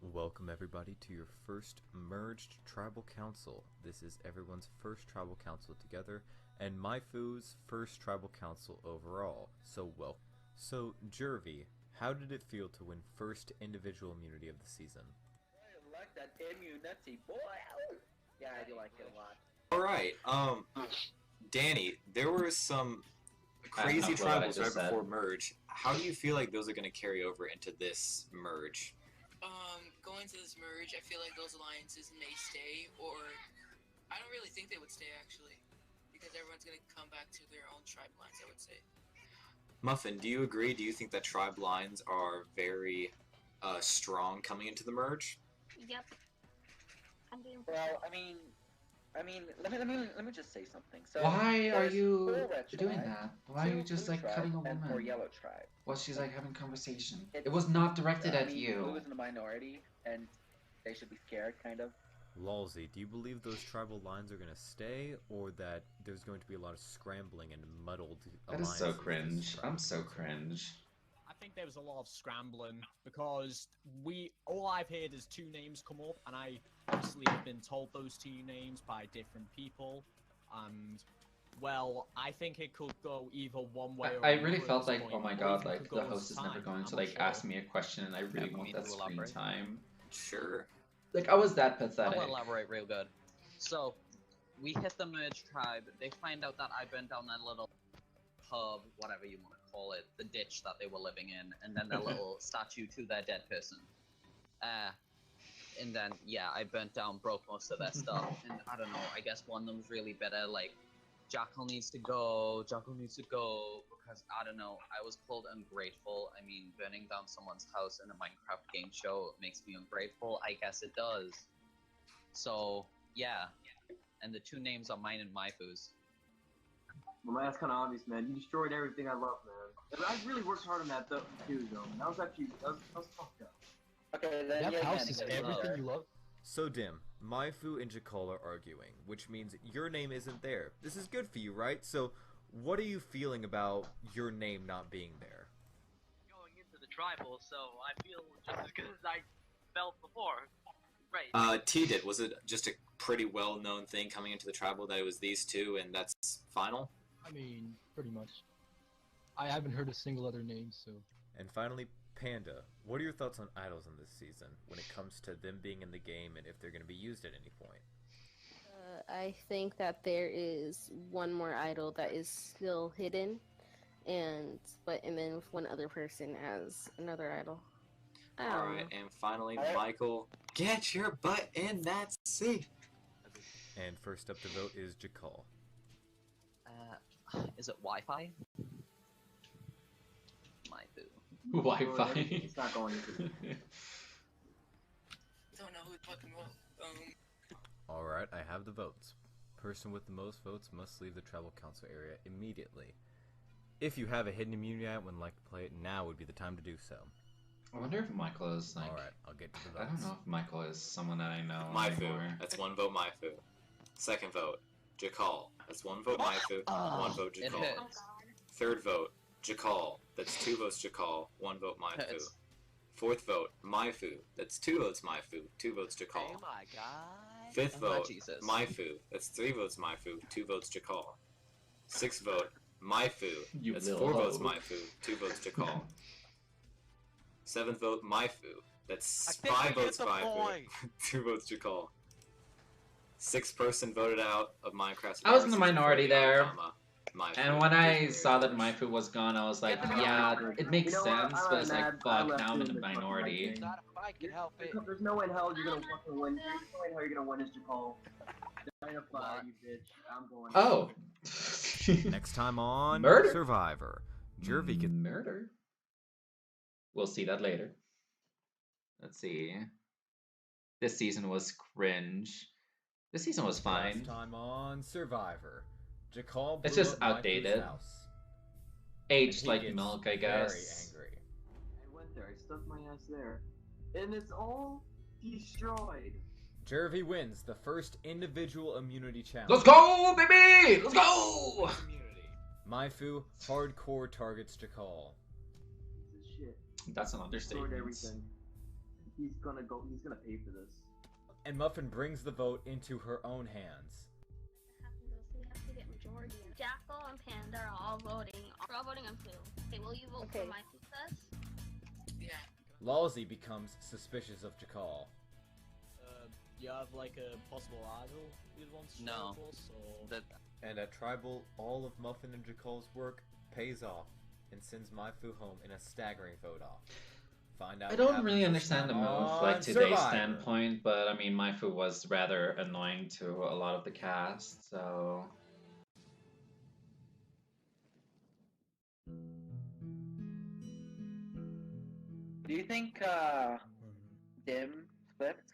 Welcome everybody to your first merged tribal council. This is everyone's first tribal council together, and Maifu's first tribal council overall. So welcome. So Jervy, how did it feel to win first individual immunity of the season? I like that immunity, boy. Yeah, I do like it a lot. Alright, Danny, there were some crazy tribals right before merge. How do you feel like those are going to carry over into this merge? Going to this merge, I feel like those alliances may stay, or I don't really think they would stay actually, because everyone's gonna come back to their own tribe lines, I would say. Muffin, do you agree? Do you think that tribe lines are very strong coming into the merge? Yep. I'm doing. Well, I mean, let me just say something. So Why are there's you 4 red doing tribes, that? Why are 2 you just blue like tribes, cutting a and 4 woman? yellow tribes. Well, she's like having conversation. It's- It was not directed I at mean, you. Blue is in the minority, and they should be scared, kind of. Lolzy, do you believe those tribal lines are going to stay, or that there's going to be a lot of scrambling and muddled That is so cringe. I'm so cringe. I think there was a lot of scrambling because all I've heard is 2 names come up, and I obviously have been told those 2 names by different people, and well, I think it could go either one way or I another really at felt this like, point, oh my or god, even like could go the as host is never time. going I'm to not like sure. ask me a question, and I really for want me that to screen elaborate? time. Sure. Like I was that I'm pathetic. gonna elaborate real good. So, we hit the merge tribe. They find out that I burned down that little pub, whatever you want to call it, the ditch that they were living in, and then that little statue to their dead person. And then, yeah, I burnt down, broke most of their stuff, and I don't know, I guess one of them was really bitter, like, Jackal needs to go, because, I don't know, I was called ungrateful. I mean, burning down someone's house in a Minecraft game show makes me ungrateful. I guess it does. So, yeah. And the 2 names are mine and Maifu's. Well, that's kind of obvious, man. You destroyed everything I love, man. And I really worked hard on that, though, too, though. That was actually, that was fucked up. Okay, then That yeah, house yeah, is yeah, everything yeah. you love. So Dim, Maifu and Jakal are arguing, which means your name isn't there. This is good for you, right? So, what are you feeling about your name not being there? Going into the tribal, so I feel just as good as I felt before. Right. T did. Was it just a pretty well-known thing coming into the tribal that it was these 2 and that's final? I mean, pretty much. I haven't heard a single other name, so. And finally, Panda, what are your thoughts on idols in this season when it comes to them being in the game and if they're going to be used at any point? I think that there is one more idol that is still hidden, and then with one other person as another idol. I don't Alright, know. and finally, Michael, get your butt in that seat! And first up to vote is Jakal. Is it Wi-Fi? Maifu. Wi-Fi. It's not going into Don't know who fucking will. Alright, I have the votes. Person with the most votes must leave the tribal council area immediately. If you have a hidden immunity and would like to play it, now would be the time to do so. I wonder if Michael is like. Alright, I'll get to the I votes. don't know if Michael is someone that I know Maifu. anymore. That's 1 vote Maifu. Second vote, Jakal. That's 1 vote Maifu, 1 vote It Jakal. hits. Third vote, Jakal. That's 2 votes Jakal, 1 vote Maifu. Hits. Fourth vote, Maifu. That's 2 votes Maifu, 2 votes Jakal. Oh my god. Fifth Oh my vote, Jesus. Maifu. That's 3 votes Maifu, 2 votes Jakal. Sixth vote, Maifu. You That's little 4 votes hoe. Maifu, 2 votes Jakal. Seventh vote, Maifu. That's I think 5 we get votes the Maifu, point. 2 votes Jakal. Sixth person voted out of Minecraft. I was in the Survivor minority Season 4, there. Atacama, Maifu. And when I saw that Maifu was gone, I was like, yeah, it makes You know what? sense, I'm but it's like, mad. I fuck, left now I'm you in the this fucking minority. thing. Not if I can help it. There's no way in hell you're gonna fucking win. There's no way in hell you're gonna win as Jakal. Identify, you bitch. I'm going. Oh. Next time on Murder. Survivor, Jervy can Murder. We'll see that later. Let's see. This season was cringe. This season was fine. Next time on Survivor, Jakal. It's blew just up Maifu's outdated. house. Aged And he like gets milk, I guess. Very angry. I went there. I stuck my ass there, and it's all destroyed. Jervy wins the first individual immunity challenge. Let's go, baby! Let's go! Maifu hardcore targets Jakal. This is shit. That's an Destroyed understatement. everything. He's gonna go. He's gonna pay for this. And Muffin brings the vote into her own hands. We have to get majority. Jackal and Panda are all voting. We're all voting on Pooh. Okay, will you vote for my success? Yeah. Lalzi becomes suspicious of Jakal. Do you have like a possible idol you'd want to show No. us, or... That And at Tribal, all of Muffin and Jakal's work pays off and sends Maifu home in a staggering vote off. Find out I what don't happens really this understand the time move, on like today's Survivor. standpoint, but I mean, Maifu was rather annoying to a lot of the cast, so. Do you think Dim flipped?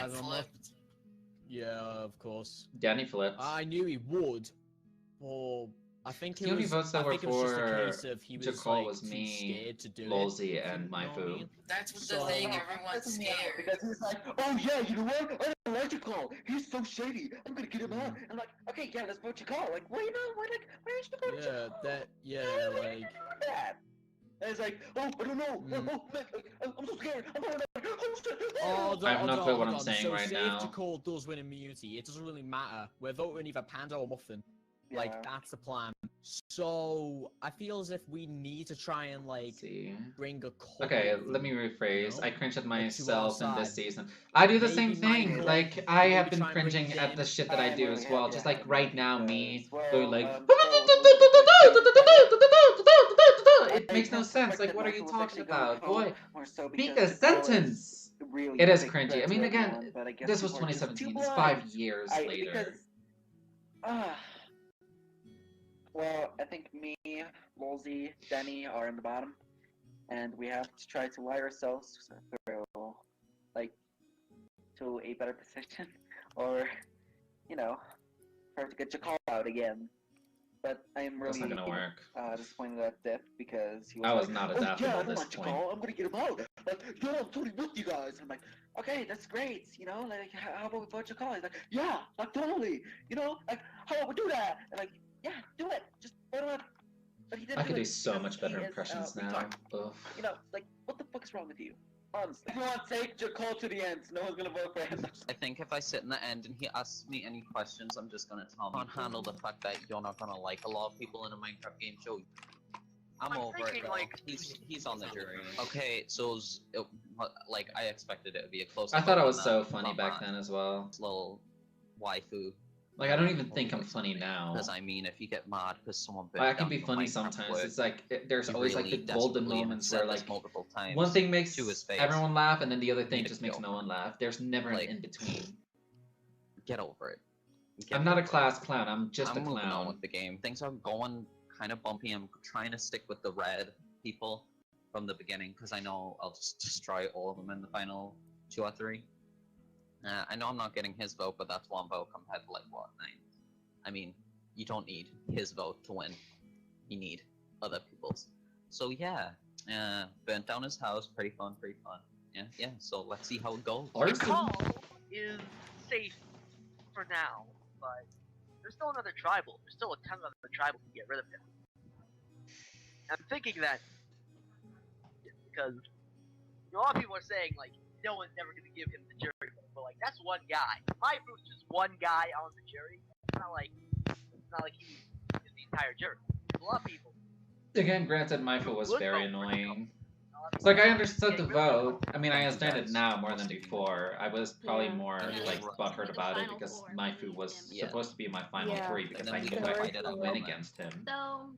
I don't know. Yeah, of course. Danny flipped. I knew he would. Or I think The it only was. votes that I were think it was just a for case of he was Jakal like was too me, scared to do Lolzy, it. and You know what I Maifu. mean? That's what So- the thing. Everyone's scared. Because he's like, oh yeah, you know what? I don't like Jakal. He's so shady. I'm gonna get him out. I'm like, okay, yeah, let's vote Jakal. Like, why you know? Why like, why aren't you voting Yeah, Jakal? that. Yeah, Why are like. you doing that? And it's like, oh, I don't know. Oh, man, I'm so scared. I'm going oh shit. Hold I have on, no hold clue on, what hold I'm on. saying So right say now. if Jakal does win immunity, it doesn't really matter. We're voting either Panda or Muffin. Like, Yeah. that's the plan. So, I feel as if we need to try and, like, See. bring a couple Okay, of let me them, rephrase. you know? I cringe at Like, to our myself in this side. season. I do the same Maybe thing. Michael, Like, I maybe have been try and bring cringing at the Dim. shit that I I'm do really as well. happy Just I like have right Michael now, because, me well, going like, so it makes no I sense. Like, that what are you Michael was talking actually going about? Boy, more so speak because a Jakal is sentence. really It is big cringy. threat I to mean, everyone, again, but I guess this was people are just too 2017. It's blind. 5 years Because, later. well, I think me, Lolzy, Denny are in the bottom, and we have to try to lie ourselves through, like, to a better position, or, you know, try to get Jakal out again. But I am That's really not gonna work. disappointed at Dip because he was I was like, not oh yeah, I adaptable at don't this want point. Jakal, I'm gonna get him out. Like, yo, I'm totally with you guys. I'm like, okay, that's great. You know, like, how about we vote Jakal? He's like, yeah, like totally. You know, like, how about we do that? And like, yeah, do it. Just vote him out. But he didn't I could do it so because much better he is, impressions now. retard. Ugh. You know, like, what the fuck is wrong with you? Honestly. If you want to take Jakal to the end, no one's gonna vote for him. I think if I sit in the end and he asks me any questions, I'm just gonna tell him. Can't handle the fact that you're not gonna like a lot of people in a Minecraft game show. I'm over it. thinking, Though. like, He's on the jury. Okay, so like I expected it to be a close. I thought I vote was on so that, funny not back mine. then as well. Little waifu. Like, I don't even think I'm funny now. Because I mean, if you get mad because someone. I can be funny sometimes. It's like there's always like the golden moments where like multiple times one thing makes to his face. everyone laugh, and then the other thing Need to just makes kill no one laugh. There's never Like, an in between. Get over it. I'm not a class clown. I'm just I'm a moving on clown. with the game. Things are going kind of bumpy. I'm trying to stick with the red people from the beginning because I know I'll just destroy all of them in the final 2 or 3. I know I'm not getting his vote, but that's 1 vote compared to like what 9. I mean, you don't need his vote to win. you need other people's. So yeah, burnt down his house. Pretty fun. Yeah. So let's see how it goes. Call is safe for now, but there's still another tribal. There's still a ton of other tribal to get rid of him. I'm thinking that because a lot of people are saying like no one's ever gonna give him the jury vote, but like that's one guy. My food's just one guy on the jury. It's not like he is the entire jury. There's a lot of people. Again, granted, my foot was very annoying. It's like I understood the vote. I mean, I understand it now more than before. I was probably more like butthurt about it because my food was supposed to be my final three because I knew I couldn't win against him. So,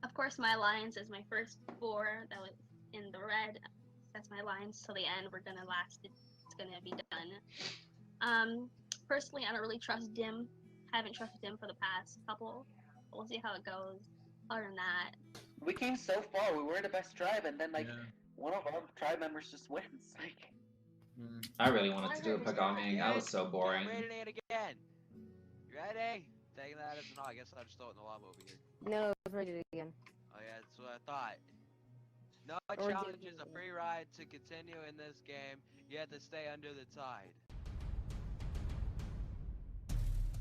of course, my alliance is my first 4 that was in the red. That's my alliance till the end. We're gonna last. It's gonna be done. Personally, I don't really trust Dim. Haven't trusted Dim for the past couple. We'll see how it goes. Other than that, We came so far. We were the best tribe, and then like one of our tribe members just wins. Like, I really wanted to do a Pagonging. I was so boring. Rating it again. You ready? Taking that as an I guess I'll just throw it in the lava over here. No, read it again. Oh yeah, that's what I thought. No Or challenge is a free ride to continue in this game. You have to stay under the tide.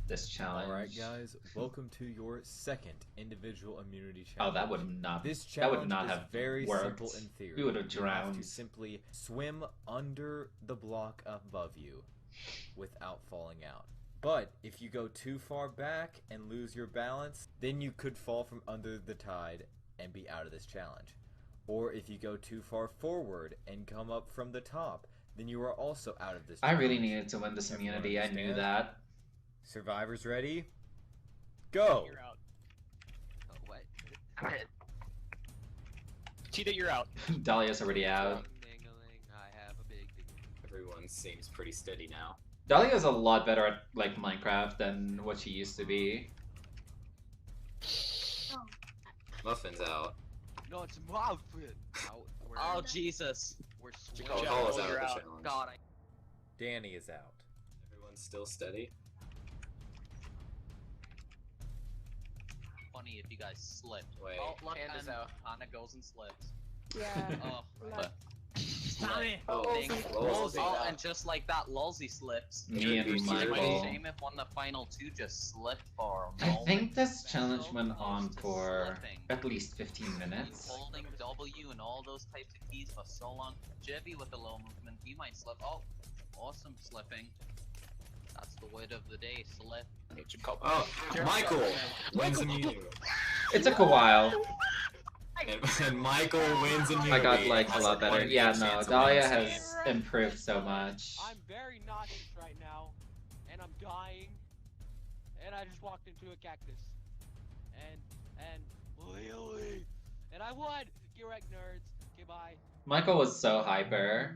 This challenge. Alright guys, welcome to your second individual immunity challenge. Oh, that would not. This that would challenge not is have very worked. simple in theory. We would have You have drowned. to simply swim under the block above you without falling out. But if you go too far back and lose your balance, then you could fall from under the tide and be out of this challenge. Or if you go too far forward and come up from the top, then you are also out of this I challenge. really needed to win this immunity. I knew that. Survivors ready? Go! You're out. Oh, what? Cheetah, you're out. Dahlia's already out. I have a big thing. Everyone seems pretty steady now. Dahlia's a lot better at like Minecraft than what she used to be. Muffin's out. No, it's Muffin. Oh Jesus! We're Call us out of the challenge. God, Danny is out. Everyone's still steady. funny if you guys slipped. Wait. Oh, look, Panda's and out. Anna goes and slips. Yeah. Oh, Look. Tommy. Oh, Lolzy. Lolzy. Oh, and just like that, Lolzy slips. Me and It'd be a Michael. shame if one of the final 2 just slipped for a I moment. think this challenge went on for at least 15 minutes. Holding W and all those types of keys for so long. Jervy with the low movement, he might slip. Oh, awesome slipping. That's the word of the day, slip. Oh, Michael wins immunity. It took a while. And Michael wins immunity. I got like a lot better. 1 Yeah, no, chance of Dahlia winning this has improved so much. I'm very nauseous right now, and I'm dying, and I just walked into a cactus, and really, and I won. Get wrecked, nerds. Okay, bye. Michael was so hyper.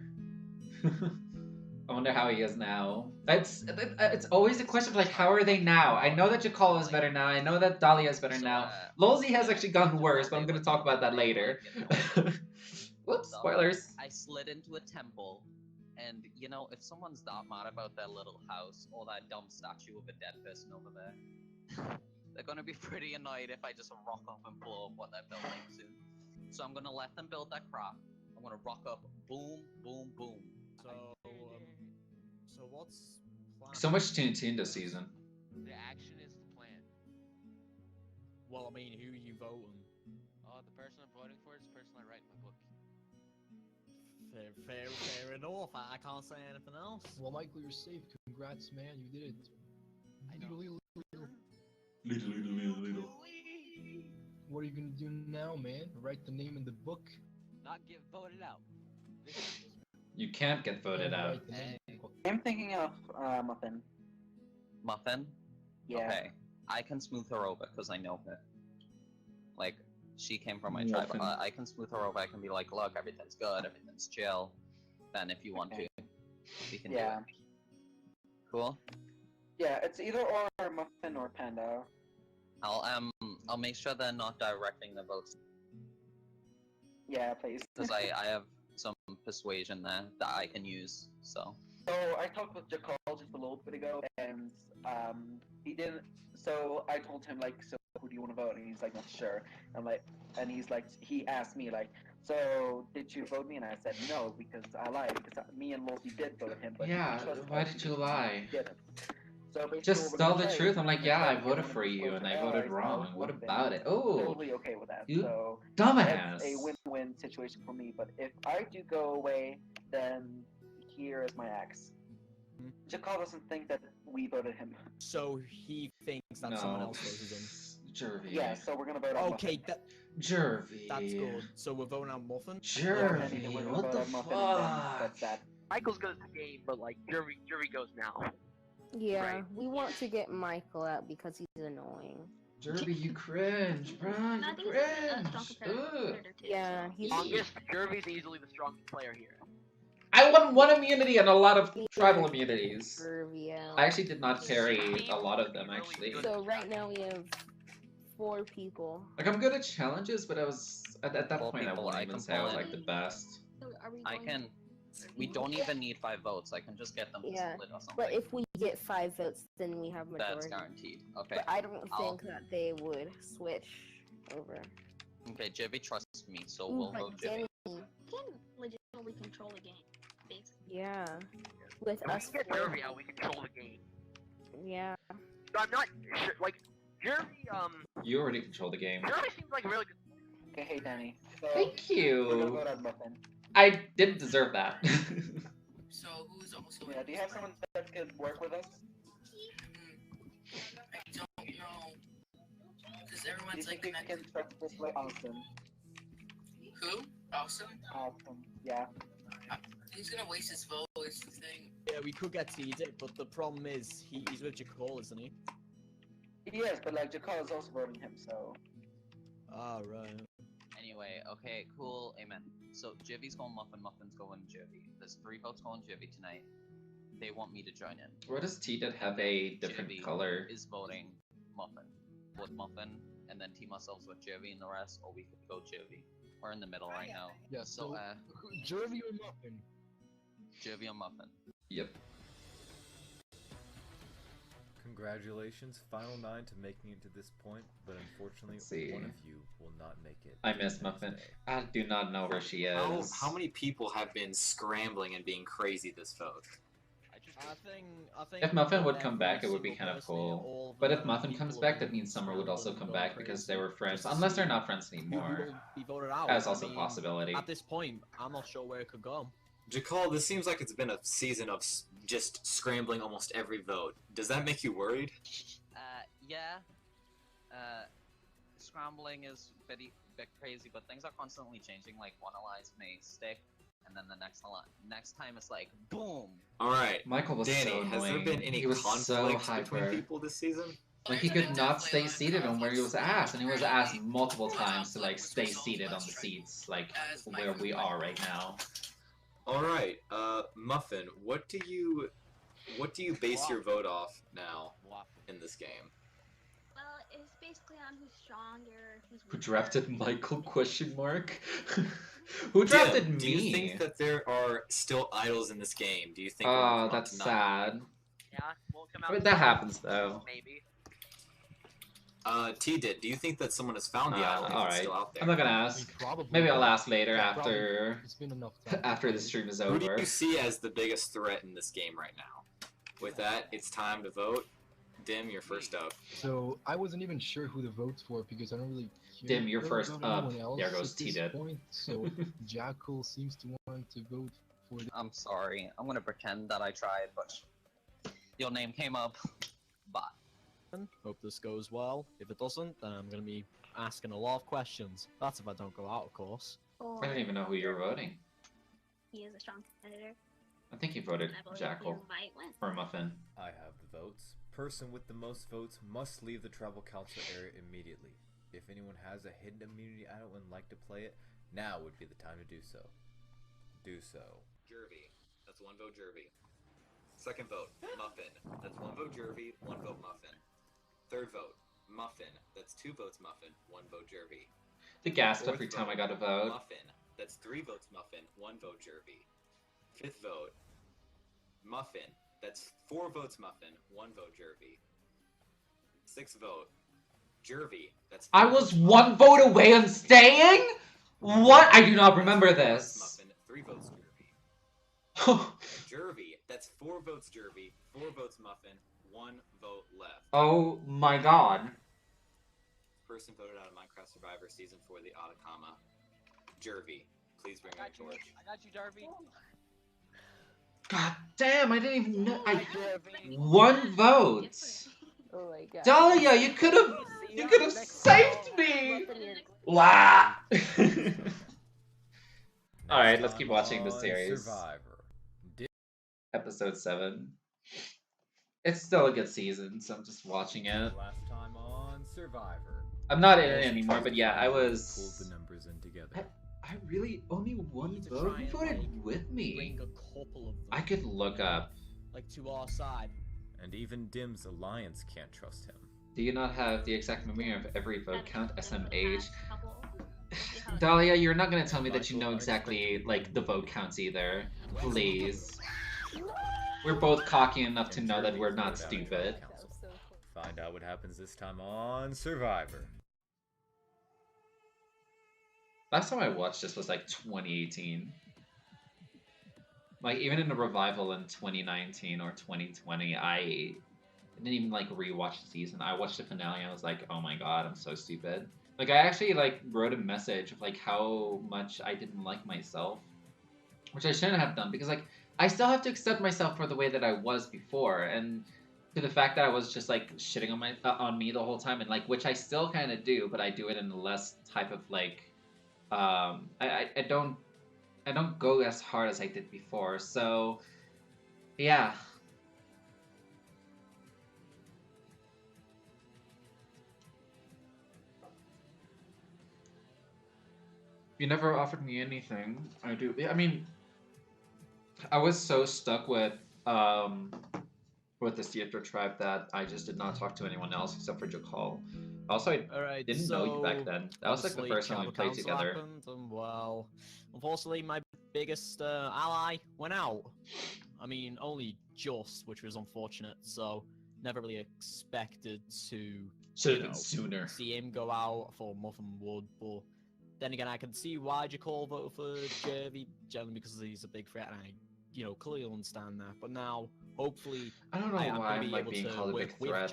I wonder how he is now. It's always a question of like, how are they now? I know that Jakal is better now. I know that Dahlia is better now. Lolzy has actually gotten worse, but I'm gonna talk about that later. Whoops, spoilers. I slid into a temple, and you know, if someone's that mad about their little house or that dumb statue of a dead person over there, they're gonna be pretty annoyed if I just rock up and blow up what they're building soon. So I'm gonna let them build that crap. I'm gonna rock up, boom, boom, boom. So what's plan? So much Toon this season. The action is the plan. Well, I mean, who are you voting? The person I'm voting for is the person I write in my book. Fair enough. I can't say anything else. Well, Michael, you're safe. Congrats, man. You did it. What are you gonna do now, man? Write the name in the book? Not get voted out. You can't get voted out. I'm thinking of Muffin. Muffin? Yeah. Okay. I can smooth her over because I know her. Like, she came from my tribe. Muffin. I can smooth her over. I can be like, look, everything's good, everything's chill. Then if you want to, we can do it. Cool? Yeah, it's either or Muffin or Panda. I'll make sure they're not directing the votes. Yeah, please. Because I have some persuasion there that I can use, so. So I talked with Jakal just a little bit ago, and he didn't. So I told him like, so who do you want to vote? And he's like, not sure. I'm like, and he's like, he asked me like, so did you vote me? And I said no because I lied because me and Lottie did vote him, but Yeah, he trusted why us did you because lie? he didn't. So basically, Just what we're tell gonna the try truth. is I'm like, we're yeah, gonna try I to get voted one of for his you and closer I voted allies wrong. out, What Muffin. about it? He's Oh, totally okay with that. you So dumbass. that's a win-win situation for me. But if I do go away, then here is my axe. Jakal doesn't think that we voted him. So he thinks that someone No. else voted him. Jervy. Yeah, so we're gonna vote on Okay, Muffin. Jervy. that's good. So we're voting on Muffin? Jervy, We're gonna what vote the on Muffin, and then that's fuck? that. Michael's goes to game, but like Jervy goes now. Yeah, Right. we want to get Michael out because he's annoying. Jervy, you cringe, bro. I You think he's a strong cringe. Ugh. competitor too. Yeah, he's Strongest. Jervy's easily the strongest player here. I won one immunity and a lot of tribal immunities. Servia. I actually did not carry a lot of them, actually. So right now we have 4 people. Like, I'm good at challenges, but I was... At that Four point, I people, wouldn't I even can say I was, pull like, in. the best. So are we I going can. We don't even need 5 votes. I can just get them to Yeah, split or something. but if we get 5 votes, then we have majority. That's guaranteed. Okay. But I don't I'll- think that they would switch over. Okay, Jervy trusts me, so we'll But vote Jervy. Danny can legitimately control the game, basically. Yeah. With If we us can get 4. Jervy out, we control the game. Yeah. So I'm not sure, like Jervy. You already control the game. Jervy seems like a really good. Okay, hey Danny. So Thank we're gonna you. vote on Muffin. I didn't deserve that. So who's also? Yeah, do you have someone that could work with us? I don't know. Because Do you everyone's think like we connected. can trust this way? Awesome. Who? Awesome. Awesome. Yeah. He's gonna waste his vote. Is the thing. Yeah, we could get T-Dick, but the problem is he's with Jakal, isn't he? Yes, but like Jakal is also voting him, so. Ah, right. Anyway, okay, cool, amen. So Jervy's going Muffin, Muffin's going Jervy. There's 3 votes going Jervy tonight. They want me to join in. Where does T-Did have a different Jervy color? is voting Muffin. With Muffin, and then team ourselves with Jervy and the rest, or we could go Jervy. We're in the middle right now. Yeah, So, Jervy or Muffin? Jervy or Muffin. Yep. Congratulations, final 9 to making it to this point, but unfortunately, Let's see. one of you will not make it. I miss Muffin. I do not know where she is. How many people have been scrambling and being crazy this vote? I think If Muffin would every come back, it would be single kind of person here, all cool. of But them if Muffin people comes have back, been that means Summer would also scrambling come and back going because crazy they were friends. just to Unless they're see not friends who anymore. will be voted out. That's I also a mean, possibility. At this point, I'm not sure where it could go. Jakal, this seems like it's been a season of just scrambling almost every vote. Does that make you worried? Yeah. Scrambling is bit crazy, but things are constantly changing. Like one alliance may stick, and then the next time it's like boom. All right, Michael was Danny, so has there annoying. been any He was so conflict between hyper. people this season? Like he could not stay seated on where he was asked, and he was asked multiple times to like stay seated on the seats, like where we are right now. All right, Muffin, what do you base your vote off now in this game? Well, it's basically on who's stronger, who's Who weaker. drafted Michael? Question mark. Who drafted Tim, me? do you think that there are still idols in this game? Do you think? Oh, that's sad. Yeah, won't come I out. mean, that happens though. Maybe. T did. Do you think that someone has found the idol? and All it's right. still out there? I'm not gonna ask. Probably. Maybe I'll ask later Yeah, after It's been enough time. after the stream is Who do over. you see as the biggest threat in this game right now? With that, it's time to vote. Dim, you're first up. So I wasn't even sure who to vote for because I don't really care Dim, you're first about up. anyone else There goes at this T-Did. point, so Jackal seems to want to vote for the I'm sorry. I'm gonna pretend that I tried, but your name came up. Bye. Hope this goes well. If it doesn't, then I'm gonna be asking a lot of questions. That's if I don't go out, of course. Or I don't even know who you're voting. he is a strong competitor. I think you voted I believe Jackal you might win. or Muffin. I have the votes. Person with the most votes must leave the tribal council area immediately. If anyone has a hidden immunity idol and like to play it, now would be the time to do so. Do so. Jervy. That's one vote Jervy. Second vote, Muffin. That's one vote Jervy, one vote Muffin. Third vote, Muffin. That's 2 votes Muffin, 1 vote Jervy. The gasped Fourth every time vote, I got a vote. Muffin. That's 3 votes Muffin, 1 vote Jervy. Fifth vote, Muffin. That's 4 votes Muffin, 1 vote Jervy. Sixth vote, Jervy, that's I was 1 vote away on staying? What? I do not remember this. Muffin, 3 votes Jervy. Jervy, that's 4 votes Jervy, 4 votes Muffin, 1 vote left. Oh my god. Person voted out of Minecraft Survivor Season 4, the Atacama. Jervy, please bring your torch. I got you, Jervy. God damn, I didn't even know. 1 vote. Oh my god. Dahlia, you could have saved me. Wow. All right, let's keep watching the series. Survivor. Episode 7. It's still a good season, so I'm just watching it. Last time on Survivor. I'm not in it anymore, but yeah, I was. Pulled the numbers in together. I really only 1 vote. Who voted with me? Bring a couple of them, I could look up. like to our side. And even Dim's alliance can't trust him. Do you not have the exact memory of every vote count, SMH? Dahlia, you're not gonna tell me that you know exactly, like, the vote counts either. Please. We're both cocky enough to know that we're not stupid. Find out what happens this time on Survivor. Last time I watched this was like 2018. Like, even in the revival in 2019 or 2020, I didn't even like rewatch the season. I watched the finale and I was like, oh my god, I'm so stupid. Like, I actually like wrote a message of like how much I didn't like myself, which I shouldn't have done because like I still have to accept myself for the way that I was before, and to the fact that I was just like shitting on on me the whole time, and like which I still kind of do, but I do it in a less type of like I don't go as hard as I did before. So yeah. You never offered me anything. I do. I mean, I was so stuck with the theater tribe that I just did not talk to anyone else except for Jakal. Also, I didn't know you back then. That was like the first time we played together. Happened, and well, unfortunately, my biggest ally went out. I mean, only just, which was unfortunate. So never really expected to. Should have been sooner. See him go out for Muffin Wood, but then again, I can see why Jakal voted for Jervy, generally because he's a big threat, and I, clearly understand that. But now, hopefully, I don't know why I'm like being called a big threat.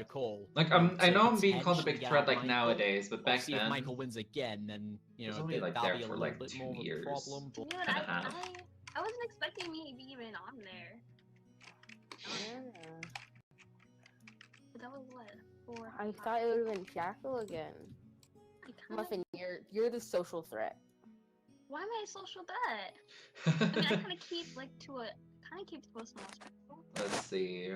Like I know I'm being called a big threat like nowadays, but back then. If Michael wins again, then it was only like there for like 2 years. Problem, but... Dude, I wasn't expecting me to be even on there. But that was what? 4. I thought it would have been Jackal again. Muffin, you're the social threat. Why am I a social threat? I mean, I kind of keep to a small circle. Let's see.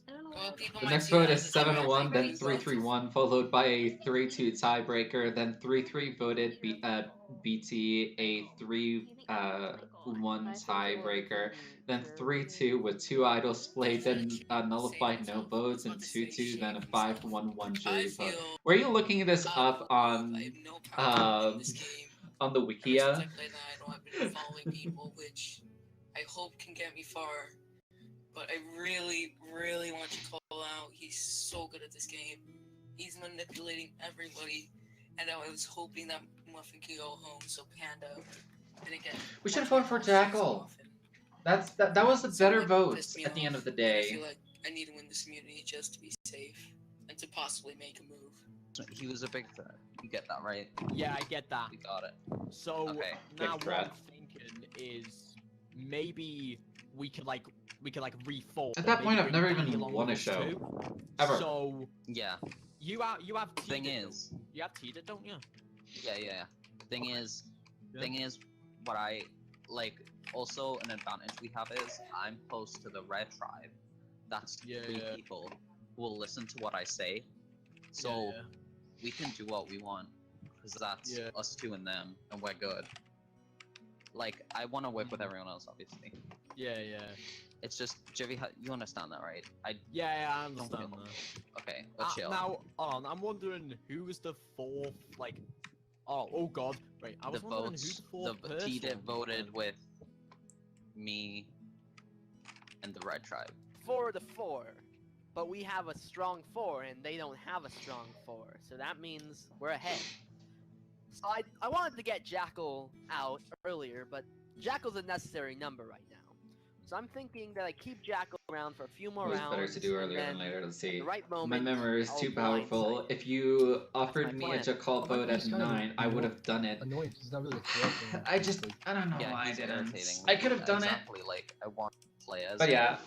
I don't know. The next vote is 7-1, then 3-3-1, followed by a 3-2 tiebreaker, then 3-3 voted BT, a 3-1 tiebreaker, then 3-2 with 2 idols split, then nullified no votes, and 2-2, then a 5-1-1 jury vote. Were you looking this up on the Wikia? I've been following people, which I hope can get me far. But I really, really want to call out. He's so good at this game. He's manipulating everybody, and I was hoping that Muffin could go home so Panda didn't get. We should have voted for Jackal. That was the better vote at the end of the I day. feel like I need to win this immunity just to be safe and to possibly make a move. He was a big threat. You get that, right? Yeah, I get that. We got it. So Okay. now Big what I'm threat. thinking is maybe we could reform. At that maybe point, I've bring never Danny even along won a with us show. too. Ever. So Yeah. you have Thing Tita, is, you have Tita, don't you? yeah. Thing is, what I like. Also, an advantage we have is I'm close to the red tribe. That's 3 people who will listen to what I say. So we can do what we want because that's us 2 and them, and we're good. Like I want to work with everyone else, obviously. Yeah. It's just Jervy, you understand that, right? I I understand that. Okay, let's chill. Now, hold on, I'm wondering who was the 4th, oh god, right, I was the wondering votes, who the 4th person Tita voted with me and the red tribe. 4 to 4. but we have a strong 4 and they don't have a strong 4, so that means we're ahead. So I wanted to get Jackal out earlier, but Jackal's a necessary number right now. So I'm thinking that I keep Jackal around for a few more It was rounds. better to do and earlier than then later. Let's at see. the right My moment, memory is I'll too blindside powerful. him. If you offered my me a plan. Jackal vote at 9, I would have done it. Annoying. He's not really a threat. and I just, like, I don't know Yeah, why I he's didn't. irritating. I could have done it. Exactly, like, I want to play as But yeah,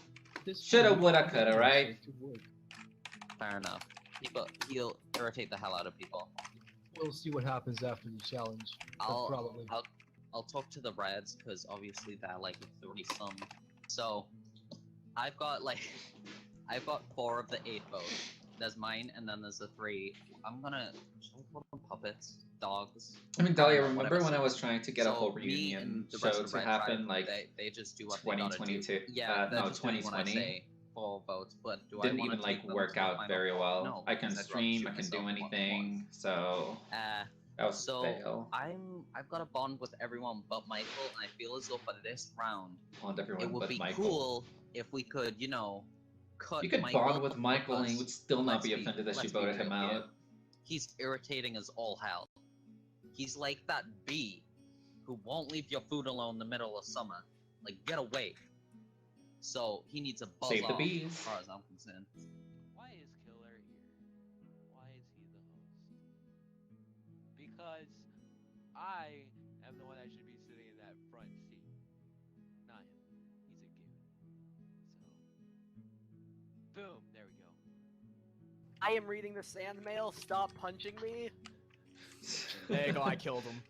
this shoulda, would woulda, work, coulda, so right? it could work. Fair enough. He'll irritate the hell out of people. We'll see what happens after the challenge. but probably. I'll talk to the Reds because obviously they're like 30-some. So I've got 4 of the 8 votes. There's mine, and then there's the 3. I'm gonna should I call them puppets, dogs. I mean, Dahlia, don't know, remember when I whatever. was trying to get a So whole me reunion and the show rest of to Red happen, Tribe, like, they just do what they gotta do. 2022? Yeah, they're No, just doing what I 2020. say. 4 votes, but do Didn't I want even to like take them work to the out final very four? well. No, I can because I'd rather stream, shoot I can myself do in the anything, so that was so a fail. I've got a bond with everyone but Michael, and I feel as though for this round, Bond everyone it would but be Michael. cool if we could, cut You could Michael bond with Michael and he would still not be offended that you let's be voted him real here. out. He's irritating as all hell. He's like that bee who won't leave your food alone in the middle of summer. Like, get away. So he needs a buzz Save the off, bees. as far as I'm concerned. Why is Killer here? Why is he the host? Because I am the one that should be sitting in that front seat. Not him. He's a goon. So, boom, there we go. I am reading the sand mail. Stop punching me. There you go, I killed him.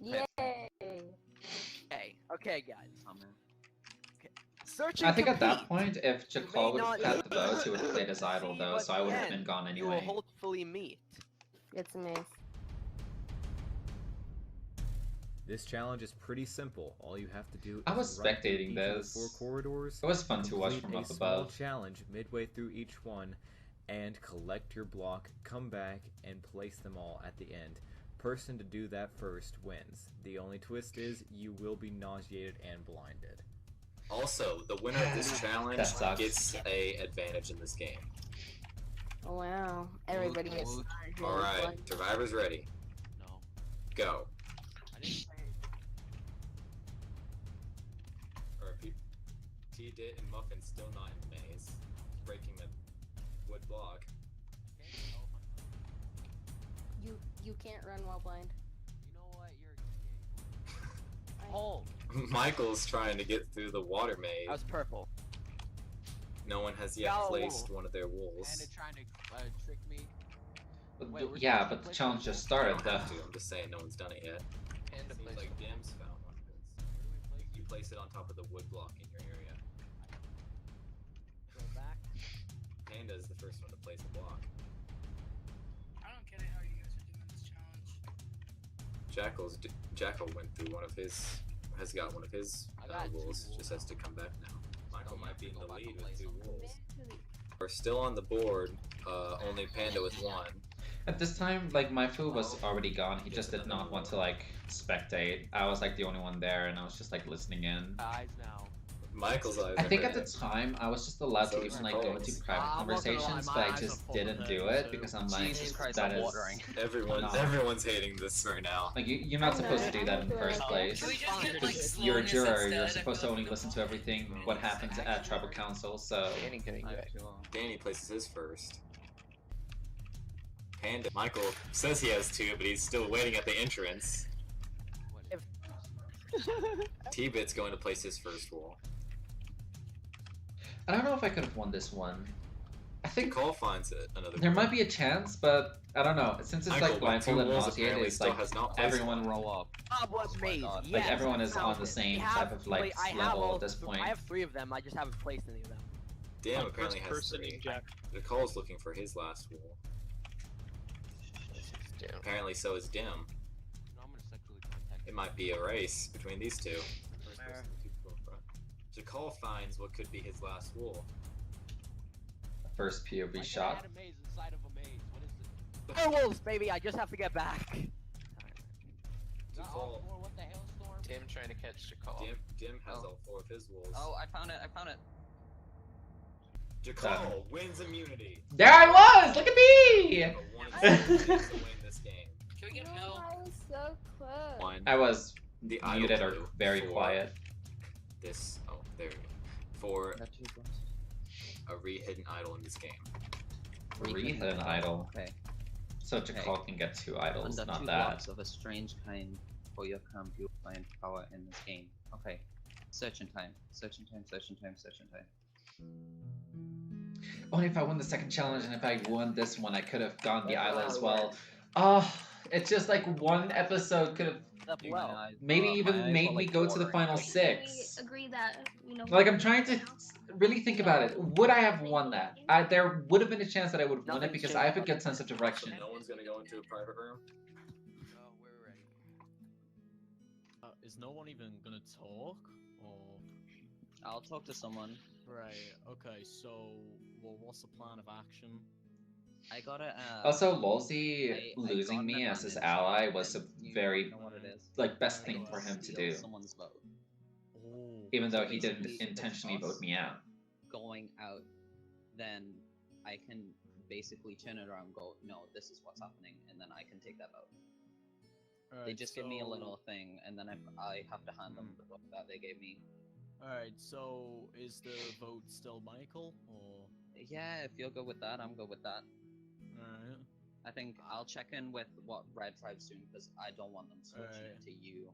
Yay! Okay, guys. Oh, man. Search I and think at that compete. point, if Jackal would have not had the votes, he would have played as idle though, but so I would have then been gone You will anyway. hopefully meet. It's me. This challenge is pretty simple. All you have to do I is was run through spectating each of the this. 4 corridors. It was fun to watch complete from a up small above. challenge midway through each one, and collect your block, come back, and place them all at the end. Person to do that first wins. The only twist is you will be nauseated and blinded. Also, the winner of this challenge That sucks. gets a advantage in this game. Oh, wow. Everybody gets started. Alright, survivors ready. No. Go. I didn't say Alright, T-Dit and Muffin still not in the maze. Breaking the wood block. You can't run while blind. You know what? You're gay. Oh! Michael's trying to get through the water maze. That was purple. No one has yet Yo. placed one of their Panda wolves. trying to trick me. But Wait, we're yeah, supposed but to the place challenge the just I started don't though. have to, I'm just saying no one's done it yet. Panda Seems place like the Dim's found one of his. You place it on top of the wood block in your area. Go back. Panda is the first one to place the block. I don't get it how you guys are doing this challenge. Jackal went through one of his, has got one of his I got two wolves, wolves just has to come back now. Michael might be in the lead with 2 wolves. Really? We're still on the board, only Panda with 1. At this time, like, my food was already gone. He just did not want to, like, spectate. I was, like, the only one there, and I was just, like, listening in. Eyes now. Michael's eyes I are think at the red. time, I was just allowed to even, like, go into private I'm not gonna lie, conversations, my but I eyes just are full didn't of do it, it too. because I'm like, Jesus Christ, that I'm is... watering. Everyone's hating this right now. Like, you're not supposed to do that in the first place. Can we just get, like, You're a slowness juror, instead? you're I supposed to feel only like listen to everything what happens at tribal council, so... Danny places his first. Panda. Michael says he has 2, but he's still waiting at the entrance. T-Bit's going to place his first wall. I don't know if I could have won this one. I think Cole finds it another there wall. might be a chance, but I don't know. Since it's Michael, like with blindfold 2 and walls, nauseated, apparently it's still like has not placed everyone one. Roll up. Bob was maze. God. Yes, like everyone is on found the it. same We have type of like I have level all at this point. I have 3 of them. I just haven't placed any of them. Dim apparently has 3. Nicole's looking for his last wall. Apparently so is Dim. No, I'm gonna sexually contact It might be a race between these 2. First person to go in front. Jakal finds what could be his last wall. First POV I shot. had a maze inside of a maze. What is it? Werewolves, baby! I just have to get back. Jakal. What the hell, Storm? Tim trying to catch the call. Dim has all 4 of his walls. Oh, I found it. Jakal wins immunity. There I was! Look at me! A 1 in 7 chance to win this game. Can we get Mel? I was so close. One. I was The idol muted or clue very for quiet. This. Oh, there we go. For a re-hidden idol in this game. Re-hidden idol. Okay. So Jakal can get 2 idols, Under not 2 that. blocks of a strange kind for your camp, you'll find power in this game. Okay. Search in time. Search in time. Search in time. Search in time. Only if I won the second challenge, and if I won this one, I could have gone the island as well. Oh, it's just like one episode could have maybe even made me go to the final 6. We agree that, you know. Like, I'm trying to really think about it. Would I have won that? There would have been a chance that I would have won it because I have a good sense of direction. No one's gonna go into a private room. Is no one even gonna talk? Or I'll talk to someone. right? Okay. So, well, what's the plan of action? I gotta. Also, Lolzy I losing got me an as his advantage, ally was a and you very, know what it is. like, best I thing can for him to steal do. Someone's vote. Oh. Even though So he didn't basically, if it's intentionally us vote me out. Going out, then I can basically turn it around and go, no, this is what's happening, and then I can take that vote. They Alright, just give me a so- little thing, and then I have to hand them the vote that they gave me. Alright, so is the vote still Michael, or? Yeah, if you're good with that, I'm good with that. Alright. I think I'll check in with what Red Tribe's doing, because I don't want them switching Alright. it to you,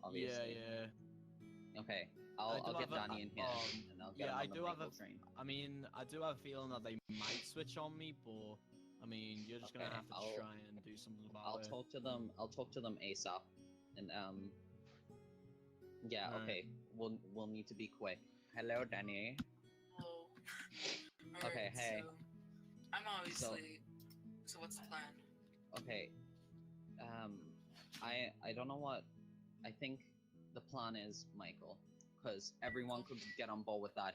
obviously. Yeah. Okay, I I'll do get have a- Danny in here, and I'll get yeah, him I on the do have Michael a. train. I mean, I do have a feeling that they might switch on me, but I mean, you're just gonna Okay, have to I'll- try and do something about I'll it. talk to them. I'll talk to them ASAP, and yeah, Alright. okay. We'll need to be quick. Hello, Danny. Oh. Okay, Alright, hey. So, I'm obviously. So what's the plan? Okay. I don't know what. I think the plan is Michael, because everyone could get on board with that.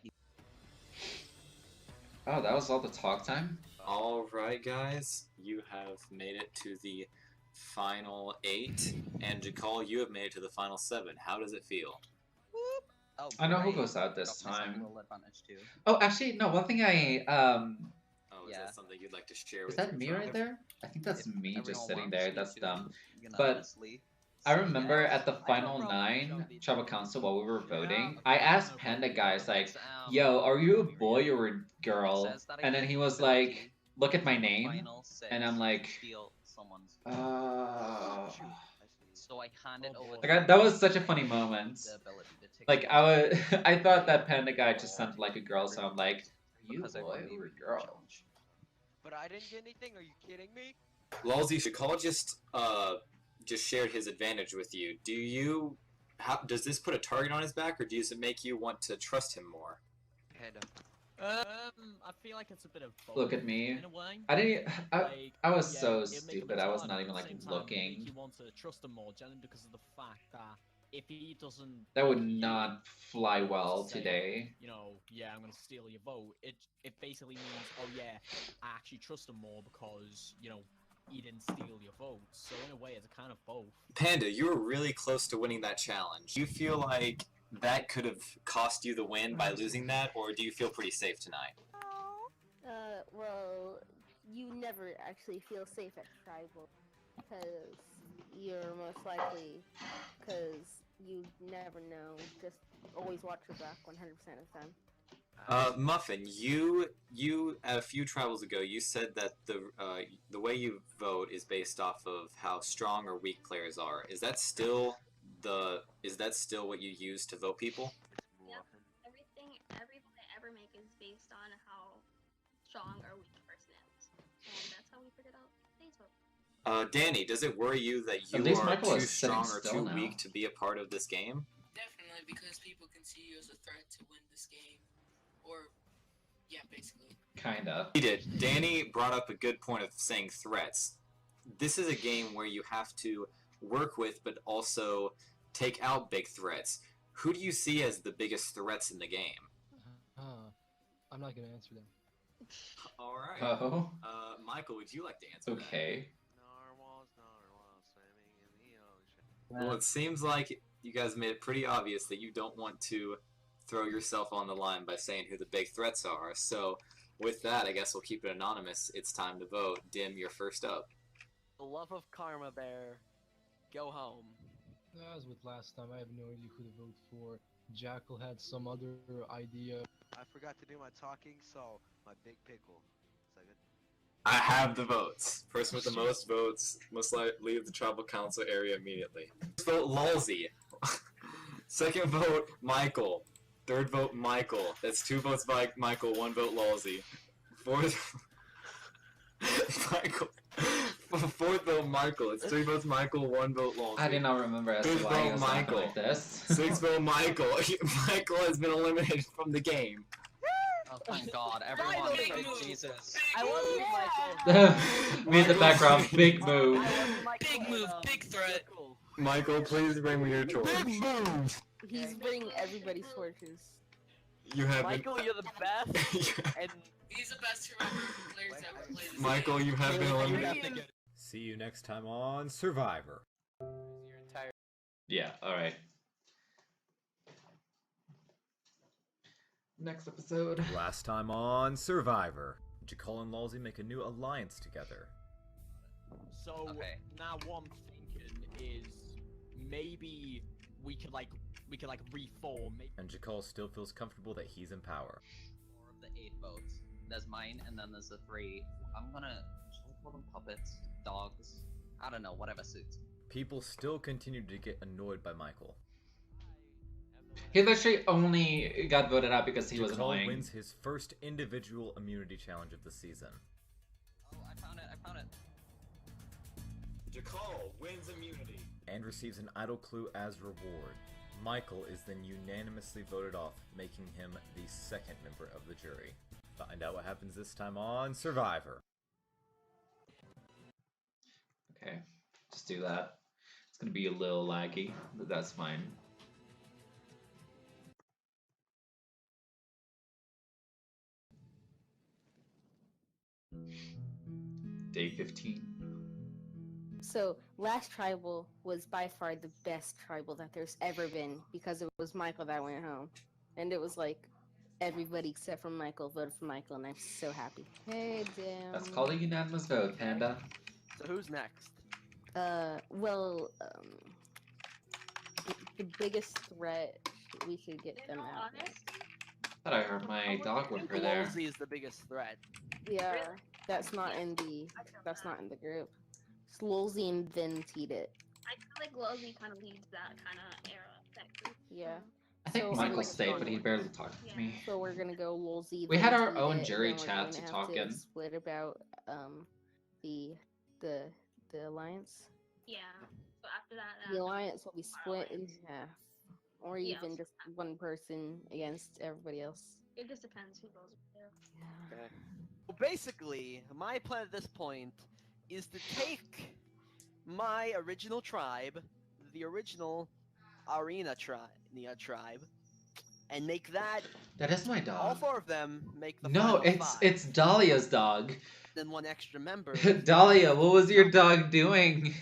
Oh, that was all the talk time? Alright, guys. You have made it to the final 8. And Jakal, you have made it to the final 7. How does it feel? Oh, I know who great. goes out this Got myself a time. little advantage too. Oh, actually, no, one thing I, Oh, is that something you'd like to share is with that your me tribe? right there? I think that's me just everyone sitting wants there, you that's to dumb. But unanimously I say remember yes. at the final 9 tribal council while we were voting, I asked Panda Guys, like, yo, are you a boy or a girl? Says that And then again, he was ability like, look at my name. Final 6 And I'm like, steal someone's So I hand it over. like, that was such a funny moment. The ability to take Like, I thought that Panda Guy just sounded like a girl, so I'm like, are you a Because I boy believe or in a girl? But I didn't get anything. Are you kidding me? Lalzi, Jakal just shared his advantage with you. Does this put a target on his back, or does it make you want to trust him more? Panda. I feel like it's a bit of both. Look at me. In a way. I didn't. Like, I was yeah, so it'd make him stupid. I was retarded, not but even at like the same time, it'd looking. Make you want to trust him more, generally because of the fact that if he doesn't, That would back you, not fly well say, today. You know, yeah, I'm gonna steal your vote. It basically means, oh yeah, I actually trust him more because you know he didn't steal your vote. So in a way, it's a kind of both. Panda, you were really close to winning that challenge. Do you feel like that could have cost you the win by losing that, or do you feel pretty safe tonight? Well, you never actually feel safe at tribal because you're most likely, because you never know. Just always watch your back 100% of the time. Muffin, you a few tribals ago, you said that the way you vote is based off of how strong or weak players are. Is that still what you use to vote people? Yep. Every play I ever make is based on how strong or weak a person is, and that's how we figured out today's vote. Danny, does it worry you that At you least are Michael too is sitting strong or still too now. weak to be a part of this game? Definitely, because people can see you as a threat to win this game. Or, yeah, basically. Kinda. He did. Danny brought up a good point of saying threats. This is a game where you have to work with, but also take out big threats. Who do you see as the biggest threats in the game? I'm not gonna answer them. All right. Oh. Michael, would you like to answer that? Okay. Well, it seems like you guys made it pretty obvious that you don't want to throw yourself on the line by saying who the big threats are. So with that, I guess we'll keep it anonymous. It's time to vote. Dim, you're first up. The love of Karma Bear, go home. As with last time, I have no idea who to vote for. Jackal had some other idea. I forgot to do my talking, so my big pickle. Is that good? I have the votes. Person with the most votes must leave the tribal council area immediately. First vote, Lulzy. Second vote, Michael. Third vote, Michael. That's 2 votes by Michael, 1 vote, Lulzy. Fourth, Michael. Fourth vote, Michael. It's 3 votes, Michael, 1 vote, Lulzy. I do not remember as to Fifth why he vote, was Michael. like this. 6th vote, Michael. Michael has been eliminated from the game. Oh, thank God. Everyone, Finally! praise Jesus. I love you, Michael. Me in the background, big move. Big move, big threat. Michael, please bring me your torch. He's bringing everybody's torches. You have Michael, you're the best. And He's the best players ever played this Michael, you have been eliminated. See you next time on Survivor. Yeah, alright. Next episode. Last time on Survivor. Jackal and Lulzy make a new alliance together. So now what I'm thinking is maybe we could like reform. And Jackal still feels comfortable that he's in power. 4 of the 8 votes. There's mine, and then there's the 3. I'm gonna should I call them puppets, dogs. I don't know, whatever suits. People still continue to get annoyed by Michael. He literally only got voted out because he was Jackal annoying. wins his first individual immunity challenge of the season. Oh, I found it. Jackal wins immunity. And receives an idle clue as reward. Michael is then unanimously voted off, making him the 2nd member of the jury. Find out what happens this time on Survivor. Okay, just do that. It's gonna be a little laggy, but that's fine. Day 15. So last tribal was by far the best tribal that there's ever been because it was Michael that went home, and it was like everybody except for Michael voted for Michael, and I'm so happy. Hey, damn. That's called a unanimous vote, Panda. So who's next? Well, the biggest threat, we should get them out. Thought I heard my dog whimper there. Lulzy is the biggest threat. Yeah, that's not in the group. It's Lulzy and then it. I feel like Lozzy kind of leads that kind of era. That group. Yeah. I think So, Michael like, stayed, but he barely talked to me. So we're gonna go Lulzy. We then had our Teed own It, jury then we're chat gonna to have talk in. split about the alliance. Yeah. So after that, The alliance will be split in half, or Yeah. even just one person against everybody else. it just depends who goes there. Okay. Well, basically, my plan at this point is to take my original tribe, the original Arena tribe, and make that. That is my dog. All 4 of them make the No, final 5. it's Dahlia's dog. Then 1 extra member. Dahlia, what was your dog doing?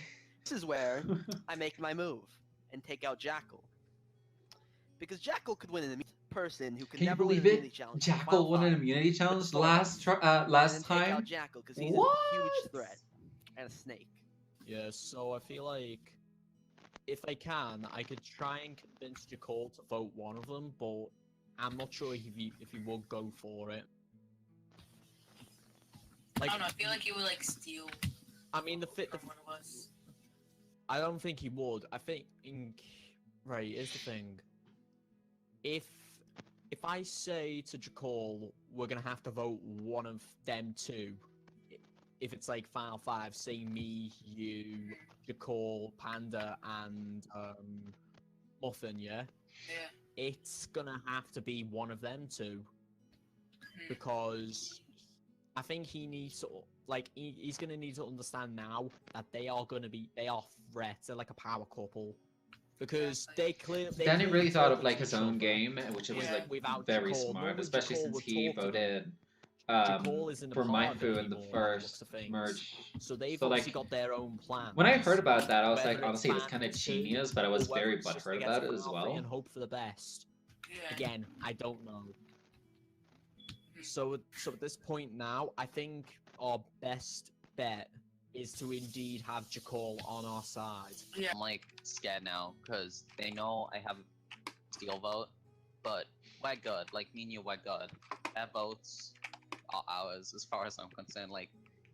This is where I make my move and take out Jackal. Because Jackal could win an person who could Can you never win believe an it? immunity challenge. Jackal won an immunity challenge last and then last take out time. Jackal because he's What? a huge threat and a snake. Yeah, so I feel like if I can, I could try and convince Jackal to vote one of them, but I'm not sure if he would go for it. I don't know. I feel like he would like steal I mean, the from one of us. I don't think he would. I think, right, here's the thing. If I say to Jackal, we're gonna have to vote one of them 2, if it's like Final 5, say me, you, Jackal, Panda, and Muffin, yeah? Yeah. It's gonna have to be one of them 2. Because I think he needs to, like, he's gonna need to understand now that they are threats, they're like a power couple. Because they clearly. Danny really thought of like his own game, which was like Without very Jackal, smart, normally especially Jackal since would he talk to them. voted Jackal isn't a for part of it Maifu in the anymore, by the looks first of things. merge. So they've So, obviously like, got their own plan. When I heard about that, I was like, Whether honestly, it's fan kind of to, genius, but I or was whether very it's just butthurt to about get it as Ralphie well. And hope for the best. Again, I don't know. So at this point now, I think our best bet is to indeed have Jakol on our side. Yeah. I'm like scared now because they know I have a steel vote, but we're good. Like me and you, we're good. Their votes are ours as far as I'm concerned. Like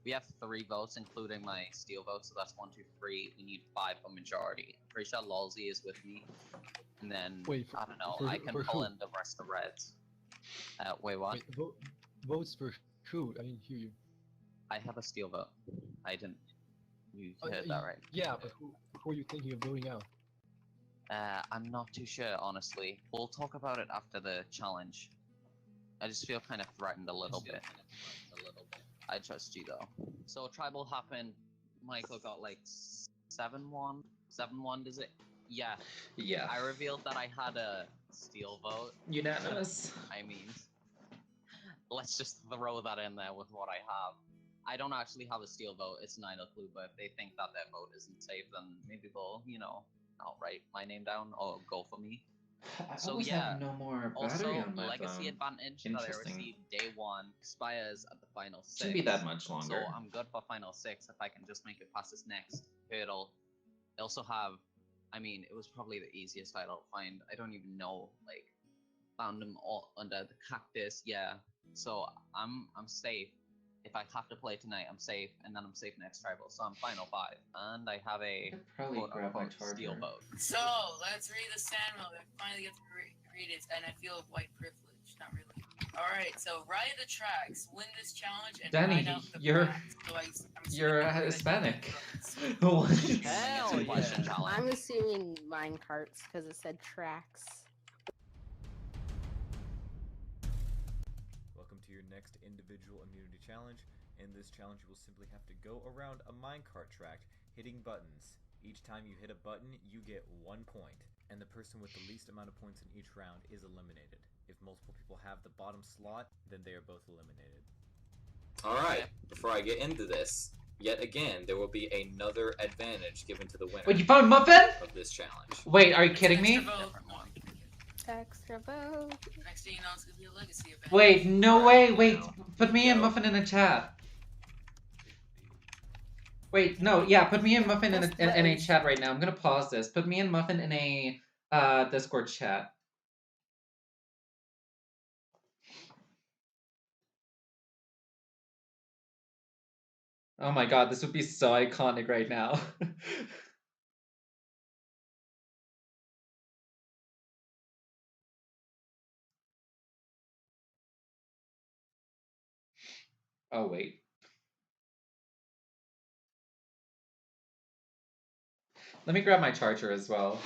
we have 3 votes, including my steel vote, so that's 1, 2, 3. We need 5 for majority. I'm pretty sure Lolzy is with me, and then Wait, I don't know. I can for pull who? in the rest of Reds. Wait, what? Wait, votes for who? I didn't hear you. I have a steel vote. I didn't. You Oh, heard that right? Yeah, but who are you thinking of voting out? I'm not too sure, honestly. We'll talk about it after the challenge. I just feel kind of threatened a little bit. I trust you though. So tribal happened. Michael got like 7-1. 7-1, does it? Yeah. Yeah. I revealed that I had a steel vote. Unanimous. I mean, let's just throw that in there with what I have. I don't actually have a steel vote. It's an idle clue, but if they think that their vote isn't safe, then maybe they'll, I'll write my name down or go for me. I So always yeah. have no more Also, battery on my legacy phone. advantage that I Interesting. received day 1 expires at the final 6. Shouldn't be that much longer. So I'm good for final 6 if I can just make it past this next hurdle. I also have, I mean, it was probably the easiest idol to find. I don't even know, like, found them all under the cactus. Yeah. So I'm safe. If I have to play tonight, I'm safe, and then I'm safe next tribal. So I'm final 5, and I have a Probably grab my steel charger. vote. So let's read the Sandmill. I finally get to read it, and I feel white privilege. Not really. All right. So ride the tracks, win this challenge, and Danny, find out the you're facts. So I'm you're Hispanic. Hell yeah. I'm assuming mine carts because it said tracks. Welcome to your next individual immunity challenge. In this challenge, you will simply have to go around a minecart tract, hitting buttons. Each time you hit a button, you get 1 point, and the person with the least amount of points in each round is eliminated. If multiple people have the bottom slot, then they are both eliminated. Alright, before I get into this, yet again, there will be another advantage given to the winner. Wait, you found Muffin? Of this challenge. Wait, are you kidding me? Extra vote. Next thing you know, it's gonna be a legacy event. Wait, no way. Wait, put me and Muffin in a chat. Wait, no, yeah, put me and Muffin in a chat right now. I'm gonna pause this. Put me and Muffin in a Discord chat. Oh my god, this would be so iconic right now. Oh, wait. Let me grab my charger as well.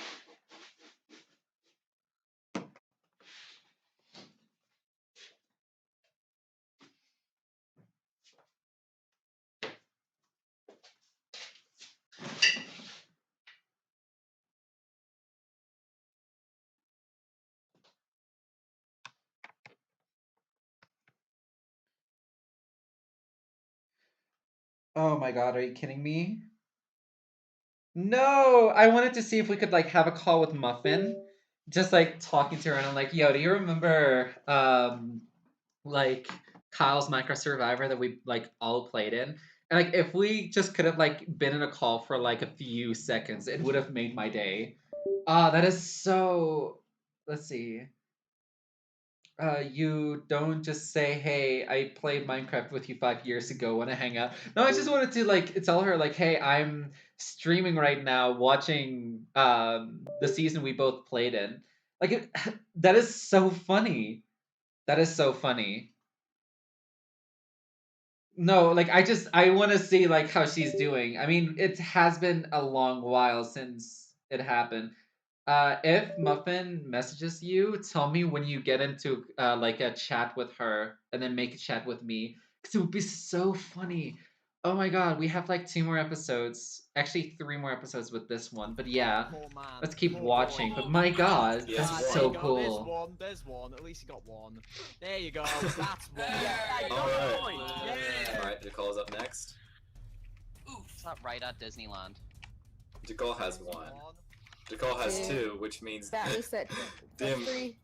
Oh my god, are you kidding me? No! I wanted to see if we could like have a call with Muffin. Just like talking to her and I'm like, yo, do you remember like Kyle's Minecraft Survivor that we like all played in? And like if we just could have like been in a call for like a few seconds, it would have made my day. Ah, that is so, let's see. You don't just say, hey, I played Minecraft with you 5 years ago, wanna hang out? No, I just wanted to like tell her like, hey, I'm streaming right now watching the season we both played in. Like it, that is so funny. That is so funny. No, like I want to see like how she's doing. I mean, it has been a long while since it happened. If Muffin messages you, tell me when you get into like a chat with her, and then make a chat with me, because it would be so funny. Oh my god, we have like 2 more episodes, actually 3 more episodes with this one. But yeah, Poor man. let's keep Poor watching. boy. But my god, Yeah. this Ah, is there so you go. There's cool. one. There's one. At least you got one. There you go. That's one. Yeah, you got Alright. a point. Yeah. Alright, Jakal's up next. It's not right at Disneyland. Jakal has 1. Jakal has Yeah. 2, which means That means that Dim, that's 3.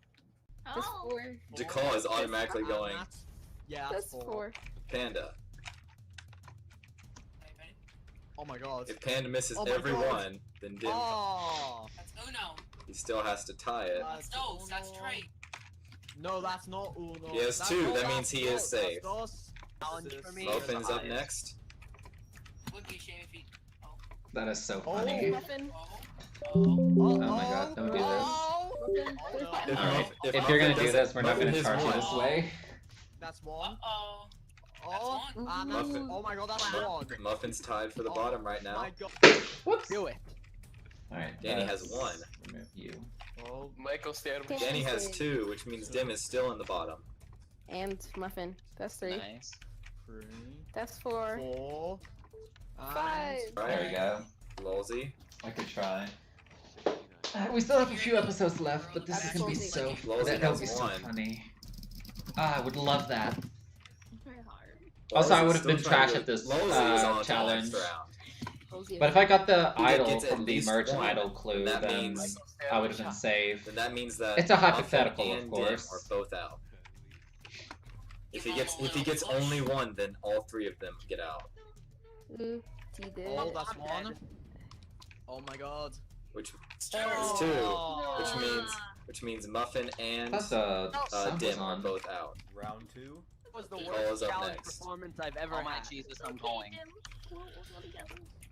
That's Oh. 4. Jakal is automatically going Yeah, That's 4. Panda. Oh my god. If Panda misses Oh my every God. one, then Dim Oh. That's Uno. he still has to tie it. That's Dos. That's Trey. No, that's not Uno. He has That's 2, not- that means he is that's safe. dos. Challenge for me. Muffin's up next. Wouldn't be a shame if he. That is so Oh. funny. Muffin. Oh my god, don't do this. Muffin. Alright, if Muffin you're gonna do doesn't- this, we're not Muffin gonna has charge you one. this way. That's 1. Oh. Oh, and that's, Muffin. oh my god, that's 1. Muffin's tied for the bottom right now. My god. Whoops. Do it. Alright, Danny has 1. Remove you. Oh. Michael, stay out of my Danny has 2, which means Dim is still in the bottom. And Muffin. That's 3. Nice. 3. That's 4. 4. 5. There we go. Lolzy. I could try. We still have a few episodes left, but this is gonna be so Lolzy that'll be has so 1. funny. Ah, I would love that. Very hard. Also, I Lolzy's would have still been trying trash to- at this Lolzy is on to the next challenge. round. But if I got the He idol gets at from the least merch 1, idol clue, that then means I would have been safe. Then that means that It's a Muffin hypothetical, of and course. Dim are both out. If he gets only 1, then all 3 of them get out. Ooh, T did. Oh, that's 1. Oh my god. Which is Oh. 2, which means Muffin and That's Dim are on. both out. Round 2. That was the Jakal worst is up challenge next. performance I've ever Oh my had. Jesus, I'm going.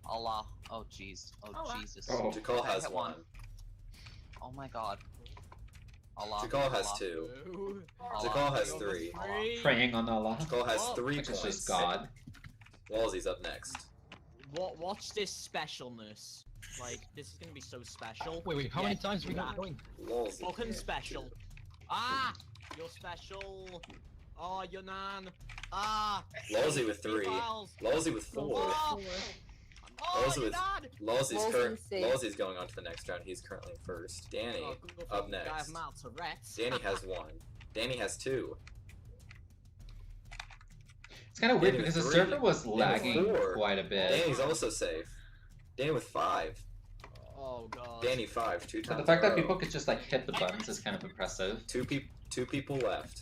Allah. Oh jeez. Oh Allah. Jesus. Oh. Jakal has hit 1. Oh my god. Allah. Jakal has Allah. 2. Allah. Jakal has 3. Praying on Allah. Jakal has Oh, 3 Which is points. just God. Lolzy's up next. Watch this specialness. Like, this is gonna be so special. Wait, how many times we got going? Lolzy. Fucking special. Ah! You're special. Oh, you're nan. Ah! Lolzy with 3. Files. Lolzy with 4. Oh! Oh, Lolzy you're with nan! Lolzy's going on to the next round. He's currently in first. Danny Oh, good for up you. Guy next. of mouth Tourette's. Danny has 1. Danny has 2. It's kind of weird Danny because with the 3. server was Danny with lagging 4. quite a bit. Danny's also safe. Danny with 5. Oh god. Danny 5, 2 But times. the fact in a that row. people could just like hit the buttons is kind of impressive. Two people left.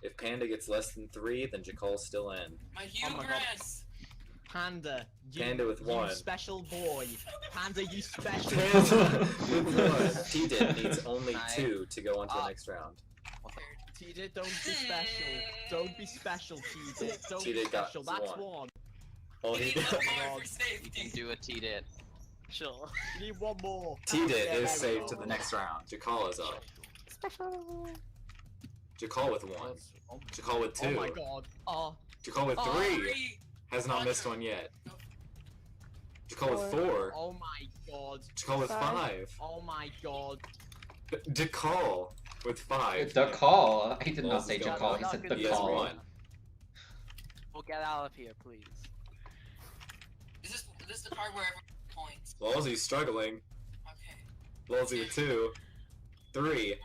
If Panda gets less than 3, then Jakal's still in. My Oh my God. hubris. Panda. You, Panda with you 1. special boy. Panda, you special Panda boy. with 1. T-Dip needs only Nice. 2 to go on to the next round. T-Dip, don't be special. Don't be special, T-Dip. Don't be T-Dip got special. That's 1. 1. Oh, he Need one more God. for You safety. can do a T-Dit. Sure. You need 1 more. T-Dip Yeah, is there we safe go. to the next round. Jakal is up. Special. Jakal with 1. Jakal with 2. Oh my god. Oh. Jakal with Oh, 3. Has not missed one yet. Jakal with 4. Oh my god. Jakal with 5. Oh my god. Jakal with 5. The call. He did not say Lolzy's Jakal. going He on. said He the has call. 1. We'll get out of here, please. Is this the part where everyone points? Lolzy's struggling. Okay. Lolzy with 2. 3.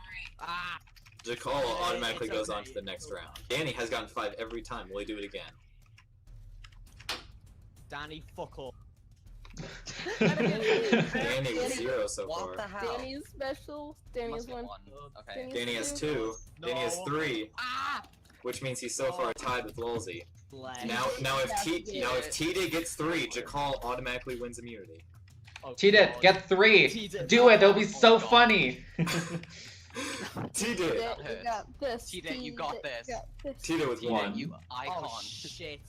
Ah. Jakal automatically it's goes on okay. to the next round. Danny has gotten 5 every time. Will he do it again? Danny, fuck off. Danny with 0 so far. What the hell? Danny is special. Danny Must is be 1. Okay. Danny has 2. Danny has 3. Ah! Which means he's so far tied with Lolzy. Bless. Now if T-Day gets 3, Jakal automatically wins immunity. Oh, T-Dit, God. get 3. T-Dit, Do it. It'll be oh, so God. funny. T-Day. You got this. T-Dit, you got this. T-Day with 1. You icon. Oh shit.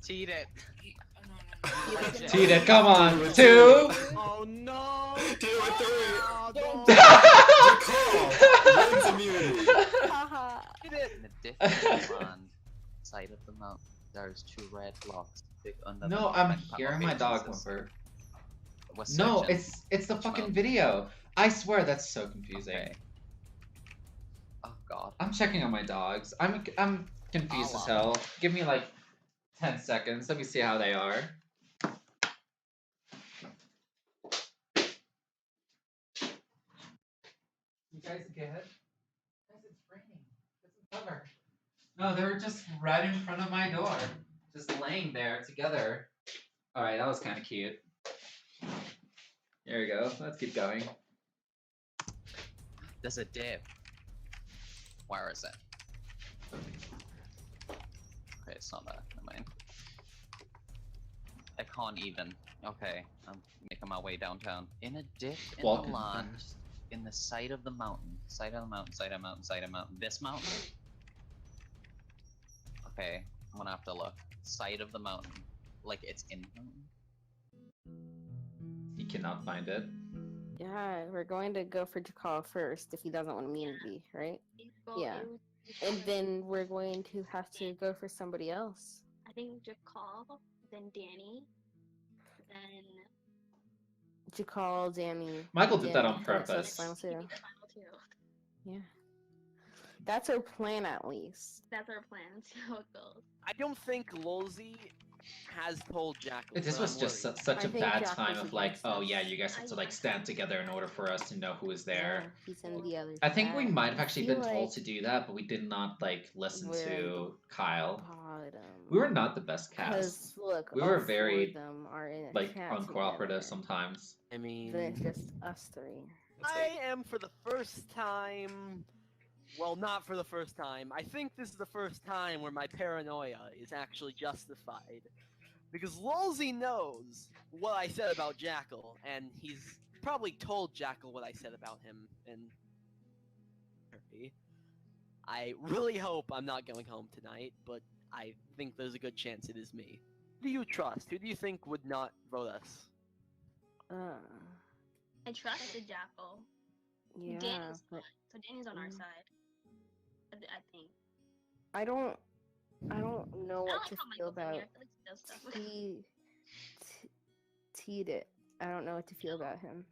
T-Dit. T-Dit, come on. 2. Oh no. T-Day with 3. Oh, no. Jakal wins immunity. Haha. In the different side of the mount, there's 2 red blocks. Big under No, the I'm back hearing of my dog faces. whimper. What No, section? it's the Which fucking mount? video. I swear that's so confusing. Okay. Oh god. I'm checking on my dogs. I'm confused as Allah. hell. Give me like 10 seconds. Let me see how they are. You guys good? Guys, it's raining. Get some cover. No, they're just right in front of my door. Just laying there together. Alright, that was kind of cute. There we go. Let's keep going. There's a dip. Where is it? Okay, it's not that. Never mind. I can't even. Okay, I'm making my way downtown. In a dip in Walking the land, fast. in the side of the mountain. Side of the mountain, side of the mountain, side of the mountain. This mountain? Okay, I'm gonna have to look. Side of the mountain. Like it's in the mountain? You cannot find it. Yeah, we're going to go for Jakal first if he doesn't want immunity, right? Yeah. And then we're going to have to go for somebody else. I think Jakal, then Danny, then Jakal, Danny. Michael did that Danny. on That's purpose. final two. final two. Yeah. That's our plan, at least. That's our plan. Let's see how it goes. I don't think Lolzy has told Jackal. This so was I'm just worried. such a I think bad Jack time was of like, against oh us. yeah, you guys have to like stand together in order for us to know who is there. Yeah, he's in the other I think we side. might have I actually feel been told like to do that, but we did not like listen we're in to Kyle. bottom. We were not the best cast. Because look, We all were four very of them are in a like chat uncooperative together. sometimes. I mean, Then it's just us three. I am for the first time. Well, not for the first time. I think this is the first time where my paranoia is actually justified. Because Lolzy knows what I said about Jackal, and he's probably told Jackal what I said about him, and I really hope I'm not going home tonight, but I think there's a good chance it is me. Who do you trust? Who do you think would not vote us? I trusted Jackal. Yeah. Danny's but so Danny's on our Mm. side. I think. I don't know I what don't like to how feel Michael's in about here. I feel like he does stuff. Teed it. I don't know what to feel about him.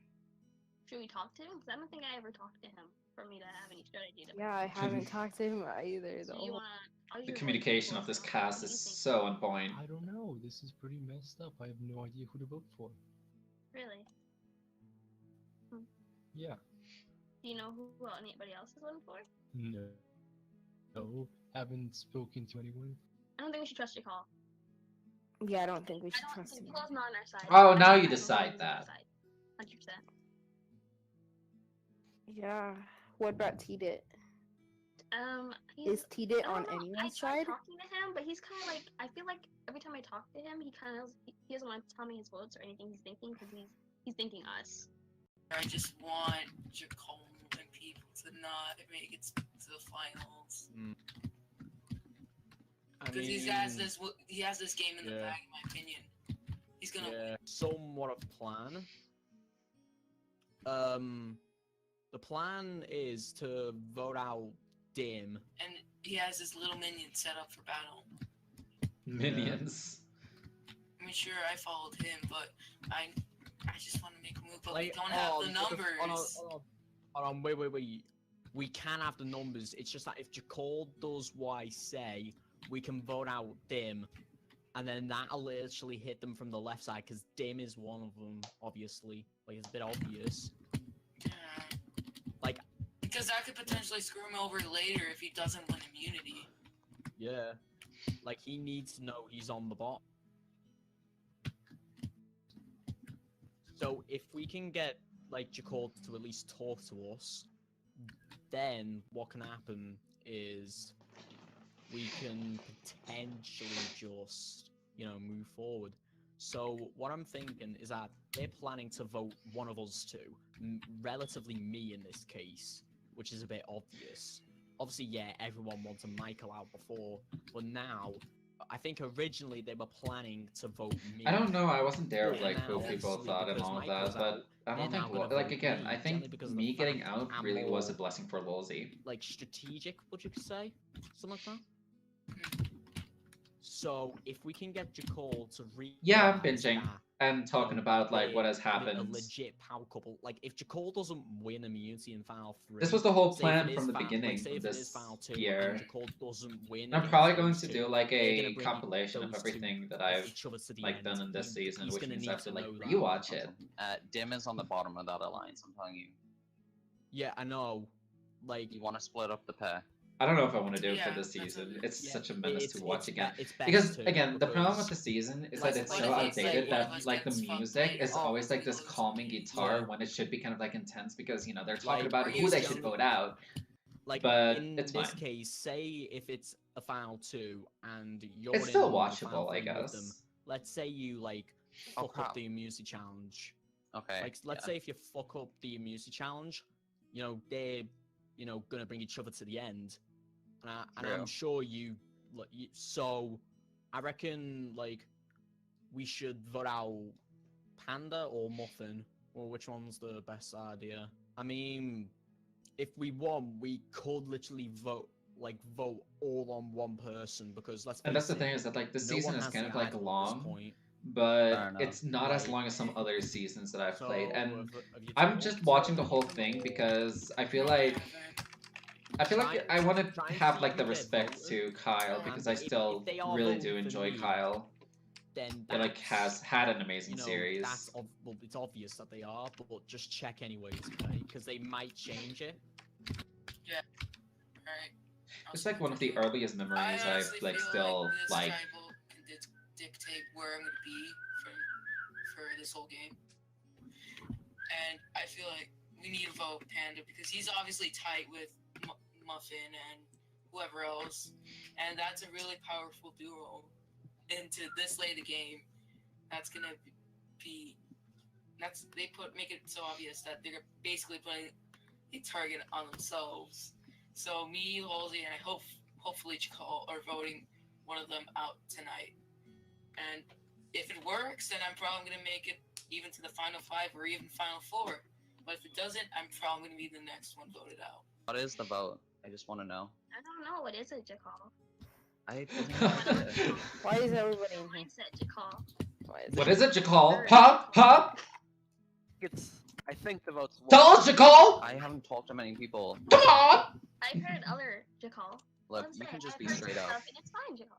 Should we talk to him? Because I don't think I ever talked to him for me to have any strategy to. Yeah, I haven't talked to him either. So The you whole- wanna? The communication of this cast is so on point. I don't know. This is pretty messed up. I have no idea who to vote for. Really? Yeah. Do you know who anybody else is voting for? No. No. Haven't spoken to anyone. I don't think we should trust Jakal. Yeah, I don't think we should trust him. Jakal's not on our side. Oh, I now think you Jakal's decide on our that. side. 100%. Yeah. What about Teed it? He's, Is Teed it I on don't know, anyone's I tried side? talking to him, but he's kind of like, I feel like every time I talk to him, he kind of he doesn't want to tell me his votes or anything he's thinking because he's thinking us. I just want Jakal and people to not make it to the finals. Because he has this game in the bag, in my opinion. He's gonna win. Somewhat of plan. The plan is to vote out Dim. And he has his little minion set up for battle. Minions. I mean, sure, I followed him, but I just want to make a move, but we Like, don't have the but numbers. Hold on, wait. We can have the numbers. It's just that if Jakal does what I say, we can vote out Dim, and then that'll literally hit them from the left side, because Dim is one of them, obviously. Like, it's a bit obvious. Like, Because that could potentially screw him over later if he doesn't win immunity. yeah. Like, he needs to know he's on the bot. So, if we can get, like, Jakal to at least talk to us, then what can happen is we can potentially just, move forward. So, what I'm thinking is that they're planning to vote one of us two, relatively me in this case, which is a bit obvious. Obviously, yeah, everyone wanted Michael out before, but now, I think originally they were planning to vote me. I don't know. I wasn't there But like who now, people obviously, thought and because all of Michael's that, but out, I don't they're now think gonna like vote again. me, I think generally because of the me getting fact out I'm really was a more, blessing for Lolzy. like, strategic, would you say? Something like that? So, if we can get Jakal to Yeah, I'm realize binging that, and talking about like what has a happened. legit power couple. Like, if Jakal doesn't win immunity in Final 3... This was the whole say if plan it from is the Final- beginning like, say of if it is this Final 2 year. and Jakal doesn't win I'm against probably going those to two, do like they're gonna a bring compilation of those two everything that off I've each other to the like end. done in this season, He's which gonna means I need have to to like know that. rewatch it. Dim is on the bottom of that alliance, I'm telling you. Yeah, I know. Like, you want to split up the pair? I don't know if I want to do it for Yeah, this that's season. what- It's such a menace to watch again. It's best Because to, again, the problem with because the season is like- that it's like so if it's outdated like- that like the music is Oh. always like this calming guitar Yeah. when it should be kind of like intense because you know they're talking Like, about or who they use should them- vote out. Like But in it's this fine. case, say if it's a final two and you're It's still in the watchable, final I three with them, guess. let's say you like Oh, fuck crap. up the immunity challenge. Okay. Like let's say if you fuck up the immunity challenge, you know they're gonna bring each other to the end, and I'm True. sure so I reckon like we should vote out Panda or Muffin, or which one's the best idea. I mean, if we won, we could literally vote all on one person because let's And face that's the it, thing is that like the no season one is has kind the of like idol at this long, point. but Fair enough. it's not as Like- long as some other seasons that I've played. So, And have you I'm talked just to watching the any whole of them, thing or- because I feel No, I like haven't. I want to try and have see like the who they're respect voting. to Kyle because I if still they are really voting do for enjoy me, Kyle. Then He like that's- has had an amazing you know, series. well, it's obvious that they are, but just check anyways, okay? Because they might change it. Yeah. Alright. It's like one of the earliest memories I I've honestly like feel still this like. tribal can dictate where I'm gonna be for this whole game. And I feel like we need to vote Panda because he's obviously tight with Muffin and whoever else, and that's a really powerful duo into this late of the game. That's gonna be make it so obvious that they're basically putting a target on themselves. So me, Halsey, and I hopefully Chakal are voting one of them out tonight. And if it works, then I'm probably gonna make it even to the final 5 or even final 4. But if it doesn't, I'm probably gonna be the next one voted out. What is the vote? I just want to know. I don't know. What is it, Jakal? I have no idea. Why is everybody in here? Mindset, Jakal. What is it, Jakal? Huh? Huh? I think the vote's. Tell us, Jakal! I haven't talked to many people. Come on! I've heard other Jakal. Look, Let's you say can just I've be heard straight stuff up. and it's fine, Jakal.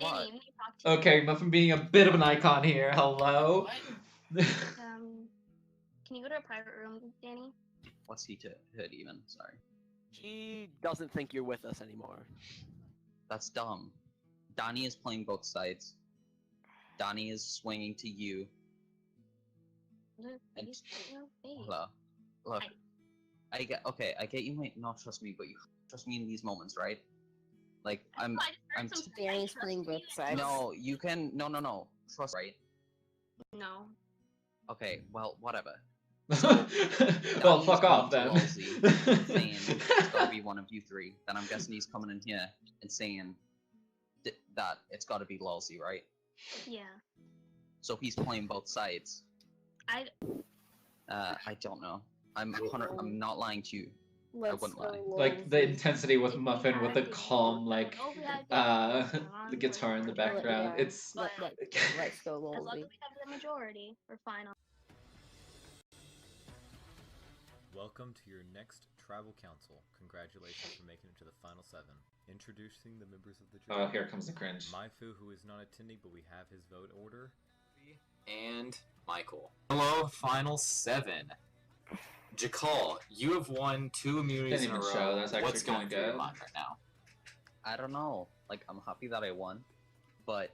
What? Danny, we can talk to Okay, Muffin being a bit of an icon here. Hello. you. Can you go to a private room, Danny? What's he to hit even? Sorry. He doesn't think you're with us anymore. That's dumb. Donnie is playing both sides. Donnie is swinging to you. Look, And- you straight in your face. Hello. Look. I get you might not trust me, but you trust me in these moments, right? Like I'm Danny's playing both sides. No, you can no. Trust right? No. Okay, well, whatever. Well, fuck off then. Saying it's gotta be one of you three. Then I'm guessing he's coming in here and saying that it's gotta be Lulzy, right? Yeah. So he's playing both sides. I don't know. I'm not lying to you. I wouldn't lie. Like the intensity with Muffin with the calm like the guitar in the background. It's let's go, As long as Lolzy. we have the majority, we're final. Welcome to your next tribal council. Congratulations for making it to the final 7. Introducing the members of the jury. Oh, here comes the cringe. Maifu, who is not attending, but we have his vote order. And Michael. Hello, final 7. Jakal, you have won 2 immunities in Didn't a even row. show, that's actually What's going kinda through your good. mind right now? I don't know. Like, I'm happy that I won, but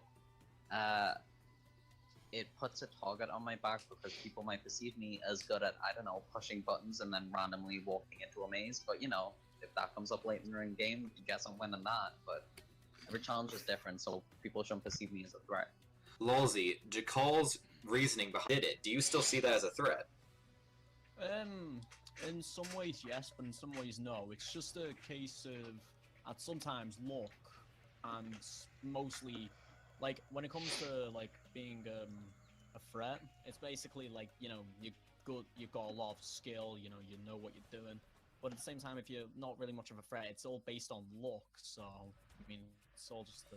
it puts a target on my back because people might perceive me as good at, I don't know, pushing buttons and then randomly walking into a maze. But you know, if that comes up later in the game, I guess I'm winning that. But every challenge is different, so people shouldn't perceive me as a threat. Lulzy, Jakal's reasoning behind it, do you still see that as a threat? In some ways yes, but in some ways no. It's just a case of at sometimes luck, and mostly, like when it comes to like being a threat, it's basically like you've got a lot of skill, you know what you're doing. But at the same time, if you're not really much of a threat, it's all based on luck. So I mean, it's all just the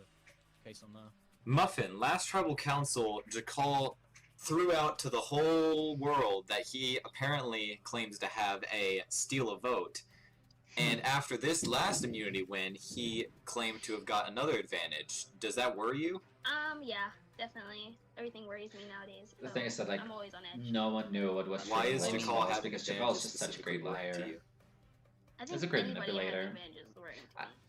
case on that. Muffin, last tribal council, Jakal threw out to the whole world that he apparently claims to have steal a vote. And after this last immunity win, he claimed to have got another advantage. Does that worry you? Yeah, definitely. Everything worries me nowadays. The so thing is that like I'm always on edge. no one knew what was Why true is and what Jakal was having because advantages Jakal's just such a great specifically liar. to you? I It's think a great anybody manipulator. has advantages wearing.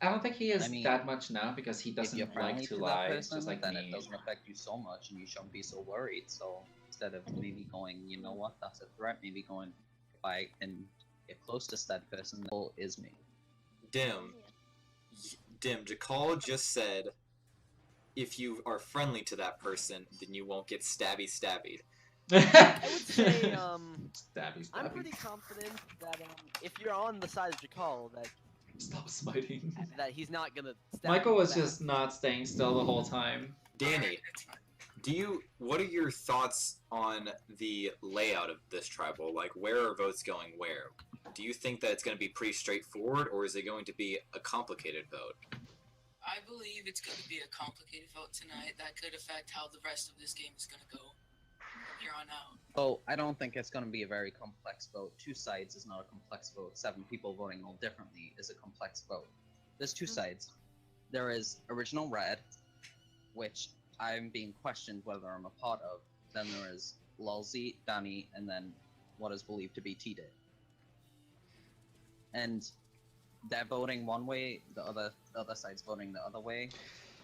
I don't think he is I mean, that much now because he If you're doesn't friendly like to to that lie, person, just like then me. it doesn't affect you so much, and you shouldn't be so worried. So instead of maybe going, you know what, that's a threat, maybe going, if I can get close to that person, that is me. Dim, Jakal just said, if you are friendly to that person, then you won't get stabby. I would say, Stabby. I'm pretty confident that if you're on the side of Jakal, that Stop smiting. that he's not gonna stab Michael you was back. just not staying still the whole time. Danny, what are your thoughts on the layout of this tribal? Like, where are votes going where? Do you think that it's going to be pretty straightforward, or is it going to be a complicated vote? I believe it's going to be a complicated vote tonight that could affect how the rest of this game is going to go from here on out. Oh, I don't think it's going to be a very complex vote. 2 sides is not a complex vote. 7 people voting all differently is a complex vote. There's 2 sides. There is Original Red, which I'm being questioned whether I'm a part of. Then there is Lulzy, Danny, and then what is believed to be T-Dit. And they're voting one way, the other side's voting the other way.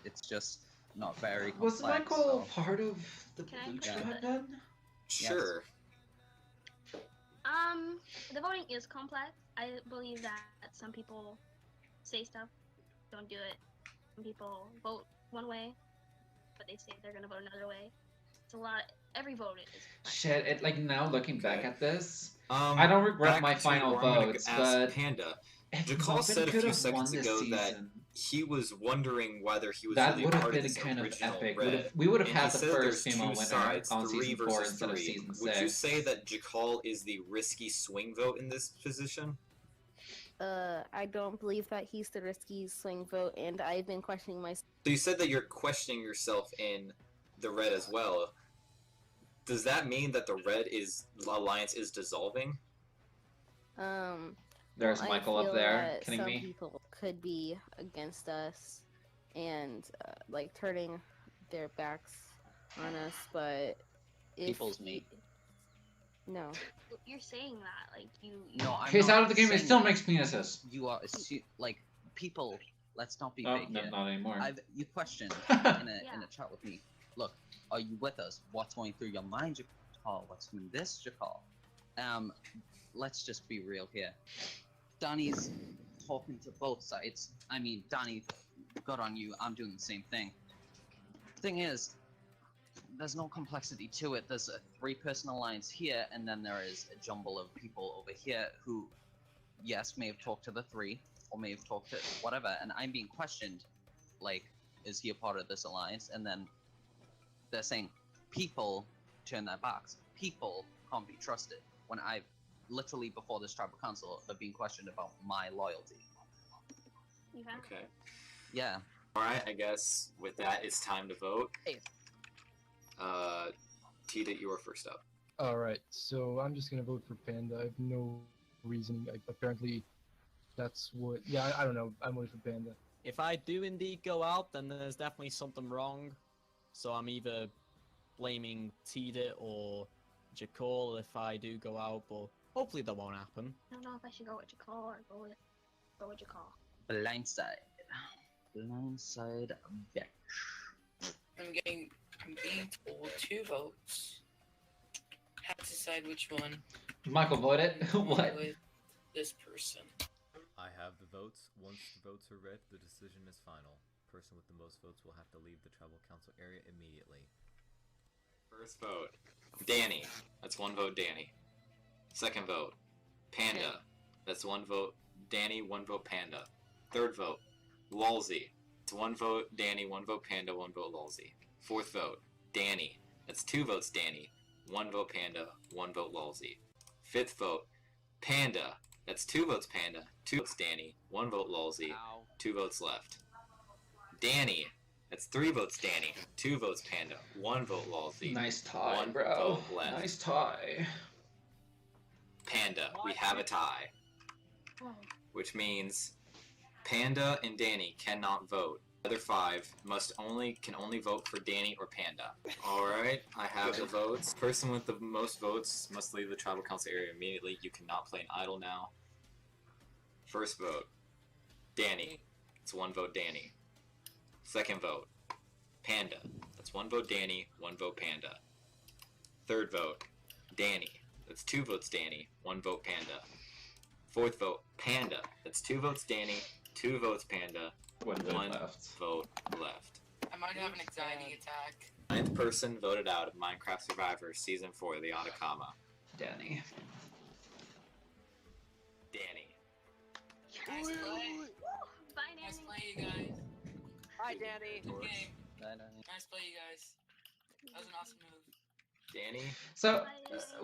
It's just not very complex. Was Michael part of the blue Can I tribe then? Sure. The voting is complex. I believe that some people say stuff, don't do it. Some people vote one way, but they say they're gonna vote another way. It's a lot. Every vote is. Shit, it like now looking back at this, Um, I don't regret back my to final where I'm gonna votes, ask but Panda. if Jakal Muffin said a could few have won seconds this ago that season, he was wondering whether he was that really would a have part of been this kind of original epic. Red. We would have And had he the said first there's female two winner sides, on 3 season 4 versus instead of 3. season 6. Would you say that Jakal is the risky swing vote in this position? I don't believe that he's the risky swing vote, and I've been questioning myself. So you said that you're questioning yourself in the Red as well. Does that mean that the Red alliance is dissolving? There's I Michael up feel there, that kidding some me? people could be against us and like turning their backs on us, but if People's me. No. You're saying that like you. No, I'm He's not out of the game. He saying still that. makes penises. You are like people. Let's not be Oh, fake no, here. not anymore. You questioned in a chat with me. Look, are you with us? What's going through your mind, Jakal? What's doing this, Jakal? Let's just be real here. Donnie's talking to both sides. I mean, Donnie, good on you. I'm doing the same thing. Thing is, there's no complexity to it. There's a 3-person alliance here, and then there is a jumble of people over here who, yes, may have talked to the 3, or may have talked to whatever, and I'm being questioned, like, is he a part of this alliance? And then they're saying, people turn their backs. People can't be trusted. When I've literally, before this tribal council, have been questioned about my loyalty. Okay. Yeah. Alright, I guess with that, it's time to vote. T-Dit, you were first up. Alright, so I'm just gonna vote for Panda. I have no reasoning. Apparently, that's what. Yeah, I don't know. I'm voting for Panda. If I do indeed go out, then there's definitely something wrong. So I'm either blaming T-Dit or Jakal if I do go out, but hopefully that won't happen. I don't know if I should go with Jakal or go with Jakal. Blindside. Blindside, bitch. I'm being told 2 votes. Have to decide which one. Michael voted. What? With this person. I have the votes. Once the votes are read, the decision is final. Person with the most votes will have to leave the tribal council area immediately. First vote, Danny. That's 1 vote, Danny. Second vote, Panda. That's 1 vote, Danny, 1 vote, Panda. Third vote, Lulzy. It's 1 vote, Danny, 1 vote, Panda, 1 vote, Lulzy. Fourth vote, Danny. That's 2 votes, Danny. 1 vote, Panda, 1 vote, Lulzy. Fifth vote, Panda. That's 2 votes, Panda, 2 votes, Danny, 1 vote, Lulzy. 2 votes left. Danny. That's 3 votes, Danny. 2 votes, Panda. 1 vote, Lulzy. Nice tie, 1 bro. vote left. Nice tie. Panda. We have a tie. Which means Panda and Danny cannot vote. The other 5 can only vote for Danny or Panda. Alright, I have the votes. Person with the most votes must leave the tribal council area immediately. You cannot play an idol now. First vote, Danny. It's 1 vote Danny. Second vote, Panda. That's 1 vote Danny, 1 vote Panda. Third vote, Danny. That's 2 votes Danny, 1 vote Panda. Fourth vote, Panda. That's 2 votes Danny, 2 votes Panda, 1 vote left. I might have an anxiety attack. 9th person voted out of Minecraft Survivor Season 4, the Atacama. Danny. Danny. Nice play. Bye, Nice Danny. play, you guys. Hi, Danny. Good game. Bye, Danny. Nice play, you guys. That was an awesome move. Danny? So,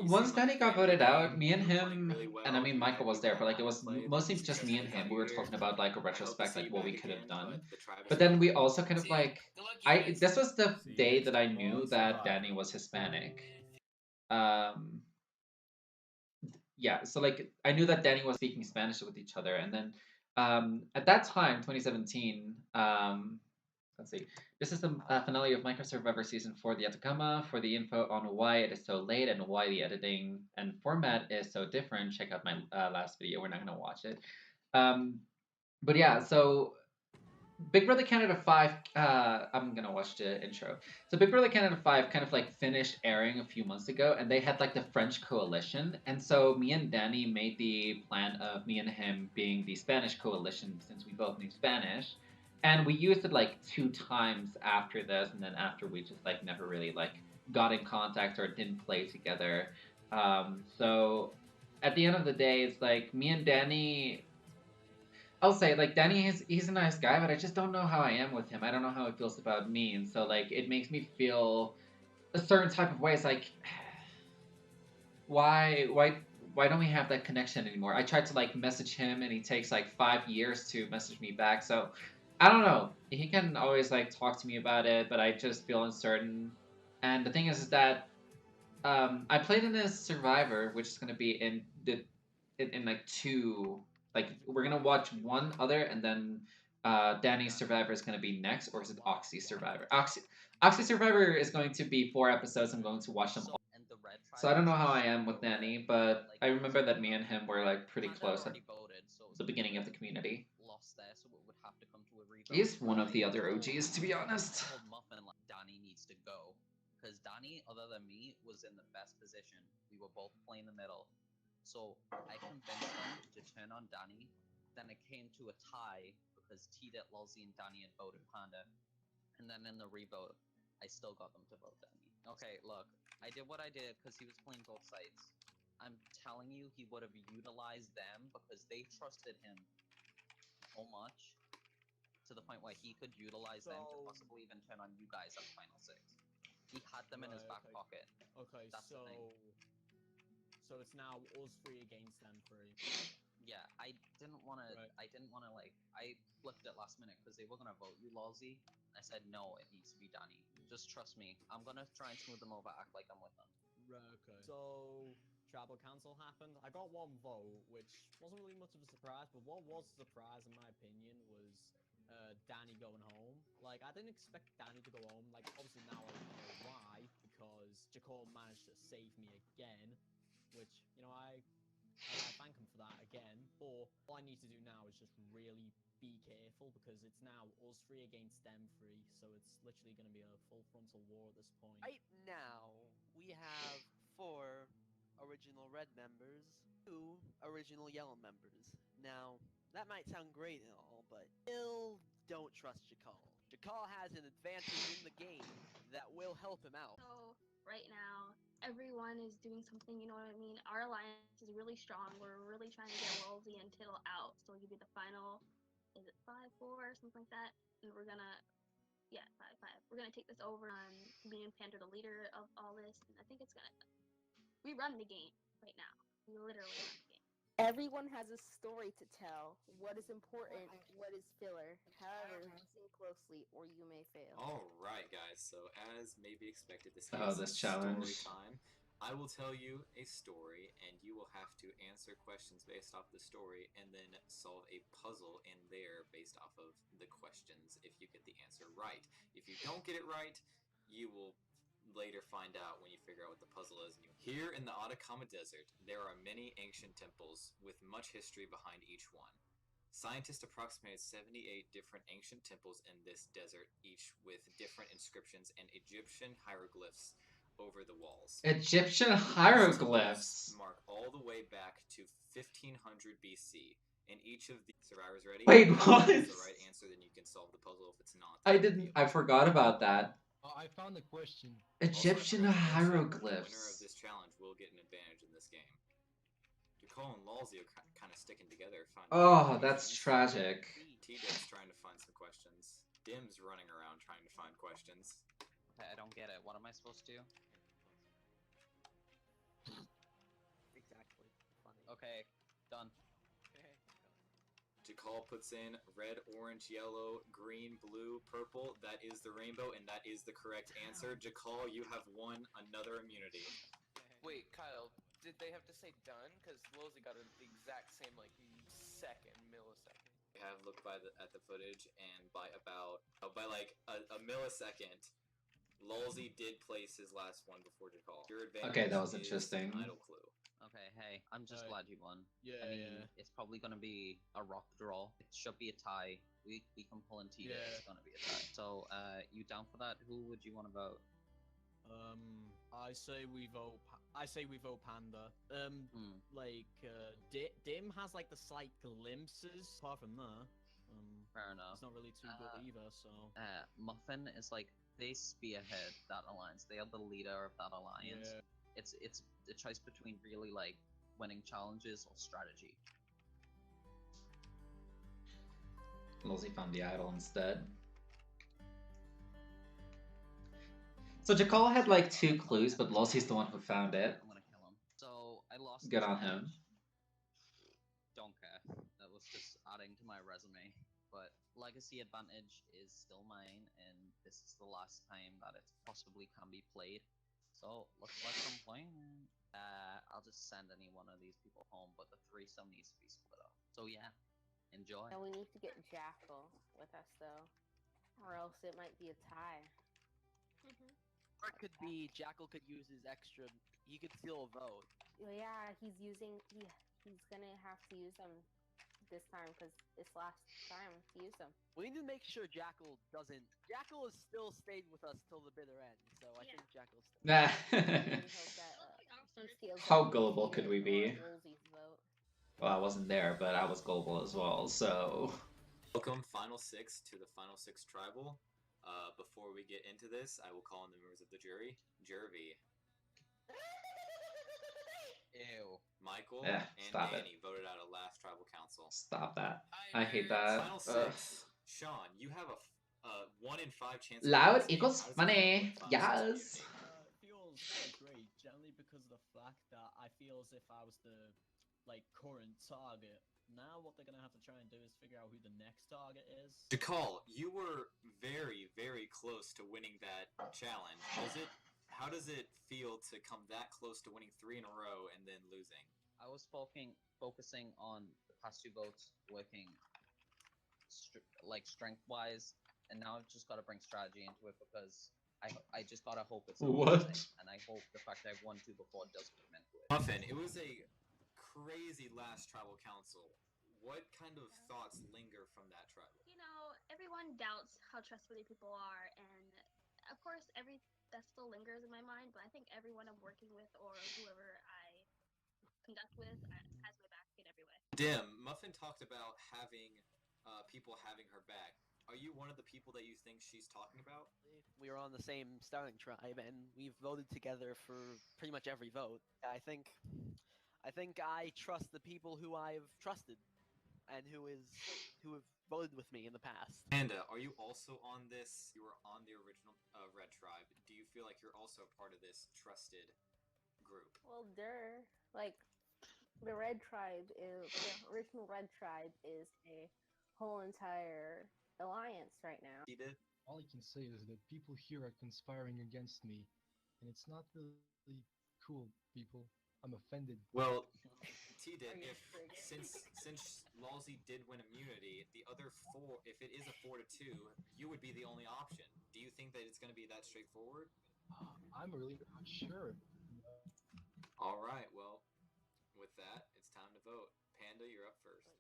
once Danny got voted out, me and him, and I mean Michael was there, but like it was mostly just me and him. We were talking about like a retrospect, like what we could have done. But then we also kind of like, this was the day that I knew that Danny was Hispanic. Yeah, so like I knew that Danny was speaking Spanish with each other, and then at that time, 2017, let's see. This is the finale of Minecraft Survivor Season 4, the Atacama. For the info on why it is so late and why the editing and format is so different, check out my last video. We're not going to watch it. But yeah, so Big Brother Canada 5, I'm going to watch the intro. So Big Brother Canada 5 kind of like finished airing a few months ago, and they had like the French coalition. And so me and Danny made the plan of me and him being the Spanish coalition since we both knew Spanish. And we used it like 2 times after this, and then after we just like never really like got in contact or didn't play together. So at the end of the day, it's like me and Danny. I'll say like Danny he's a nice guy, but I just don't know how I am with him. I don't know how he feels about me, and so like it makes me feel a certain type of way. It's like why don't we have that connection anymore? I tried to like message him, and he takes like 5 years to message me back. So I don't know. He can always like talk to me about it, but I just feel uncertain. And the thing is that I played in this Survivor, which is gonna be in like 2. Like we're gonna watch one other, and then Danny's Survivor is gonna be next, or is it Oxy Survivor? Oxy Survivor is going to be 4 episodes. I'm going to watch them all. So I don't know how I am with Danny, but I remember that me and him were like pretty close at the beginning of the community. He's one of the other OGs, to be honest. Danny needs to go, because Danny, other than me, was in the best position. We were both playing the middle. So I convinced them to turn on Danny. Then it came to a tie because T-Det, Lulzy, and Danny had voted Panda. And then in the revote, I still got them to vote Danny. Okay, look, I did what I did because he was playing both sides. I'm telling you, he would have utilized them because they trusted him so much to the point where he could utilize them to possibly even turn on you guys at Final 6. He had them in his back pocket. Okay, That's the thing. So it's now us 3 against them 3. Yeah, I didn't want to. Right. I didn't want to like. I flipped it last minute because they were gonna vote you, Lulzy. I said no, it needs to be Danny. Just trust me. I'm gonna try and smooth them over, act like I'm with them. Right. Okay. So tribal council happened. I got 1 vote, which wasn't really much of a surprise. But what was a surprise, in my opinion, was Danny going home. Like I didn't expect Danny to go home. Like obviously now I know why, because Jacob managed to save me again. Which, you know, I thank him for that again, but all I need to do now is just really be careful, because it's now us 3 against them 3, so it's literally going to be a full frontal war at this point. Right now, we have 4 original red members, 2 original yellow members. Now, that might sound great and all, but still don't trust Jakal. Jakal has an advantage in the game that will help him out. So right now, everyone is doing something, you know what I mean? Our alliance is really strong. We're really trying to get Lulzy and Tittle out, so it'll be the final, is it 5-4 or something like that? And we're gonna, yeah, 5-5. We're gonna take this over on me and Panda, the leader of all this, and I think it's gonna, we run the game right now. We literally run the game. Everyone has a story to tell. What is important, what is filler. However, listen closely or you may fail. Alright guys, so as may be expected, this this challenge. Story time. I will tell you a story, and you will have to answer questions based off the story, and then solve a puzzle in there based off of the questions if you get the answer right. If you don't get it right, you will later find out when you figure out what the puzzle is. Here in the Atacama Desert, there are many ancient temples with much history behind each one. Scientists approximated 78 different ancient temples in this desert, each with different inscriptions and Egyptian hieroglyphs over the walls. Egyptian hieroglyphs. Mark all the way back to 1500 BC. And each of the survivors ready. Wait, If what? it's the right answer, then you can solve the puzzle. If it's not, I forgot about that. I found a question. Egyptian hieroglyphs. The winner of this challenge will get an advantage in this game. Nicole and Lalsey are kind of sticking together. Oh, that's tragic. T-Dib's trying to find some questions. Dim's running around trying to find questions. I don't get it. What am I supposed to do? Exactly. Funny. Okay, done. Jakal puts in red, orange, yellow, green, blue, purple. That is the rainbow, and that is the correct answer. Jakal, you have won another immunity. Wait, Kyle, did they have to say done? Because Losey got the exact same, like, millisecond. I have looked at the footage, and by like a millisecond, Lalsey did place his last one before Jakal. Your advantage Okay, that was is interesting. an idle clue. Okay, hey, I'm just glad you won. Yeah, I mean, yeah. it's probably gonna be a rock draw. It should be a tie. We can pull in T. Yeah. It's gonna be a tie. So, you down for that? Who would you want to vote? I say we vote. I say we vote Panda. Dim has like the slight glimpses. Apart from that, Fair enough. it's not really too good either. So. Muffin is like they spearhead that alliance. They are the leader of that alliance. Yeah. It's a choice between really like winning challenges or strategy. Losey found the idol instead. So Jakal had like 2 clues, but Losey's the one who found it. I'm gonna kill him. So I lost. Good this on challenge. him. Don't care. That was just adding to my resume. But legacy advantage is still mine, and this is the last time that it possibly can be played. So looks like I'm playing. I'll just send any one of these people home, but the threesome needs to be split up. So yeah, enjoy. And we need to get Jackal with us though, or else it might be a tie. Or it could be Jackal could use his extra. He could steal a vote. Well, yeah, he's gonna have to use them this time because it's last time to use them. We need to make sure Jackal doesn't. Jackal has still stayed with us till the bitter end, so I think Jackal's still. Nah. He steals How them gullible could we be? or Woolsey's vote. Well, I wasn't there, but I was gullible as well, so... Welcome, Final Six, to the Final Six Tribal. Before we get into this, I will call on the members of the jury. Jervy. Ew. Michael Yeah, and stop it. Danny voted out of last tribal council. Stop that. I hate that. Final six. Sean, you have a 1 in 5 chance. Loud of equals How does it funny. feel when Final Six Yes. Feels quite great, generally because of the fact that I feel as if I was the current target. Now what they're gonna have to try and do is figure out who the next target is. Jakal, you were very, very close to winning that challenge. How does it feel to come that close to winning 3 in a row and then losing? I was focusing on the past 2 votes, working strength-wise, and now I've just got to bring strategy into it because I just gotta hope it's What? amazing, and I hope the fact I've won 2 before does come into it. Muffin, it was a crazy last tribal council. What kind of thoughts linger from that tribal? You know, everyone doubts how trustworthy people are, and of course, that still lingers in my mind. But I think everyone I'm working with or whoever I conduct with has my back in every way. Dim, Muffin talked about having people having her back. Are you one of the people that you think she's talking about? We were on the same starting tribe, and we've voted together for pretty much every vote. I think I trust the people who I've trusted, and who have voted with me in the past. Panda, are you also on this? You were on the original Red Tribe. Do you feel like you're also part of this trusted group? Well, the Red Tribe is the original Red Tribe is a whole entire alliance right now. He did. All I can say is that people here are conspiring against me, and it's not really cool, people. I'm offended. Well, T-Did, since Lalsey did win immunity, the other 4, if it is a 4-2, you would be the only option. Do you think that it's going to be that straightforward? I'm really not sure. All right, well, with that, it's time to vote. Panda, you're up first.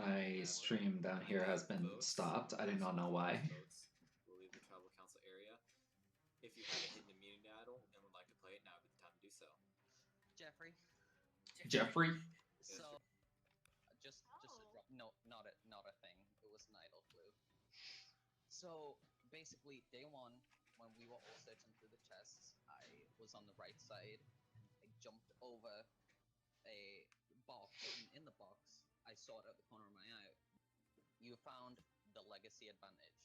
my stream down here has been stopped. I do not know why. Votes will leave the tribal council area. If you have a hidden immunity idol and would like to play it, now would be the time to do so. Jeffrey. Jeffrey? So, just no, not a thing. It was an idle clue. So basically, day one, when we were all searching through the chests, I was on the right side. I jumped over a box, and in the box, I saw it out the corner of my eye. You found the legacy advantage.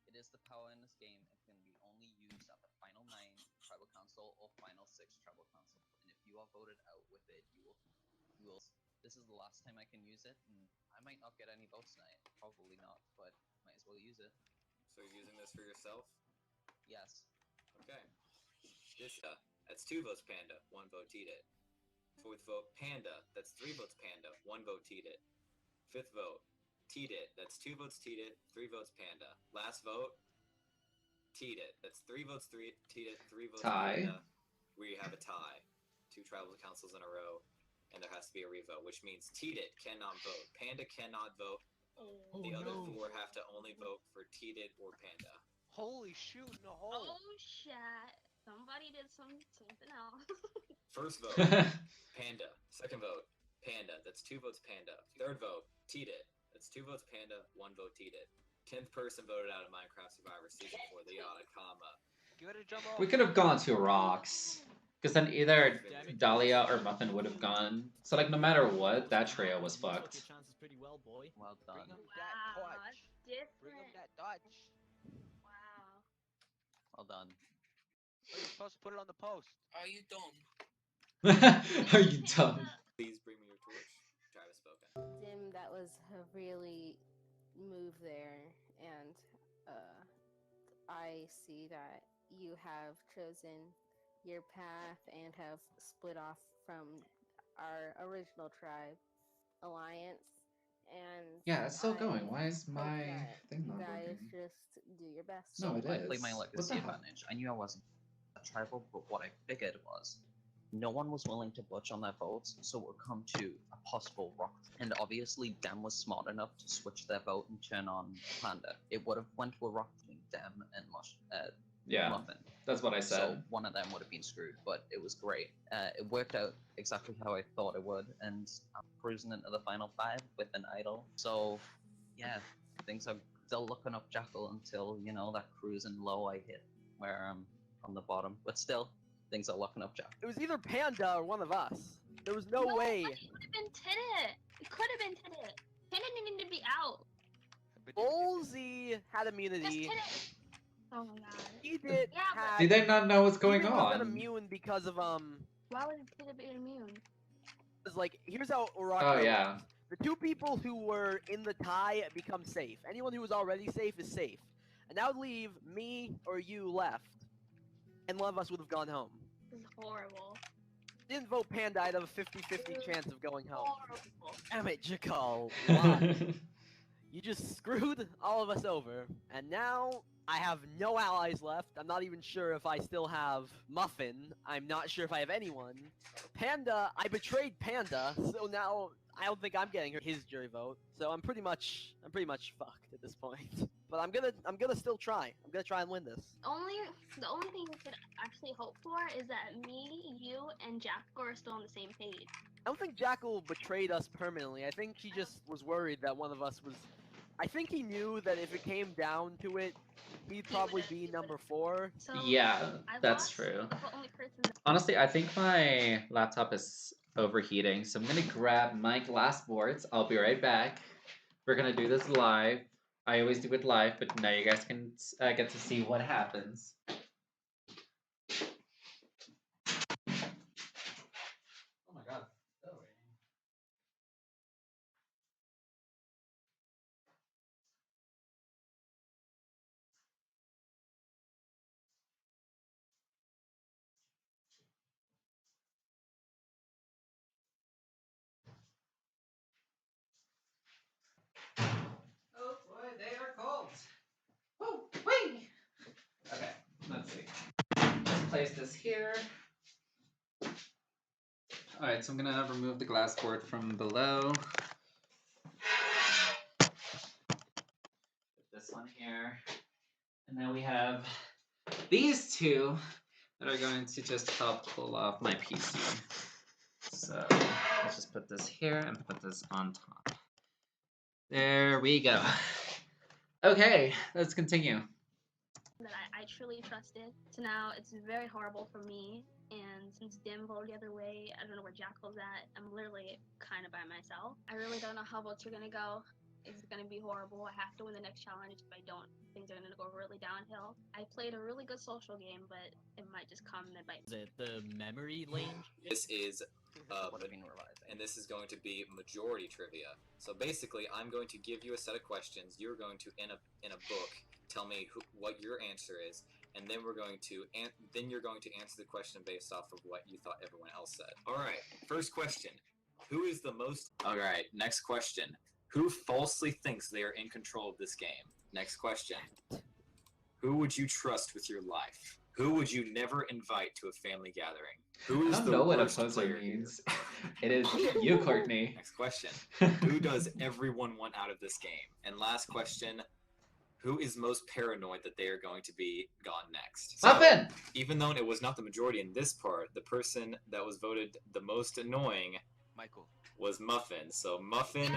It is the power in this game. It can be only used at the final 9 tribal council or final 6 tribal council. And if you are voted out with it, you will. This is the last time I can use it, and I might not get any votes tonight. Probably not, but might as well use it. So you're using this for yourself? Yes. Okay. This that's 2 votes Panda, 1 vote Teedit. 4th vote Panda, that's 3 votes Panda, 1 vote Teedit. 5th vote Teedit, that's 2 votes Teedit, 3 votes Panda. Last vote Teedit, that's 3 votes Teedit, 3 votes Tie. Panda. We have a tie. 2 tribal councils in a row, and there has to be a revote, which means Teedit cannot vote. Panda cannot vote. The other 4 have to only vote for Teedit or Panda. Holy shoot in the hole. Oh shit. Somebody did something else. First vote, Panda. 2nd vote, Panda. That's 2 votes Panda. 3rd vote, Teedit. That's 2 votes Panda, 1 vote Teedit. 10th person voted out of Minecraft Survivor Season 4, the Atacama. Give it a jump off. We could have gone to rocks. Because then either Dahlia or Muffin would have gone. So, like, no matter what, that trio was fucked. Well done. Wow, that's Bring different. up that Dutch. Wow. Well done. Oh, you're supposed to put it on the post. Are you dumb? Are you dumb? Please bring me your torch. Travis spoken. Dim, that was a really move there, and I see that you have chosen your path and have split off from our original tribe alliance. And Yeah, it's still I going. Why is hope my that thing you not guys working? just do your best. No, it I is. played my What legacy the hell? advantage. I knew I wasn't a tribal, but what I figured was no one was willing to budge on their votes, so it would come to a possible rock. And obviously, Dem was smart enough to switch their vote and turn on Panda. It would have went to a rock between Dem and Yeah, Muffin. that's what I So said. one of them would have been screwed, but it was great. It worked out exactly how I thought it would, and I'm cruising into the final 5 with an idol. So, yeah, things are still looking up Jackal until, you know, that cruising low I hit where I'm on the bottom. But still, things are looking up Jackal. It was either Panda or one of us. There was no way. It could have been Tidit. It could have been Tidit. Tidit needed to be out. Ballsy had immunity. Oh my god. He did. Yeah, have, Do they not know what's going Tidit wasn't on? immune because of Why would Tidit be immune? It's like, here's how Uraka Oh, works. yeah. The 2 people who were in the tie become safe. Anyone who was already safe is safe. And that would leave me or you left. And one of us would have gone home. This is horrible. Didn't vote Panda, I'd have a 50-50 chance of going home. Horrible. Damn it, Jakal. Why? You just screwed all of us over. And now I have no allies left. I'm not even sure if I still have Muffin. I'm not sure if I have anyone. Panda, I betrayed Panda, so now I don't think I'm getting his jury vote. So I'm pretty much fucked at this point. But I'm gonna still try. I'm gonna try and win this. The only thing we could actually hope for is that me, you, and Jackal are still on the same page. I don't think Jackal betrayed us permanently. I think he just was worried that one of us was. I think he knew that if it came down to it, he'd probably be number 4. So Yeah, I that's lost, true. but the only person that Honestly, I think my laptop is overheating, so I'm gonna grab my glass boards. I'll be right back. We're gonna do this live. I always do it live, but now you guys can get to see what happens. Oh my god. Oh boy, they are cold. Oh, wait. Okay, let's see. Let's place this here. Alright, so I'm gonna remove the glass board from below. here. And then we have these two that are going to just help cool off my PC. So let's just put this here and put this on top. There we go. Okay, let's continue. That I truly trusted. So now it's very horrible for me. And since Dim voted the other way, I don't know where Jackal's at. I'm literally kind of by myself. I really don't know how votes are gonna go. It's gonna be horrible. I have to win the next challenge. If I don't, things are gonna go really downhill. I played a really good social game, but it might just come and bite. Is it the memory lane? This is, and this is going to be majority trivia. So basically, I'm going to give you a set of questions. You're going to, in a book, tell me what your answer is, and then we're going to, then you're going to answer the question based off of what you thought everyone else said. All right, first question: who is the most? All right, next question: who falsely thinks they are in control of this game? Next question: who would you trust with your life? Who would you never invite to a family gathering? Who is I don't the know what worst opposer player means. It is you, Courtney. Next question: who does everyone want out of this game? And last question: who is most paranoid that they are going to be gone next? Muffin! So, even though it was not the majority in this part, the person that was voted the most annoying, Michael, was Muffin. So Muffin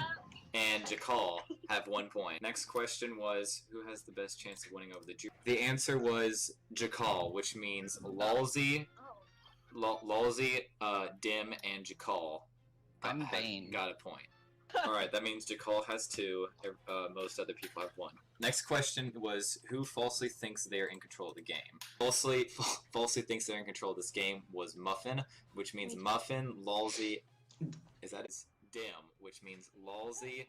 and Jakal have 1 point. Next question was, who has the best chance of winning over the jury? The answer was Jakal, which means Lalzi, Dim, and Jakal got a point. Alright, that means Jakal has 2, most other people have 1. Next question was, who falsely thinks they're in control of the game? Falsely thinks they're in control of this game was Muffin, which means Muffin, Lalzi, Dim, which means Lalzi,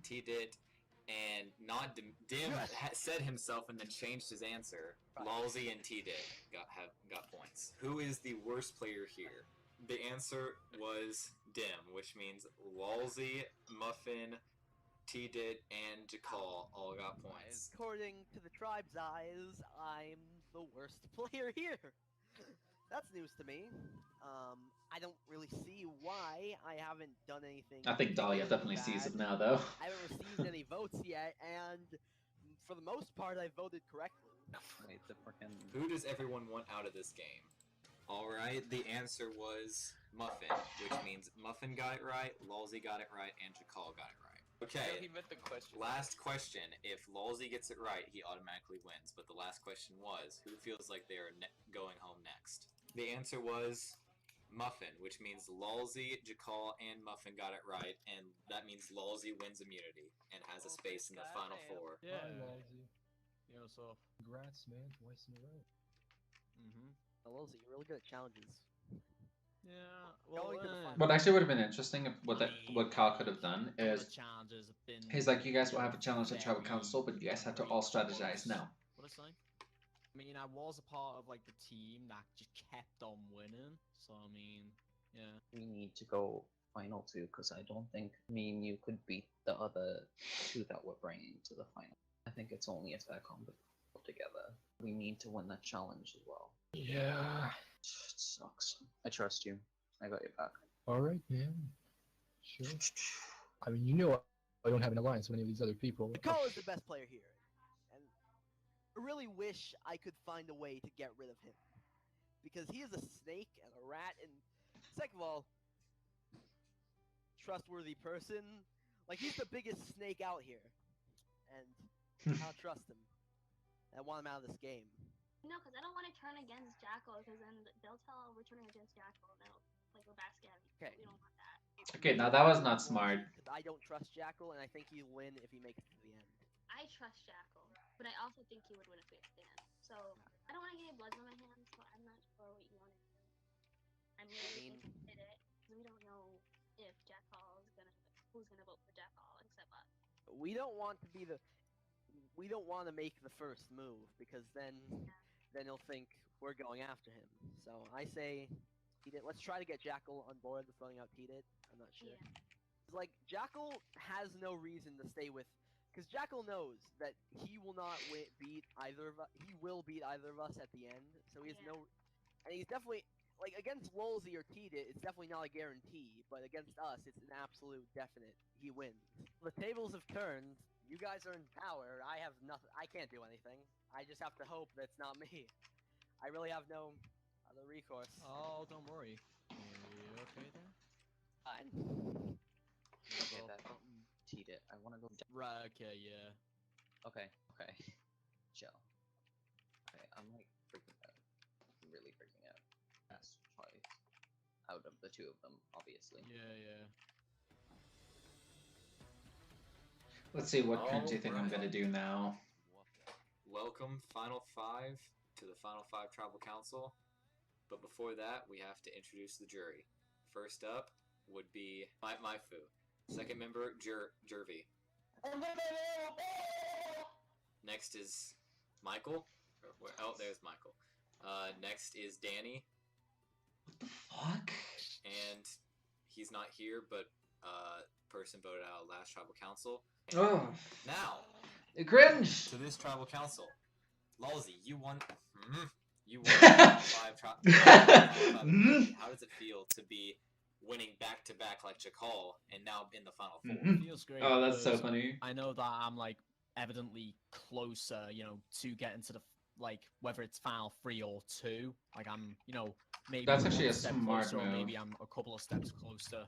T-Dit, and not Dim said himself and then changed his answer. Lalzi and T-Dit got points. Who is the worst player here? The answer was Dim, which means Lalzi, Muffin, T-Dit, and Jakal all got points. According to the tribe's eyes, I'm the worst player here. That's news to me. I don't really see why I haven't done anything. I think Dahlia definitely sees it now, though. I haven't received any votes yet, and for the most part, I voted correctly. Wait, who does everyone want out of this game? Alright, the answer was Muffin, which means Muffin got it right, Lalzi got it right, and Jakal got it right. Okay, He meant the question. last question. If Lalzi gets it right, he automatically wins. But the last question was, who feels like they are going home next? The answer was Muffin, which means Lalzi, Jakal, and Muffin got it right, and that means Lalzi wins immunity and has a space in the final 4. Yeah. Hi, Lalzi. Yo, so. Congrats, man. Twice in a row. Lozzy, you're really good at challenges. Yeah, Going to the final. What actually would have been interesting if what Kyle could have done is challenges have been. he's like, you guys will have a challenge at Tribal Council, but you guys have to all strategize now. What I say? I mean, I was a part of like the team that just kept on winning. So I mean, yeah. We need to go final 2 because I don't think me and you could beat the other 2 that we're bringing to the final. I think it's only a fair combo together. We need to win that challenge as well. Yeah. It sucks. I trust you. I got your back. Alright, man. Sure. I mean, you know I don't have an alliance with any of these other people. Nicole is the best player here, and I really wish I could find a way to get rid of him. Because he is a snake and a rat, and second of all, trustworthy person. Like, he's the biggest snake out here, and I don't trust him. I want him out of this game. No, because I don't want to turn against Jackal, because then they'll tell we're turning against Jackal, and they'll go backstab me. Okay. We don't want that. Okay, now that was not smart. Because I don't trust Jackal, and I think he'll win if he makes it to the end. I trust Jackal, but I also think he would win if we stand. So I don't want to get any blood on my hands, so I'm not sure what you want to do. I'm really interested in it, because we don't know if who's gonna vote for Jackal except us. We don't want to be we don't want to make the first move, because then he'll think we're going after him. So I say, let's try to get Jackal on board with throwing out T-Dit. I'm not sure. Yeah. Like, Jackal has no reason to stay with, because Jackal knows that he will not beat either of us. He will beat either of us at the end. So he has no, and he's definitely like against Lolzy or T-Dit. It's definitely not a guarantee, but against us, it's an absolute definite. He wins. The tables have turned. You guys are in power. I have nothing. I can't do anything. I just have to hope that it's not me. I really have no other recourse. Oh, don't worry. You okay there? Fine. Okay, that cheat it. I want to go. Right. Okay. Yeah. Okay. Okay. Chill. Okay, I'm like freaking out. I'm really freaking out. Best choice out of the two of them, obviously. Yeah. Let's see, what cringy thing I'm gonna do now. Welcome, Final Five, to the Final Five Tribal Council. But before that, we have to introduce the jury. First up would be Maifu. Second member, Jervy. Next is Michael. Oh, there's Michael. Next is Danny. What the fuck? And he's not here, but person voted out last tribal council. Oh. Now, cringe. To this tribal council, Lulzy, you won. You won 5 tribal. How does it feel to be winning back to back like Jakal and now in the final 4? Feels great. Oh, that's so because funny. I know that I'm like evidently closer, to getting to the whether it's final 3 or 2. Like I'm, maybe That's actually one a step smart closer, or move. maybe I'm a couple of steps closer.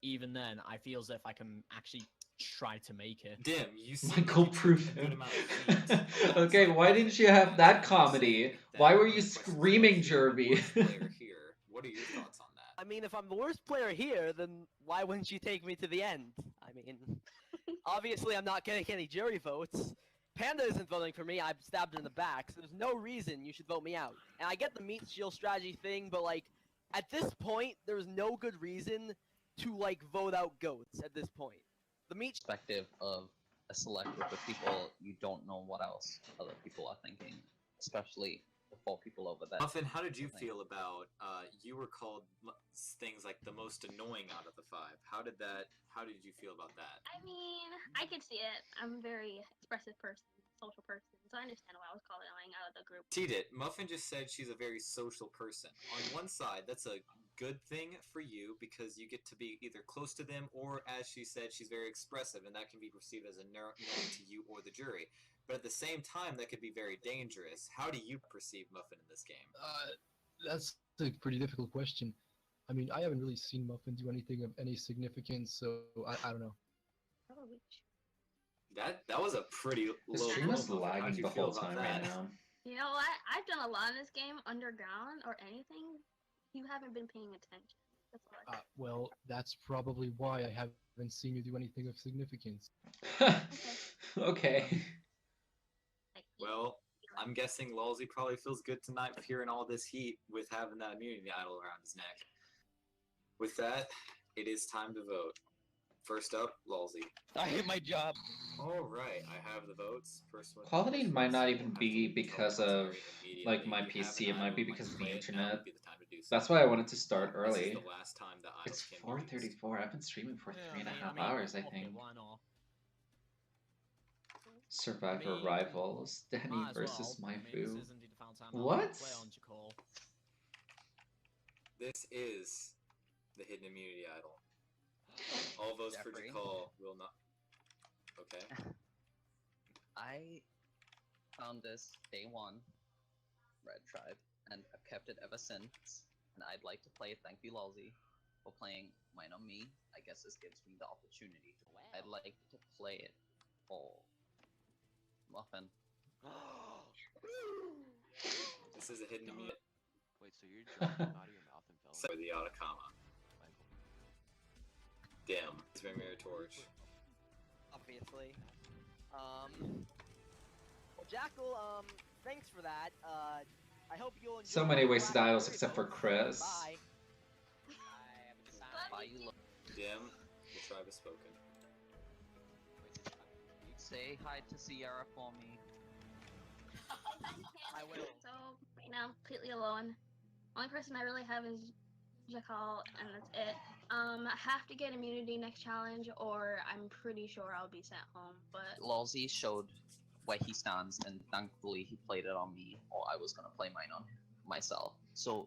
Even then, I feel as if I can actually try to make it. Dim, you Michael proof him. Okay, why didn't you have that comedy? Why were you screaming, Jervy? What are your thoughts on that? I mean, if I'm the worst player here, then why wouldn't you take me to the end? I mean, obviously I'm not getting any jury votes. Panda isn't voting for me. I stabbed her in the back, so there's no reason you should vote me out. And I get the meat shield strategy thing, but at this point, there's no good reason to vote out goats at this point. The meat Perspective of a select group of people, you don't know what else other people are thinking, especially the 4 people over there. Muffin, how did you feel about you were called things like the most annoying out of the 5? How did you feel about that? I mean, I could see it. I'm a very expressive person, social person, so I understand why I was called annoying out of the group. T-Dit, Muffin just said she's a very social person. On one side, that's a good thing for you because you get to be either close to them or, as she said, she's very expressive, and that can be perceived as annoying to you or the jury. But at the same time, that could be very dangerous. How do you perceive Muffin in this game? That's a pretty difficult question. I mean, I haven't really seen Muffin do anything of any significance, so I don't know. That was a pretty The low stream blow, is Muffin. How'd lagging you the feel whole about time that? right now. You know what? I've done a lot in this game, underground or anything. You haven't been paying attention. That's all I Well, that's probably why I haven't seen you do anything of significance. Okay. Well, I'm guessing Lulzy probably feels good tonight hearing all this heat with having that immunity idol around his neck. With that, it is time to vote. First up, Lulzy. I hate my job. Alright, I have the votes. First one. Quality might not even be because of my PC. It might be because of the internet. That's why I wanted to start early. This is the last time the idol It's can be used. 4:34. I've been streaming for 3.5 hours, I think. Why not? Survivor I mean, Rivals. Danny Might as versus well. I mean, Maifu. this isn't the final time I'll What? play on Jakal. This is the hidden immunity idol. All votes for Jeffrey. Jakal will not. Okay. I found this day 1, Red Tribe, and I've kept it ever since. And I'd like to play it. Thank you, Lulzy, for playing Mine on Me. I guess this gives me the opportunity. I'd like to play it for Muffin. This is a hidden immunity. Wait, so you're drinking out of your mouth and fell? For the Atacama. Damn. It's been Mirror Torch. obviously. Jackal, thanks for that. I hope you'll enjoy. So many wasted idols except for Chris. Bye. Bye, you look. Dim, the tribe has spoken. Say hi to Sierra for me. I will. So right now I'm completely alone. Only person I really have is Jackal, and that's it. I have to get immunity next challenge, or I'm pretty sure I'll be sent home. But Lulzy showed where he stands, and thankfully he played it on me, or I was gonna play mine on myself. So